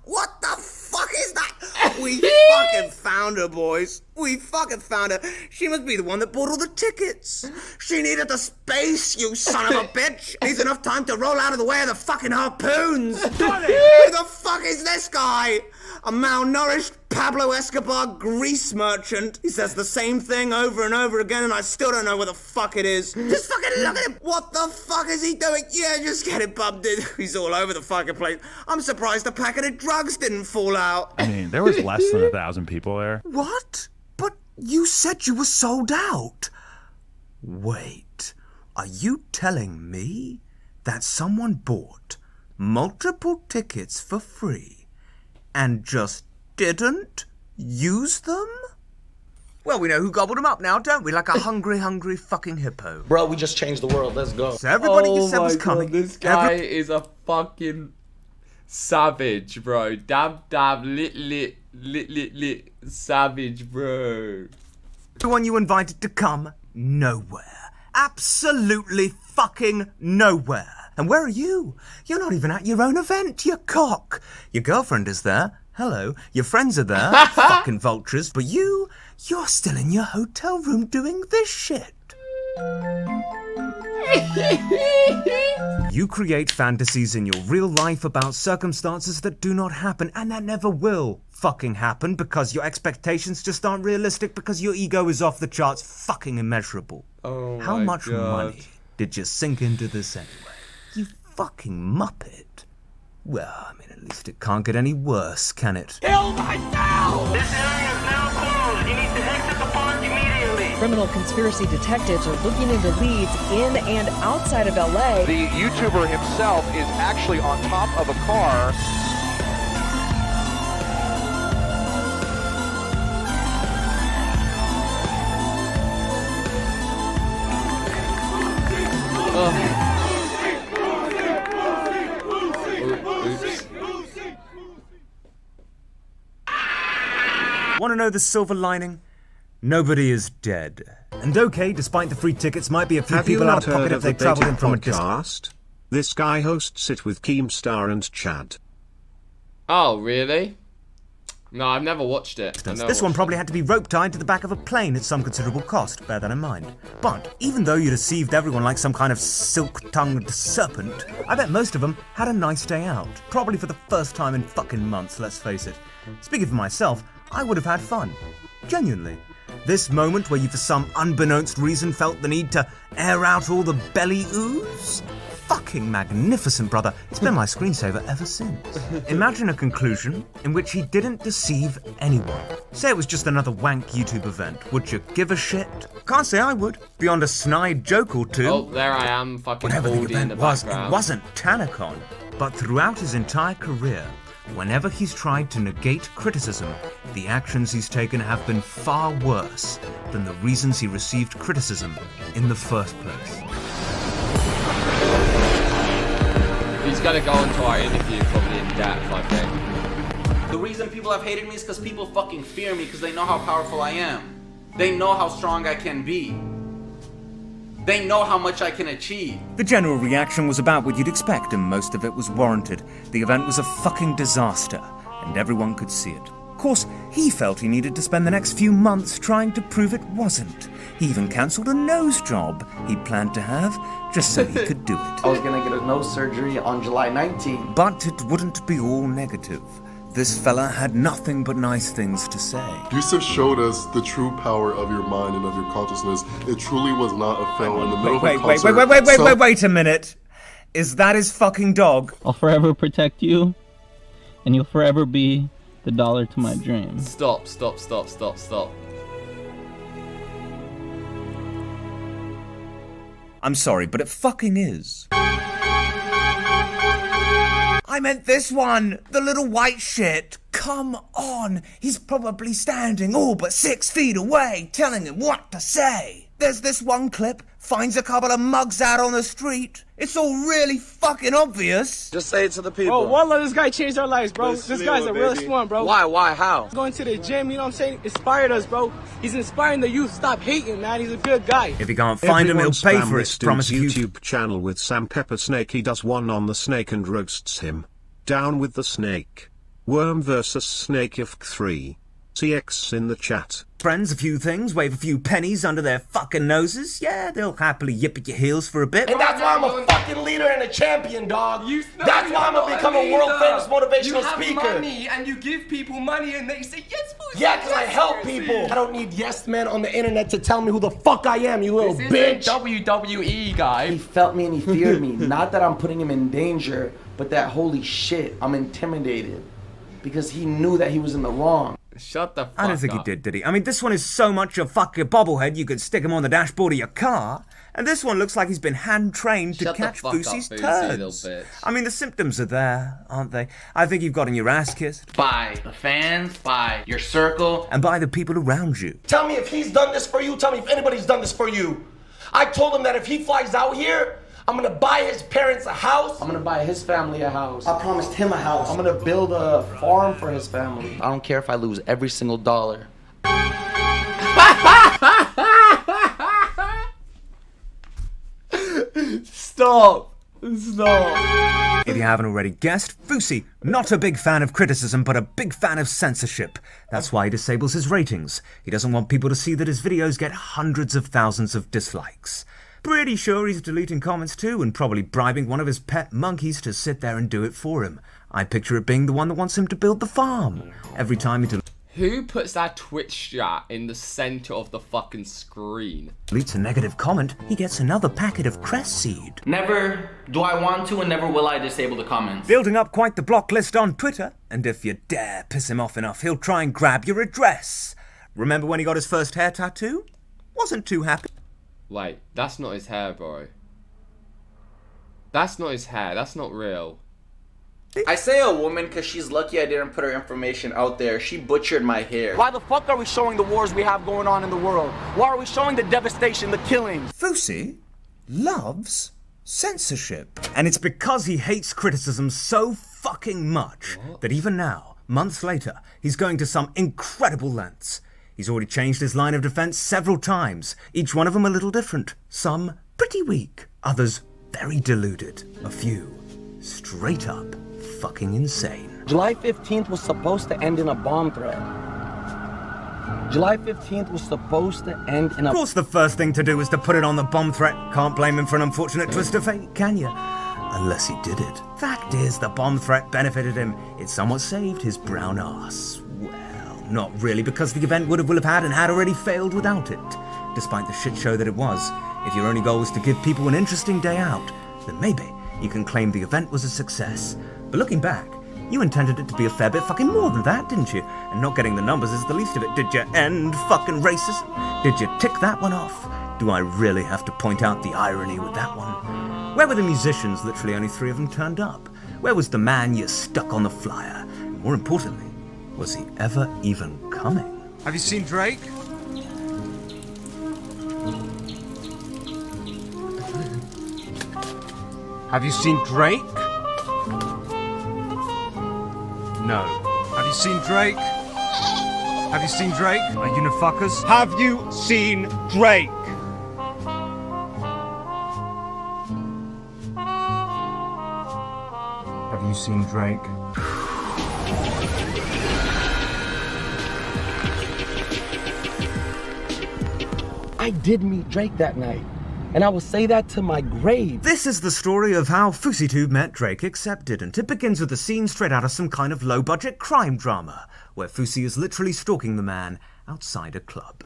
S17: What the fuck is that? We fucking found her, boys. We fucking found her. She must be the one that bought all the tickets. She needed the space, you son of a bitch. Needs enough time to roll out of the way of the fucking harpoons. Who the fuck is this guy? A malnourished Pablo Escobar grease merchant. He says the same thing over and over again, and I still don't know what the fuck it is. Just fucking look at him. What the fuck is he doing? Yeah, just get it bumped in. He's all over the fucking place. I'm surprised the packet of drugs didn't fall out.
S24: I mean, there was less than 1,000 people there.
S17: What? But you said you were sold out. Wait, are you telling me that someone bought multiple tickets for free and just didn't use them? Well, we know who gobbled them up now, don't we? Like a hungry, hungry fucking hippo.
S21: Bro, we just changed the world. Let's go.
S17: So everybody you said was coming.
S1: This guy is a fucking savage, bro. Dab, lit, savage, bro.
S17: Everyone you invited to come, nowhere. Absolutely fucking nowhere. And where are you? You're not even at your own event, you cock. Your girlfriend is there. Hello. Your friends are there. Fucking vultures. But you're still in your hotel room doing this shit. You create fantasies in your real life about circumstances that do not happen and that never will fucking happen because your expectations just aren't realistic because your ego is off the charts fucking immeasurable.
S1: Oh
S17: How
S1: my
S17: much
S1: God.
S17: money did you sink into this anyway? You fucking muppet. Well, I mean, at least it can't get any worse, can it?
S23: Kill myself! This area is now closed. You need to exit the park immediately.
S25: Criminal conspiracy detectives are looking into leads in and outside of LA.
S3: The YouTuber himself is actually on top of a car.
S17: Want to know the silver lining? Nobody is dead. And okay, despite the free tickets, might be a few
S2: Have you
S17: people out
S2: not
S17: of pocket
S2: heard
S17: if
S2: of
S17: they
S2: the
S17: travelled in
S2: Baited
S17: from a distance.
S2: podcast? This guy hosts it with Keemstar and Chad.
S1: Oh, really? No, I've never watched it.
S17: This one probably had to be rope tied to the back of a plane at some considerable cost, bear that in mind. But even though you deceived everyone like some kind of silk-tongued serpent, I bet most of them had a nice day out. Probably for the first time in fucking months, let's face it. Speaking for myself, I would have had fun. Genuinely. This moment where you for some unbeknownst reason felt the need to air out all the belly ooze? Fucking magnificent, brother. It's been my screensaver ever since. Imagine a conclusion in which he didn't deceive anyone. Say it was just another wank YouTube event. Would you give a shit? Can't say I would. Beyond a snide joke or two.
S1: Oh, there I am, fucking
S17: Whatever the
S1: Baldy in the
S17: event was,
S1: background.
S17: it wasn't TanaCon. But throughout his entire career, whenever he's tried to negate criticism, the actions he's taken have been far worse than the reasons he received criticism in the first place.
S1: He's gonna go into our interview probably in depth, I think.
S19: The reason people have hated me is because people fucking fear me because they know how powerful I am. They know how strong I can be. They know how much I can achieve.
S17: The general reaction was about what you'd expect, and most of it was warranted. The event was a fucking disaster, and everyone could see it. Of course, he felt he needed to spend the next few months trying to prove it wasn't. He even cancelled a nose job he'd planned to have, just so he could do it.
S20: I was gonna get a nose surgery on July 19th.
S17: But it wouldn't be all negative. This fella had nothing but nice things to say.
S4: Yusuf showed us the true power of your mind and of your consciousness. It truly was not a fail in the middle of a concert.
S17: Wait a minute. Is that his fucking dog?
S5: I'll forever protect you, and you'll forever be the dollar to my dream.
S1: Stop.
S17: I'm sorry, but it fucking is. I meant this one, the little white shit. Come on, he's probably standing all but 6 feet away, telling him what to say. There's this one clip, finds a couple of mugs out on the street. It's all really fucking obvious.
S7: Just say it to the people.
S9: Bro, Wallah, this guy changed our lives, bro. This guy's the realest one, bro.
S7: Why, how?
S9: Going to the gym, you know what I'm saying? Inspired us, bro. He's inspiring the youth. Stop hating, man. He's a good guy.
S17: If you can't find him, he'll pay for it. Promise you.
S2: YouTube channel with Sam Pepper Snake. He does one on the snake and roasts him. Down with the snake. Worm versus Snake if 3. CX in the chat.
S17: Friends, a few things, wave a few pennies under their fucking noses. Yeah, they'll happily yip at your heels for a bit.
S20: And that's why I'm a fucking leader and a champion, dog. That's why I'm gonna become a world famous motivational speaker.
S7: You have money and you give people money and they say yes, Fusi.
S20: Yeah, because I help people. I don't need yes men on the internet to tell me who the fuck I am, you little bitch.
S7: WWE guy.
S20: He felt me and he feared me. Not that I'm putting him in danger, but that holy shit, I'm intimidated. Because he knew that he was in the wrong.
S1: Shut the fuck up.
S17: I don't think he did he? I mean, this one is so much a fucking bobblehead you could stick him on the dashboard of your car. And this one looks like he's been hand-trained to catch Fusi's turds. I mean, the symptoms are there, aren't they? I think you've gotten your ass kissed.
S19: By the fans, by your circle.
S17: And by the people around you.
S20: Tell me if he's done this for you. Tell me if anybody's done this for you. I told him that if he flies out here, I'm gonna buy his parents a house. I'm gonna buy his family a house. I promised him a house. I'm gonna build a farm for his family. I don't care if I lose every single dollar.
S1: Stop.
S17: If you haven't already guessed, Fusi, not a big fan of criticism, but a big fan of censorship. That's why he disables his ratings. He doesn't want people to see that his videos get hundreds of thousands of dislikes. Pretty sure he's deleting comments too, and probably bribing one of his pet monkeys to sit there and do it for him. I picture it being the one that wants him to build the farm. Every time he
S1: Who puts that Twitch chat in the center of the fucking screen?
S17: deletes a negative comment, he gets another packet of crest seed.
S19: Never do I want to and never will I disable the comments.
S17: Building up quite the block list on Twitter, and if you dare piss him off enough, he'll try and grab your address. Remember when he got his first hair tattoo? Wasn't too happy.
S1: Wait, that's not his hair, bro. That's not his hair. That's not real.
S19: I say a woman because she's lucky I didn't put her information out there. She butchered my hair.
S12: Why the fuck are we showing the wars we have going on in the world? Why are we showing the devastation, the killings?
S17: Fusi loves censorship. And it's because he hates criticism so fucking much that even now, months later, he's going to some incredible lengths. He's already changed his line of defense several times, each one of them a little different. Some pretty weak, others very deluded, a few straight up fucking insane.
S20: July 15th was supposed to end in a bomb threat. July 15th was supposed to end in a...
S17: Of course the first thing to do was to put it on the bomb threat. Can't blame him for an unfortunate twist of fate, can you? Unless he did it. Fact is, the bomb threat benefited him. It somewhat saved his brown ass. Well, not really, because the event would have had and had already failed without it. Despite the shit show that it was. If your only goal was to give people an interesting day out, then maybe you can claim the event was a success. But looking back, you intended it to be a fair bit fucking more than that, didn't you? And not getting the numbers is the least of it. Did you end fucking racism? Did you tick that one off? Do I really have to point out the irony with that one? Where were the musicians? Literally only 3 of them turned up. Where was the man you stuck on the flyer? And more importantly, was he ever even coming?
S2: Have you seen Drake? Have you seen Drake? No. Have you seen Drake? Have you seen Drake? Are you fuckers? Have you seen Drake? Have you seen Drake?
S20: I did meet Drake that night. And I will say that to my grave.
S17: This is the story of how FouseyTube met Drake, except didn't. It begins with a scene straight out of some kind of low-budget crime drama, where Fousey is literally stalking the man outside a club.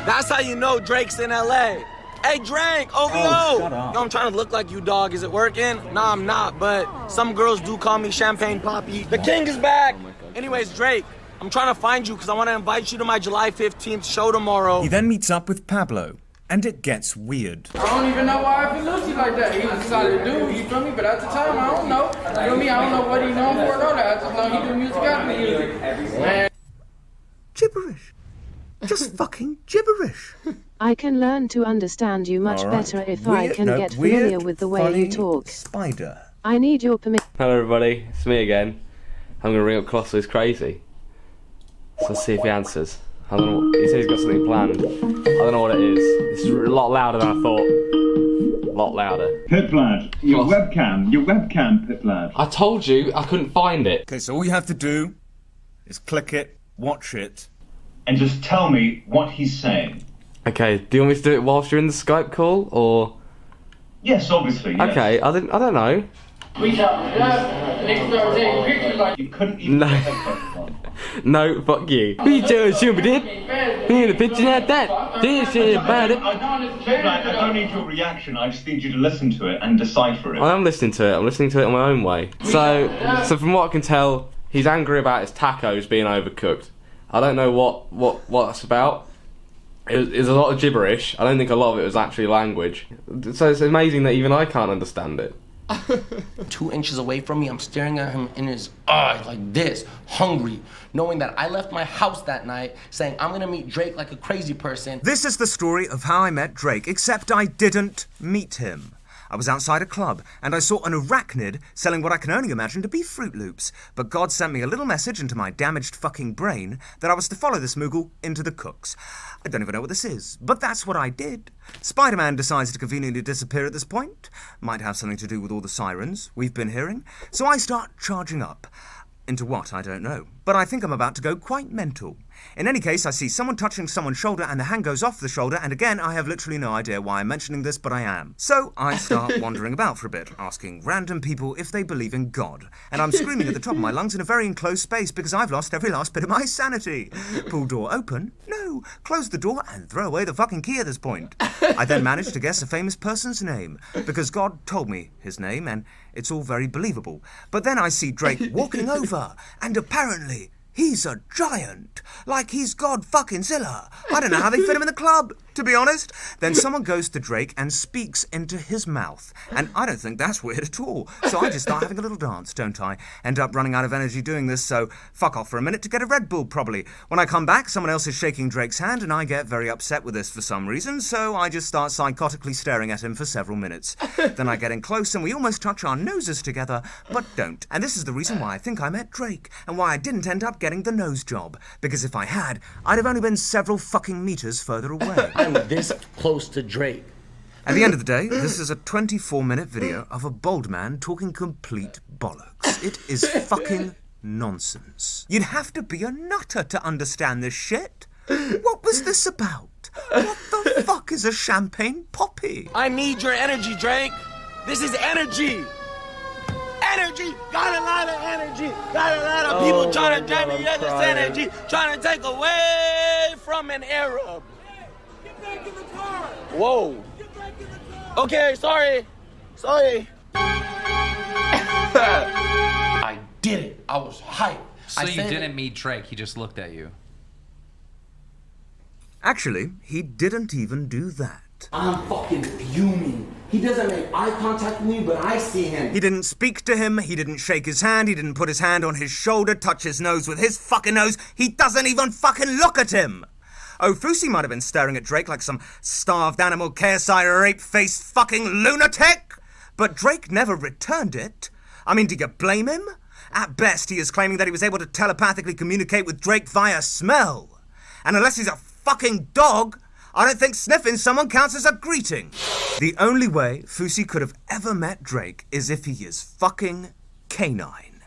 S9: That's how you know Drake's in LA. Hey Drake, OVO!
S17: Shut up.
S9: Yo, I'm trying to look like you, dog. Is it working? Nah, I'm not, but some girls do call me Champagne Poppy. The king is back! Anyways, Drake, I'm trying to find you because I want to invite you to my July 15th show tomorrow.
S17: He then meets up with Pablo, and it gets weird.
S8: I don't even know why I feel Lucy like that. He was a solid dude, you feel me? But at the time, I don't know. You feel me? I don't know what he known for or that. I just know he do music after music. Man.
S17: Gibberish. Just fucking gibberish.
S10: I can learn to understand you much better if I can get familiar with the way you talk.
S17: Spider.
S10: I need your permission.
S11: Hello everybody, it's me again. I'm gonna ring up Colossus Crazy. So let's see if he answers. I don't know. He said he's got something planned. I don't know what it is. This is a lot louder than I thought. A lot louder.
S13: Pitlad, your webcam, Pitlad.
S11: I told you I couldn't find it.
S2: Okay, so all you have to do is click it, watch it,
S13: and just tell me what he's saying.
S11: Okay, do you want me to do it whilst you're in the Skype call, or?
S13: Yes, obviously. Yes.
S11: Okay, I don't know.
S8: We taking pictures like
S13: you couldn't even.
S11: No. No, fuck you. We just should did. Me in the picture like that. This shit about it.
S13: I don't need your reaction. I just need you to listen to it and decipher it.
S11: I am listening to it. I'm listening to it in my own way. So from what I can tell, he's angry about his tacos being overcooked. I don't know what that's about. It was a lot of gibberish. I don't think a lot of it was actually language. So it's amazing that even I can't understand it.
S20: 2 inches away from me, I'm staring at him in his eyes like this, hungry, knowing that I left my house that night saying I'm gonna meet Drake like a crazy person.
S17: This is the story of how I met Drake, except I didn't meet him. I was outside a club, and I saw an arachnid selling what I can only imagine to be Fruit Loops. But God sent me a little message into my damaged fucking brain that I was to follow this Moogle into the cooks. I don't even know what this is, but that's what I did. Spider-Man decides to conveniently disappear at this point. Might have something to do with all the sirens we've been hearing. So I start charging up. Into what, I don't know. But I think I'm about to go quite mental. In any case, I see someone touching someone's shoulder and the hand goes off the shoulder, and again, I have literally no idea why I'm mentioning this, but I am. So I start wandering about for a bit, asking random people if they believe in God. And I'm screaming at the top of my lungs in a very enclosed space because I've lost every last bit of my sanity. Pull door open? No. Close the door and throw away the fucking key at this point. I then managed to guess a famous person's name, because God told me his name, and it's all very believable. But then I see Drake walking over, and apparently he's a giant. Like he's God fucking Zilla. I don't know how they fit him in the club, to be honest. Then someone goes to Drake and speaks into his mouth. And I don't think that's weird at all. So I just start having a little dance, don't I? End up running out of energy doing this, so fuck off for a minute to get a Red Bull, probably. When I come back, someone else is shaking Drake's hand, and I get very upset with this for some reason, so I just start psychotically staring at him for several minutes. Then I get in close, and we almost touch our noses together, but don't. And this is the reason why I think I met Drake, and why I didn't end up getting the nose job. Because if I had, I'd have only been several fucking meters further away.
S20: I'm this close to Drake.
S17: At the end of the day, this is a 24-minute video of a bald man talking complete bollocks. It is fucking nonsense. You'd have to be a nutter to understand this shit. What was this about? What the fuck is a champagne poppy?
S9: I need your energy, Drake. This is energy. Energy. Got a lot of energy. Got a lot of people trying to drag me into this energy. Trying to take away from an Arab.
S8: Get back in the car.
S9: Whoa. Okay, sorry.
S20: I did it. I was hyped.
S22: So you didn't meet Drake, he just looked at you.
S17: Actually, he didn't even do that.
S20: I'm fucking fuming. He doesn't make eye contact with me, but I see him.
S17: He didn't speak to him, he didn't shake his hand, he didn't put his hand on his shoulder, touch his nose with his fucking nose. He doesn't even fucking look at him. Oh, Fousey might have been staring at Drake like some starved animal KSI rape-faced fucking lunatic, but Drake never returned it. I mean, do you blame him? At best, he is claiming that he was able to telepathically communicate with Drake via smell. And unless he's a fucking dog, I don't think sniffing someone counts as a greeting. The only way Fousey could have ever met Drake is if he is fucking canine.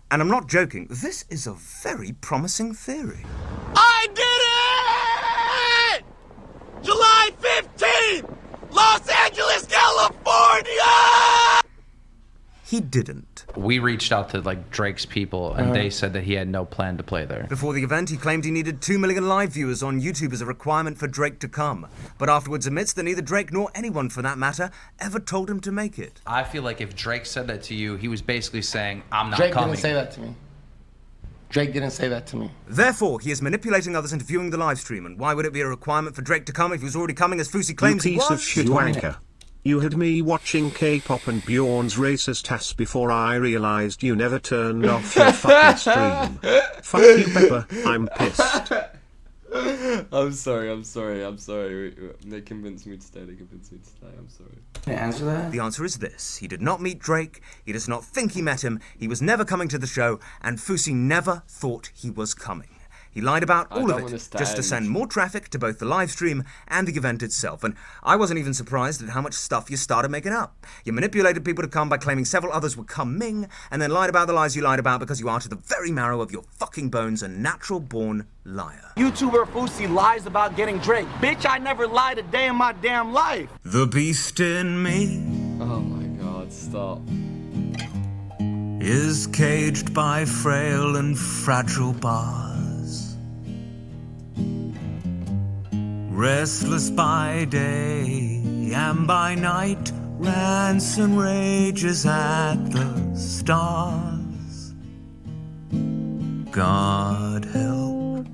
S17: And I'm not joking, this is a very promising theory.
S9: I did it! July 15th, Los Angeles, California!
S17: He didn't.
S22: We reached out to like Drake's people and they said that he had no plan to play there.
S17: Before the event, he claimed he needed 2 million live viewers on YouTube as a requirement for Drake to come. But afterwards admits that neither Drake nor anyone for that matter ever told him to make it.
S22: I feel like if Drake said that to you, he was basically saying, I'm not
S20: Drake
S22: coming.
S20: didn't say that to me. Drake didn't say that to me.
S17: Therefore, he is manipulating others into viewing the live stream, and why would it be a requirement for Drake to come if he was already coming as Fousey claims he was?
S2: You piece of shit wanker. You had me watching K-pop and Bjorn's racist ass before I realized you never turned off your fucking stream. Fuck you, Pepper. I'm pissed.
S1: I'm sorry. They convinced me to stay. I'm sorry.
S20: Can I answer that?
S17: The answer is this. He did not meet Drake, he does not think he met him, he was never coming to the show, and Fousey never thought he was coming. He lied about all of it, just to send more traffic to both the live stream and the event itself. And I wasn't even surprised at how much stuff you started making up. You manipulated people to come by claiming several others were coming, and then lied about the lies you lied about because you are to the very marrow of your fucking bones a natural-born liar.
S9: YouTuber Fousey lies about getting Drake. Bitch, I never lied a day in my damn life.
S17: The beast in me.
S1: Oh my god, stop.
S17: Is caged by frail and fragile bars. Restless by day and by night, rants and rages at the stars. God help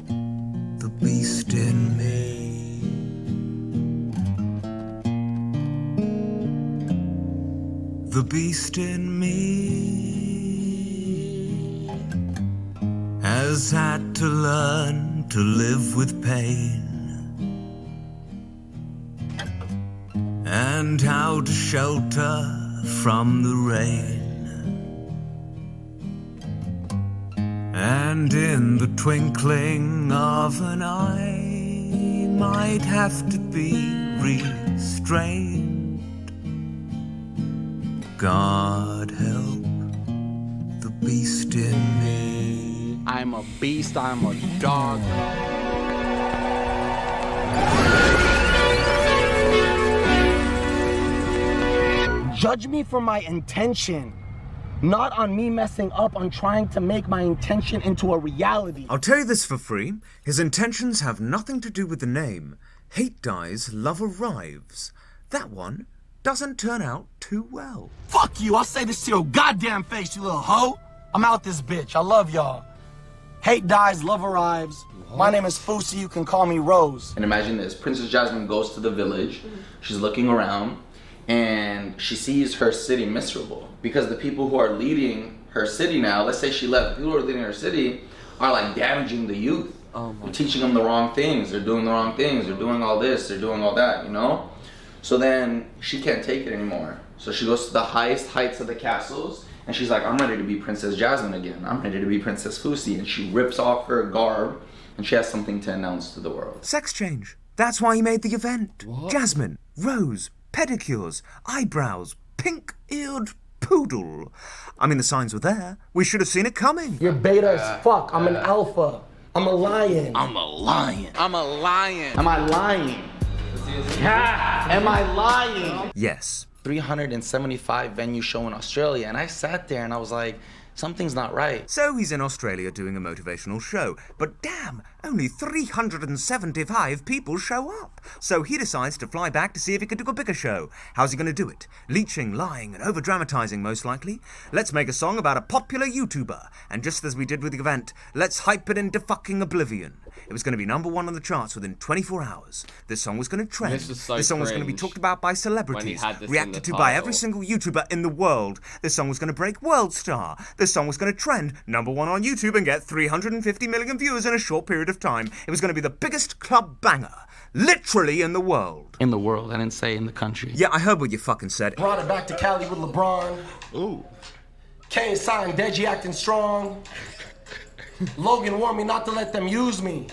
S17: the beast in me. The beast in me has had to learn to live with pain. And how to shelter from the rain. And in the twinkling of an eye, might have to be restrained. God help the beast in me.
S9: I'm a beast, I'm a dog. Judge me for my intention, not on me messing up on trying to make my intention into a reality.
S17: I'll tell you this for free. His intentions have nothing to do with the name. Hate dies, love arrives. That one doesn't turn out too well.
S9: Fuck you, I'll say this to your goddamn face, you little hoe. I'm out this bitch, I love y'all. Hate dies, love arrives. My name is Fousey, you can call me Rose.
S21: And imagine this, Princess Jasmine goes to the village, she's looking around, and she sees her city miserable. Because the people who are leading her city now, let's say she left, the people who are leading her city are like damaging the youth. They're teaching them the wrong things, they're doing the wrong things, they're doing all this, they're doing all that, you know? So then she can't take it anymore. So she goes to the highest heights of the castles, and she's like, I'm ready to be Princess Jasmine again. I'm ready to be Princess Fousey. And she rips off her garb, and she has something to announce to the world.
S17: Sex change. That's why he made the event.
S1: What?
S17: Jasmine, Rose, pedicures, eyebrows, pink-eared poodle. I mean, the signs were there. We should have seen it coming.
S20: You're beta as fuck. I'm an alpha. I'm a lion.
S21: I'm a lion. I'm a lion.
S20: Am I lying? Am I lying?
S17: Yes.
S21: 375 venue show in Australia, and I sat there and I was like, something's not right.
S17: So he's in Australia doing a motivational show, but damn, only 375 people show up. So he decides to fly back to see if he can do a bigger show. How's he going to do it? Leeching, lying, and over-dramatizing, most likely. Let's make a song about a popular YouTuber, and just as we did with the event, let's hype it into fucking oblivion. It was going to be #1 on the charts within 24 hours. This song was going to trend.
S1: This
S17: song was going to be talked about by celebrities, reacted to by every single YouTuber in the world. This song was going to break World Star. This song was going to trend #1 on YouTube and get 350 million viewers in a short period of time. It was going to be the biggest club banger, literally in the world.
S21: In the world, I didn't say in the country.
S17: Yeah, I heard what you fucking said.
S20: Brought it back to Cali with LeBron.
S21: Ooh.
S20: Kane signed Deji acting strong. Logan warned me not to let them use me.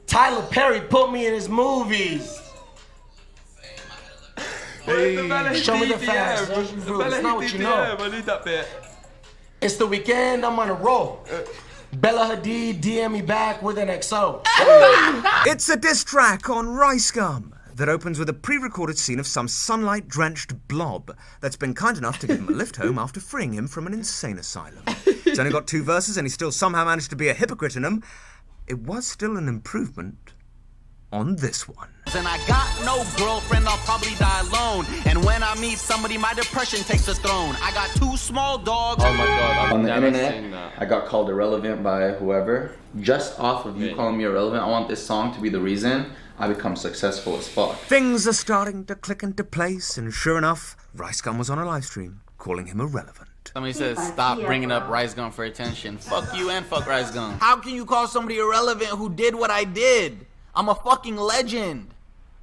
S20: Tyler Perry put me in his movies.
S21: Hey.
S20: Show me the facts. It's not what you know.
S21: I need that bit.
S20: It's the weekend, I'm on a roll. Bella Hadid DM me back with an XO.
S17: It's a diss track on Rice Gum that opens with a pre-recorded scene of some sunlight-drenched blob that's been kind enough to give him a lift home after freeing him from an insane asylum. It's only got 2 verses and he still somehow managed to be a hypocrite in them. It was still an improvement on this one.
S19: And I got no girlfriend, I'll probably die alone. And when I meet somebody, my depression takes the throne. I got 2 small dogs.
S21: Oh my god, on the internet, I got called irrelevant by whoever. Just off of you calling me irrelevant, I want this song to be the reason I become successful as fuck.
S17: Things are starting to click into place, and sure enough, Rice Gum was on a live stream calling him irrelevant.
S19: Somebody says, stop bringing up Rice Gum for attention. Fuck you and fuck Rice Gum. How can you call somebody irrelevant who did what I did? I'm a fucking legend.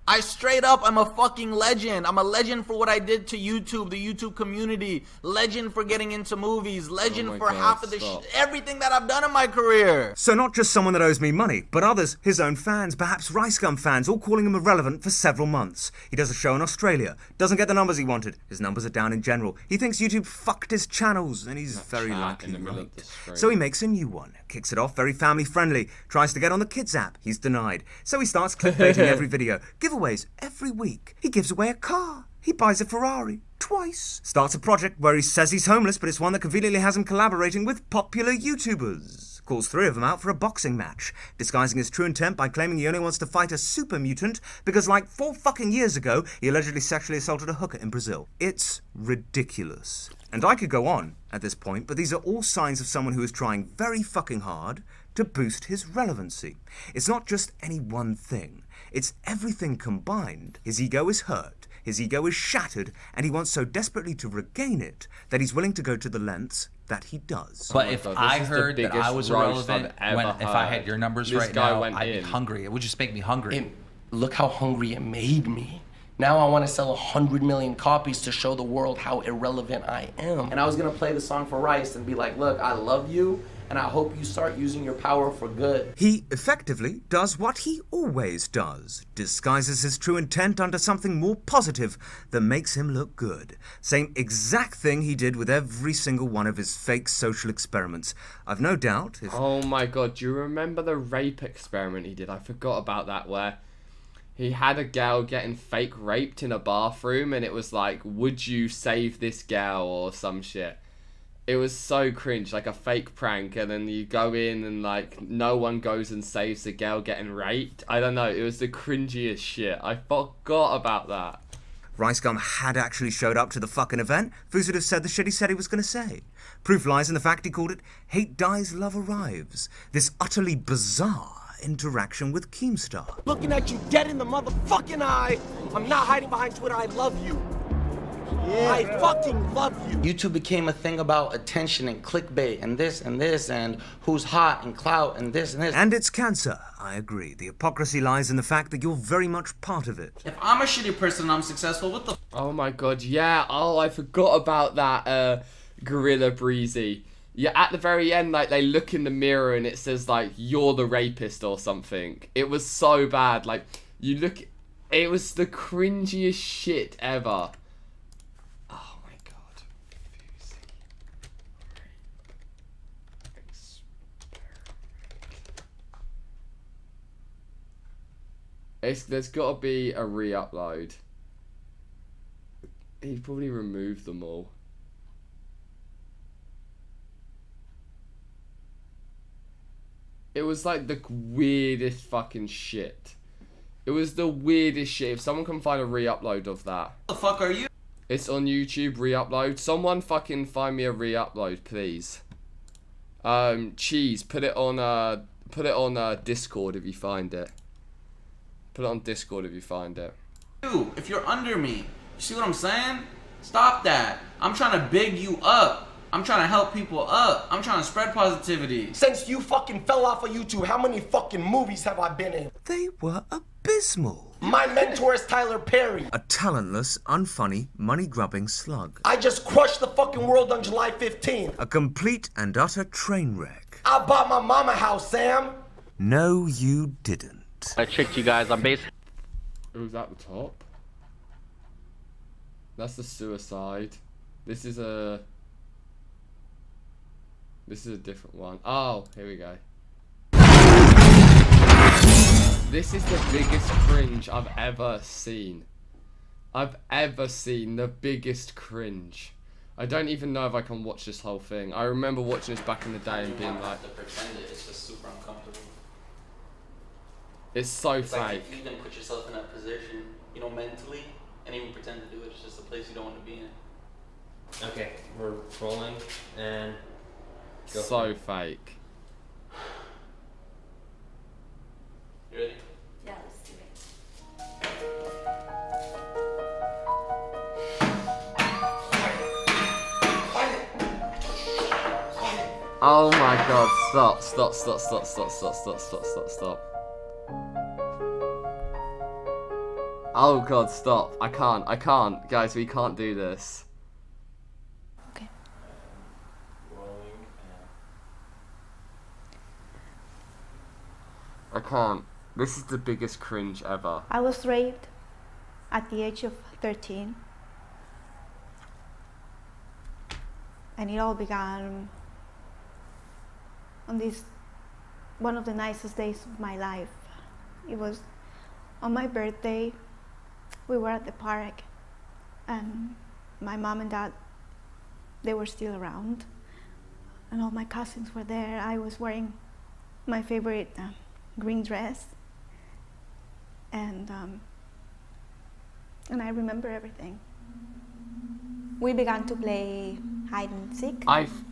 S19: I straight up, I'm a fucking legend. I'm a legend for what I did to YouTube, the YouTube community. Legend for getting into movies. Legend for half of the everything that I've done in my career.
S17: So not just someone that owes me money, but others, his own fans, perhaps Rice Gum fans, all calling him irrelevant for several months. He does a show in Australia, doesn't get the numbers he wanted. His numbers are down in general. He thinks YouTube fucked his channels, and he's very likely right. So he makes a new one, kicks it off very family friendly, tries to get on the kids app. He's denied. So he starts clickbaiting every video. Giveaways every week. He gives away a car. He buys a Ferrari twice. Starts a project where he says he's homeless, but it's one that conveniently has him collaborating with popular YouTubers. Calls 3 of them out for a boxing match, disguising his true intent by claiming he only wants to fight a super mutant because like 4 fucking years ago, he allegedly sexually assaulted a hooker in Brazil. It's ridiculous. And I could go on at this point, but these are all signs of someone who is trying very fucking hard to boost his relevancy. It's not just any one thing. It's everything combined. His ego is hurt, his ego is shattered, and he wants so desperately to regain it that he's willing to go to the lengths that he does.
S22: But if I heard that I was irrelevant, if I had your numbers right now, I'd be hungry. It would just make me hungry.
S20: Look how hungry it made me. Now I want to sell 100 million copies to show the world how irrelevant I am. And I was going to play the song for Rice and be like, look, I love you, and I hope you start using your power for good.
S17: He effectively does what he always does, disguises his true intent under something more positive that makes him look good. Same exact thing he did with every single one of his fake social experiments. I've no doubt if...
S1: Oh my god, do you remember the rape experiment he did? I forgot about that, where he had a girl getting fake raped in a bathroom, and it was like, would you save this girl or some shit? It was so cringe, like a fake prank, and then you go in and like no one goes and saves the girl getting raped. I don't know, it was the cringiest shit. I forgot about that.
S17: Rice Gum had actually showed up to the fucking event. Foos would have said the shit he said he was going to say. Proof lies in the fact he called it Hate Dies, Love Arrives. This utterly bizarre interaction with Keemstar.
S20: Looking at you dead in the motherfucking eye. I'm not hiding behind Twitter. I love you. Yeah, I fucking love you.
S21: YouTube became a thing about attention and clickbait and this and who's hot and clout and this and this.
S17: And it's cancer, I agree. The hypocrisy lies in the fact that you're very much part of it.
S19: If I'm a shitty person and I'm successful, what the
S1: Oh my god, yeah. Oh, I forgot about that Gorilla Breezy. Yeah, at the very end, like, they look in the mirror and it says, like, you're the rapist or something. It was so bad. Like, you look... It was the cringiest shit ever. Oh my god. There's got to be a re-upload. He probably removed them all. It was like the weirdest fucking shit. It was the weirdest shit. If someone can find a re-upload of that.
S21: The fuck are you?
S1: It's on YouTube, re-upload. Someone fucking find me a re-upload, please. Cheese, put it on Discord if you find it. Put it on Discord if you find it.
S21: You, if you're under me, you see what I'm saying? Stop that. I'm trying to big you up. I'm trying to help people up. I'm trying to spread positivity.
S20: Since you fucking fell off of YouTube, how many fucking movies have I been in?
S17: They were abysmal.
S20: My mentor is Tyler Perry.
S17: A talentless, unfunny, money-grubbing slug.
S20: I just crushed the fucking world on July 15th.
S17: A complete and utter train wreck.
S20: I bought my mama house, Sam.
S17: No, you didn't.
S6: I tricked you guys. I'm basically...
S1: It was at the top. That's the suicide. This is a different one. Oh, here we go. This is the biggest cringe I've ever seen. The biggest cringe. I don't even know if I can watch this whole thing. I remember watching this back in the day and being like...
S21: to pretend it. It's just super uncomfortable.
S1: It's so
S21: it's
S1: fake.
S21: Like if you even put yourself in that position, you know, mentally, and even pretend to do it, it's just a place you don't want to be in.
S6: Okay, we're rolling, and... Go
S1: so fake.
S21: You ready?
S14: Yeah, let's do it.
S1: Oh my god, stop. Oh god, stop. I can't. Guys, we can't do this.
S14: Okay.
S1: I can't. This is the biggest cringe ever.
S14: I was raped at the age of 13. And it all began on one of the nicest days of my life. It was on my birthday. We were at the park and my mom and dad, they were still around. And all my cousins were there. I was wearing my favorite green dress. And I remember everything. We began to play hide and seek.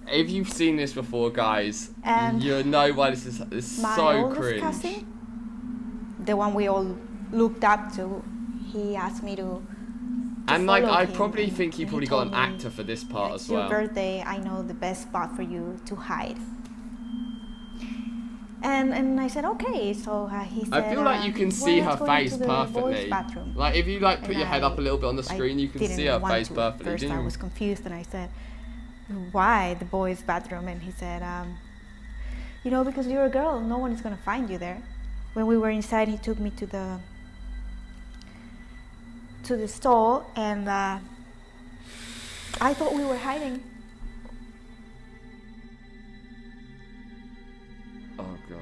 S1: If you've seen this before, guys,
S14: and
S1: you know why this is
S14: my
S1: so
S14: oldest
S1: cringe.
S14: Cousin, the one we all looked up to, he asked me to
S1: and like,
S14: follow
S1: I
S14: him,
S1: probably think he probably got an
S14: told me,
S1: actor for this part as
S14: "It's your
S1: well.
S14: birthday, I know the best spot for you to hide." And I said, okay, so he said,
S1: I feel like you can see her face
S14: the
S1: perfectly.
S14: boys' bathroom.
S1: Like if you like put
S14: And
S1: your head up a little bit on the screen, you can see her face perfectly.
S14: First I was confused and I said, why the boys' bathroom? And he said, you know, because you're a girl, no one is going to find you there. When we were inside, he took me to the stall, and I thought we were hiding.
S1: Oh god.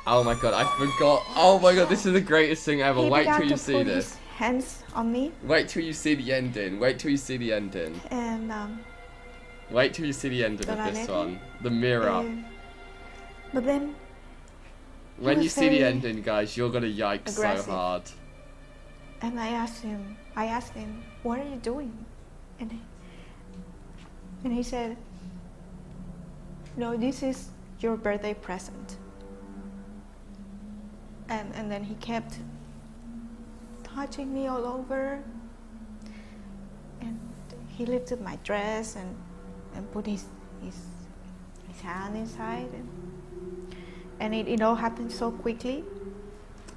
S1: Oh my god, I forgot. Oh my god, this is the greatest thing ever. Wait till you see this.
S14: Hands on me.
S1: Wait till you see the ending. Wait till you see the ending.
S14: And
S1: wait till you see the ending of this one. The mirror.
S14: But then
S1: when you see the ending, guys, you're gonna yikes
S14: aggressive.
S1: so hard.
S14: And I asked him, what are you doing? And he said, no, this is your birthday present. And then he kept touching me all over. And he lifted my dress and put his hand inside. And it all happened so quickly.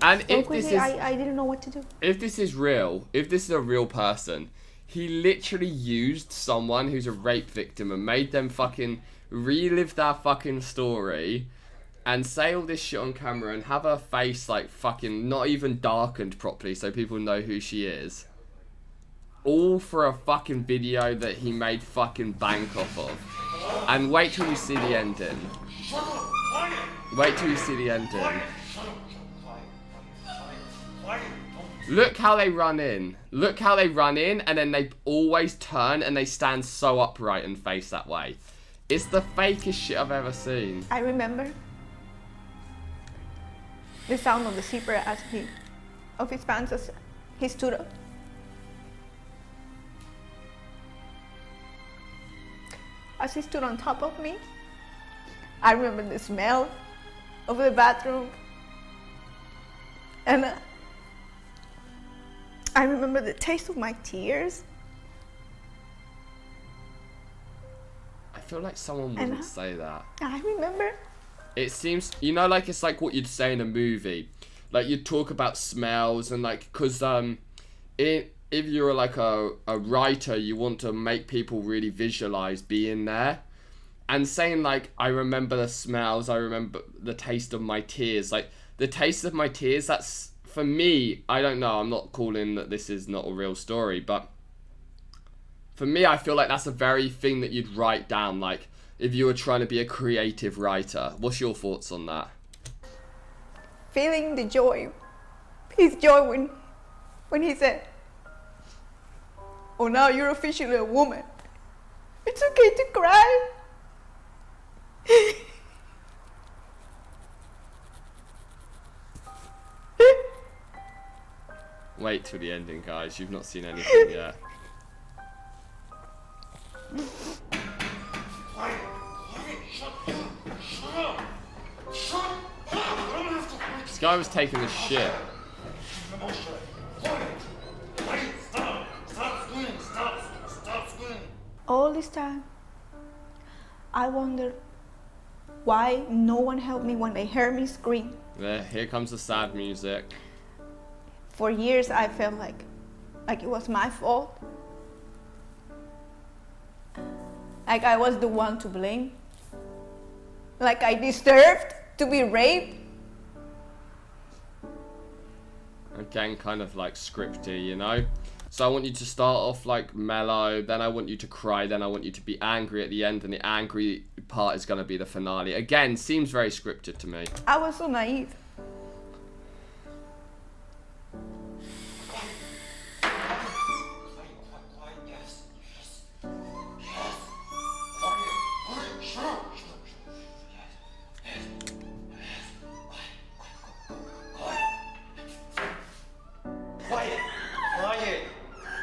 S1: And
S14: So
S1: if
S14: quickly,
S1: this is,
S14: I didn't know what to do.
S1: If this is real, if this is a real person, He literally used someone who's a rape victim and made them fucking relive their fucking story and say all this shit on camera and have her face like fucking not even darkened properly so people know who she is. All for a fucking video that he made fucking bank off of. And wait till you see the ending. Wait till you see the ending. Look how they run in. Look how they run in and then they always turn and they stand so upright and face that way. It's the fakest shit I've ever seen.
S14: I remember the sound of the zebra as of his pants as he stood up. As he stood on top of me, I remember the smell of the bathroom, and I remember the taste of my tears.
S1: I feel like someone wouldn't say that.
S14: I remember.
S1: It seems, you know, like it's like what you'd say in a movie. Like you'd talk about smells and like, cause if you're like a writer, you want to make people really visualize being there. And saying like, I remember the smells, I remember the taste of my tears. Like the taste of my tears, that's, for me, I don't know, I'm not calling that this is not a real story, but for me, I feel like that's the very thing that you'd write down, like, if you were trying to be a creative writer. What's your thoughts on that?
S14: Feeling the joy, his joy when he said, "Oh, now you're officially a woman. It's okay to cry."
S1: Wait till the ending, guys. You've not seen anything yet. This guy was taking the shit.
S14: All this time, I wondered why no one helped me when they heard me scream.
S1: There, here comes the sad music.
S14: For years, I felt like it was my fault. Like I was the one to blame. Like I deserved to be raped.
S1: Again, kind of like scripty, you know? So I want you to start off like mellow, then I want you to cry, then I want you to be angry at the end, and the angry part is going to be the finale. Again, seems very scripted to me.
S14: I was so naive.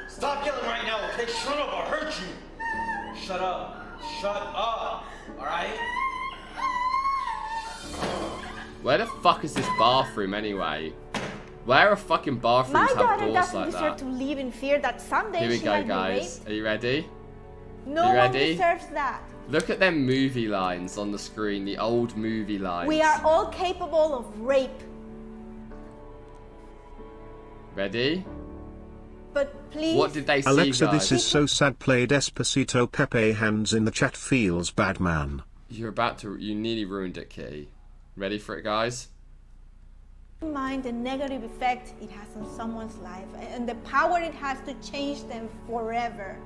S9: Stop yelling right now, okay? Shut up, I'll hurt you. Shut up. Shut up. Alright?
S1: Where the fuck is this bathroom anyway? Where are fucking bathrooms
S14: My
S1: have
S14: daughter
S1: doors
S14: doesn't
S1: like
S14: deserve
S1: that?
S14: to live in fear that someday
S1: Here we
S14: she
S1: go,
S14: might
S1: guys.
S14: be raped.
S1: Are you ready?
S14: No
S1: you
S14: one
S1: ready?
S14: deserves that.
S1: Look at them movie lines on the screen, the old movie lines.
S14: We are all capable of rape.
S1: Ready?
S14: But please.
S1: What did they see,
S2: Alexa,
S1: guys?
S2: this is so sad. Play Despacito. Pepe hands in the chat. Feels bad, man.
S1: You're about to. You nearly ruined it, Key. Ready for it, guys?
S14: Mind the negative effect it has on someone's life and the power it has to change them forever.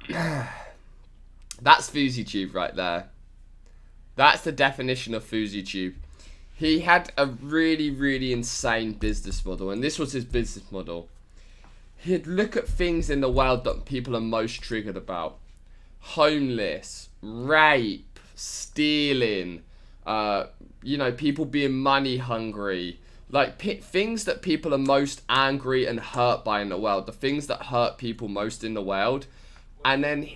S1: That's FouseyTube right there. That's the definition of FouseyTube. He had a really, really insane business model, and this was his business model. He'd look at things in the world that people are most triggered about. Homeless, rape, stealing, you know, people being money hungry. Like, things that people are most angry and hurt by in the world. The things that hurt people most in the world. And then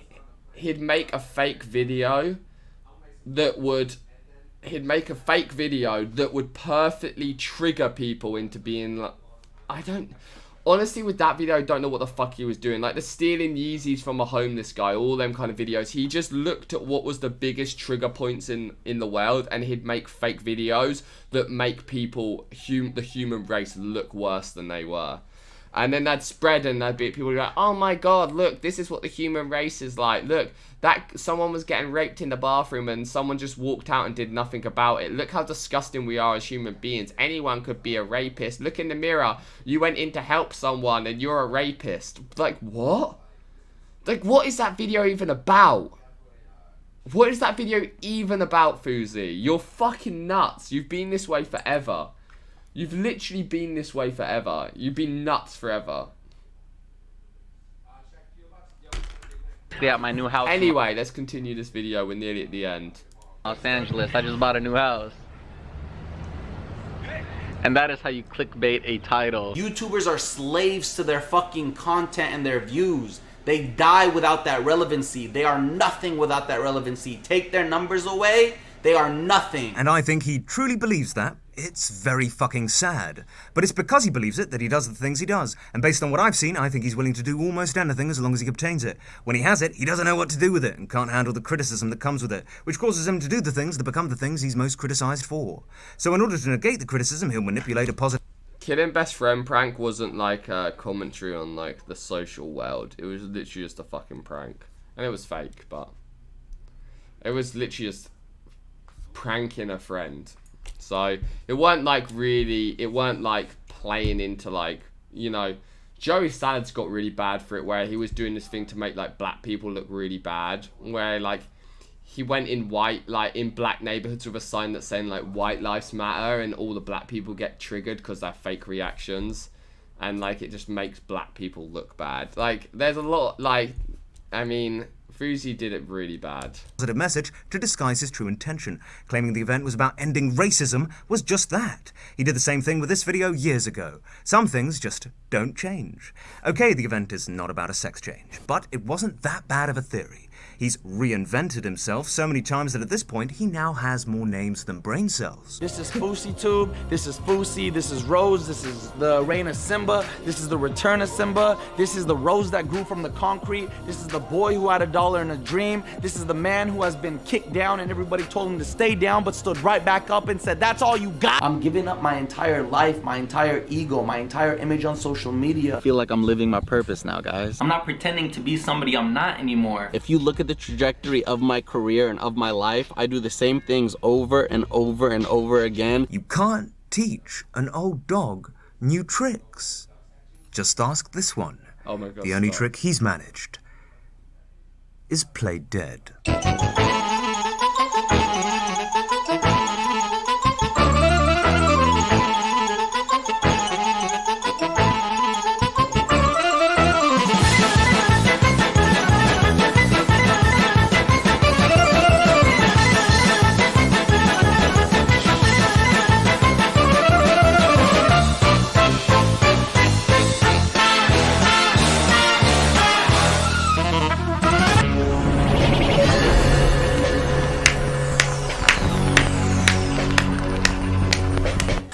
S1: he'd make a fake video that would... He'd make a fake video that would perfectly trigger people into being like... I don't... Honestly, with that video, I don't know what the fuck he was doing. Like, the stealing Yeezys from a homeless guy, all them kind of videos. He just looked at what was the biggest trigger points in the world, and he'd make fake videos that make people, the human race, look worse than they were. And then that'd spread, and there'd be people would be like, oh my god, look, this is what the human race is like. Look, that someone was getting raped in the bathroom and someone just walked out and did nothing about it. Look how disgusting we are as human beings. Anyone could be a rapist. Look in the mirror. You went in to help someone and you're a rapist. Like, what? Like, what is that video even about? What is that video even about, Fousey? You're fucking nuts. You've been this way forever. You've literally been this way forever. You've been nuts forever.
S19: Yeah, my new house.
S1: Anyway, let's continue this video. We're nearly at the end.
S19: Los Angeles. I just bought a new house. And that is how you clickbait a title.
S12: YouTubers are slaves to their fucking content and their views. They die without that relevancy. They are nothing without that relevancy. Take their numbers away, they are nothing.
S17: And I think he truly believes that. It's very fucking sad. But it's because he believes it that he does the things he does. And based on what I've seen, I think he's willing to do almost anything as long as he obtains it. When he has it, he doesn't know what to do with it and can't handle the criticism that comes with it, which causes him to do the things that become the things he's most criticised for. So in order to negate the criticism, he'll manipulate a positive...
S1: Killing best friend prank wasn't like a commentary on like the social world. It was literally just a fucking prank. And it was fake, but... It was literally just pranking a friend. So, it weren't like really, it weren't like playing into like, you know, Joey Salad's got really bad for it where he was doing this thing to make like black people look really bad. Where like, he went in in black neighborhoods with a sign that's saying like white lives matter and all the black people get triggered because they're fake reactions. And like, it just makes black people look bad. Like, there's a lot, like, I mean... Fousey did it really bad.
S17: ...positive message to disguise his true intention. Claiming the event was about ending racism was just that. He did the same thing with this video years ago. Some things just don't change. Okay, the event is not about a sex change, but it wasn't that bad of a theory. He's reinvented himself so many times that at this point, he now has more names than brain cells.
S12: This is FouseyTube, this is Fousey, this is Rose, this is the reign of Simba, this is the return of Simba, this is the rose that grew from the concrete, this is the boy who had $1 in a dream, this is the man who has been kicked down and everybody told him to stay down but stood right back up and said, that's all you got. I'm giving up my entire life, my entire ego, my entire image on social media.
S19: I feel like I'm living my purpose now, guys.
S6: I'm not pretending to be somebody I'm not anymore.
S19: If you look at the trajectory of my career and of my life, I do the same things over and over and over again.
S17: You can't teach an old dog new tricks. Just ask this one.
S1: Oh my God,
S17: the only trick he's managed is play dead.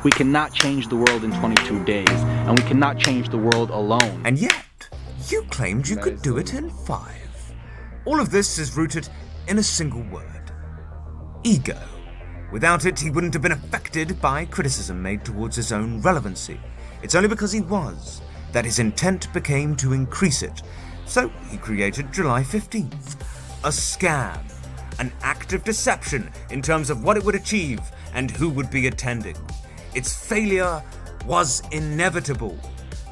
S19: We cannot change the world in 22 days, and we cannot change the world alone.
S17: And yet, you claimed you could do it in 5. All of this is rooted in a single word: ego. Without it, he wouldn't have been affected by criticism made towards his own relevancy. It's only because he was that his intent became to increase it. So he created July 15th, a scam, an act of deception in terms of what it would achieve and who would be attending. Its failure was inevitable,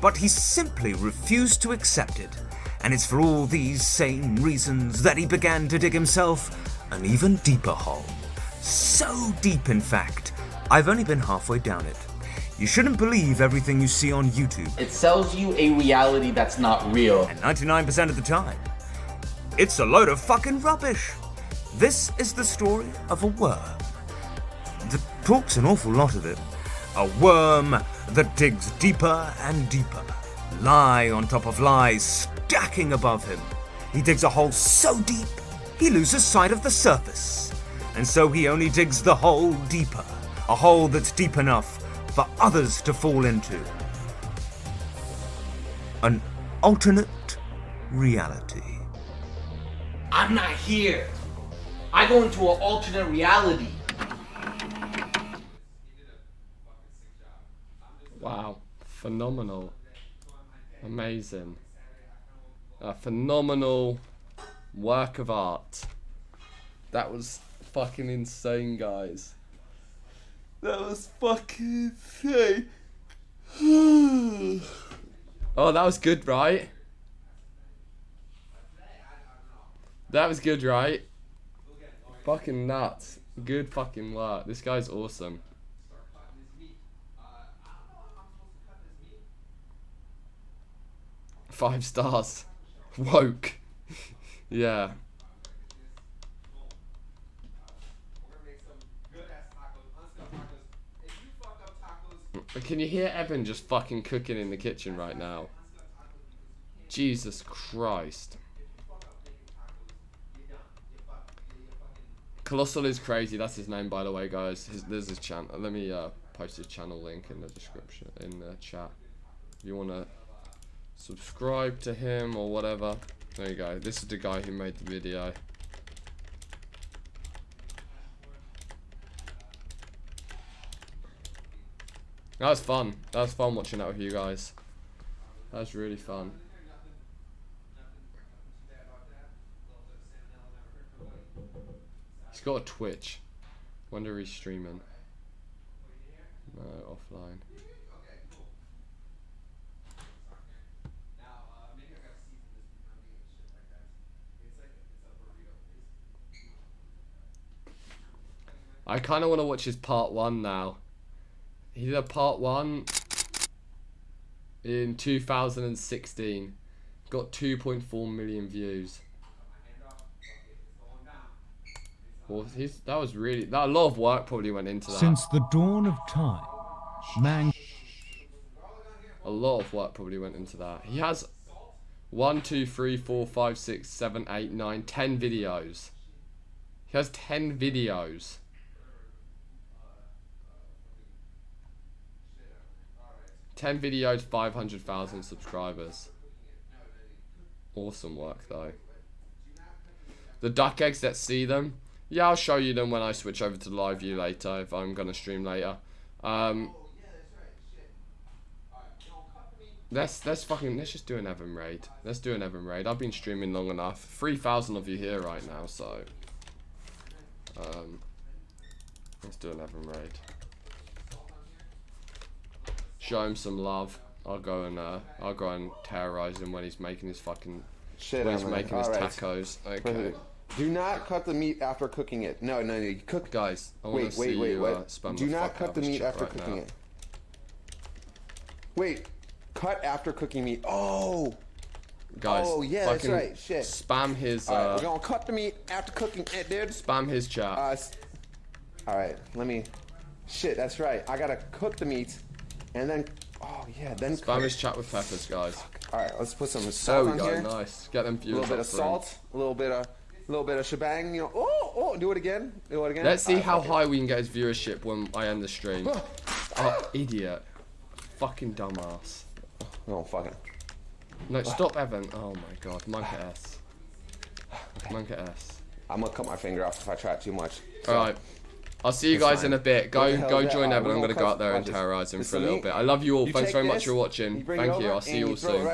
S17: but he simply refused to accept it. And it's for all these same reasons that he began to dig himself an even deeper hole. So deep, in fact, I've only been halfway down it. You shouldn't believe everything you see on YouTube.
S21: It sells you a reality that's not real.
S17: And 99% of the time, it's a load of fucking rubbish. This is the story of a worm. The talk's an awful lot of it. A worm that digs deeper and deeper. Lie on top of lies stacking above him. He digs a hole so deep, he loses sight of the surface. And so he only digs the hole deeper. A hole that's deep enough for others to fall into. An alternate reality.
S12: I'm not here. I go into an alternate reality.
S1: Wow. Phenomenal. Amazing. A phenomenal work of art. That was fucking insane, guys. That was fucking insane. Oh, that was good, right? That was good, right? Fucking nuts. Good fucking work. This guy's awesome. Five stars. Woke. Yeah. Can you hear Evan just fucking cooking in the kitchen right now? Jesus Christ. Colossal is crazy. That's his name, by the way, guys. There's his channel. Let me post his channel link in the description, in the chat. If you want to subscribe to him or whatever. There you go. This is the guy who made the video. That was fun. That was fun watching that with you guys. That was really fun. He's got a Twitch. Wonder he's streaming. No, offline. I kind of want to watch his part 1 now. He did a part 1 in 2016. Got 2.4 million views. Well, that was really... a lot of work probably went into that.
S2: Since the dawn of time, man...
S1: A lot of work probably went into that. He has 1, 2, 3, 4, 5, 6, 7, 8, 9, 10 videos. He has 10 videos. Ten videos, 500,000 subscribers. Awesome work, though. The duck eggs, let's see them. Yeah, I'll show you them when I switch over to live view later, if I'm gonna stream later. Let's just do an Evan raid. Let's do an Evan raid. I've been streaming long enough. 3,000 of you here right now, so let's do an Evan raid. Show him some love. I'll go and terrorize him when he's making his fucking tacos. Okay.
S15: Do not cut the meat after cooking it. No, you cook.
S1: Guys, I want to see you spam
S15: Do not cut the meat after cooking it. Wait, cut after cooking meat. Oh.
S1: Guys,
S15: oh yeah, that's right. Shit.
S1: Spam his.
S15: We're gonna cut the meat after cooking it, dude.
S1: Spam his chat.
S15: All right, let me. Shit, that's right. I gotta cook the meat. And then, oh yeah, then
S1: spam his chat with peppers, guys.
S15: All right, let's put some salt on here.
S1: Nice. Get them viewers.
S15: A little bit of salt, a little bit of shebang. You know, oh, do it again. Do it again.
S1: Let's see how high we can get his viewership when I end the stream. Oh, idiot! Fucking dumbass.
S15: No, fucking.
S1: No, stop, Evan. Oh my God, Monka S. Monka S.
S15: I'm gonna cut my finger off if I try too much.
S1: All right. I'll see you guys in a bit. Go join Evan. I'm gonna go out there and terrorize him for a little bit. I love you all. Thanks very much for watching. Thank you. I'll see you all soon.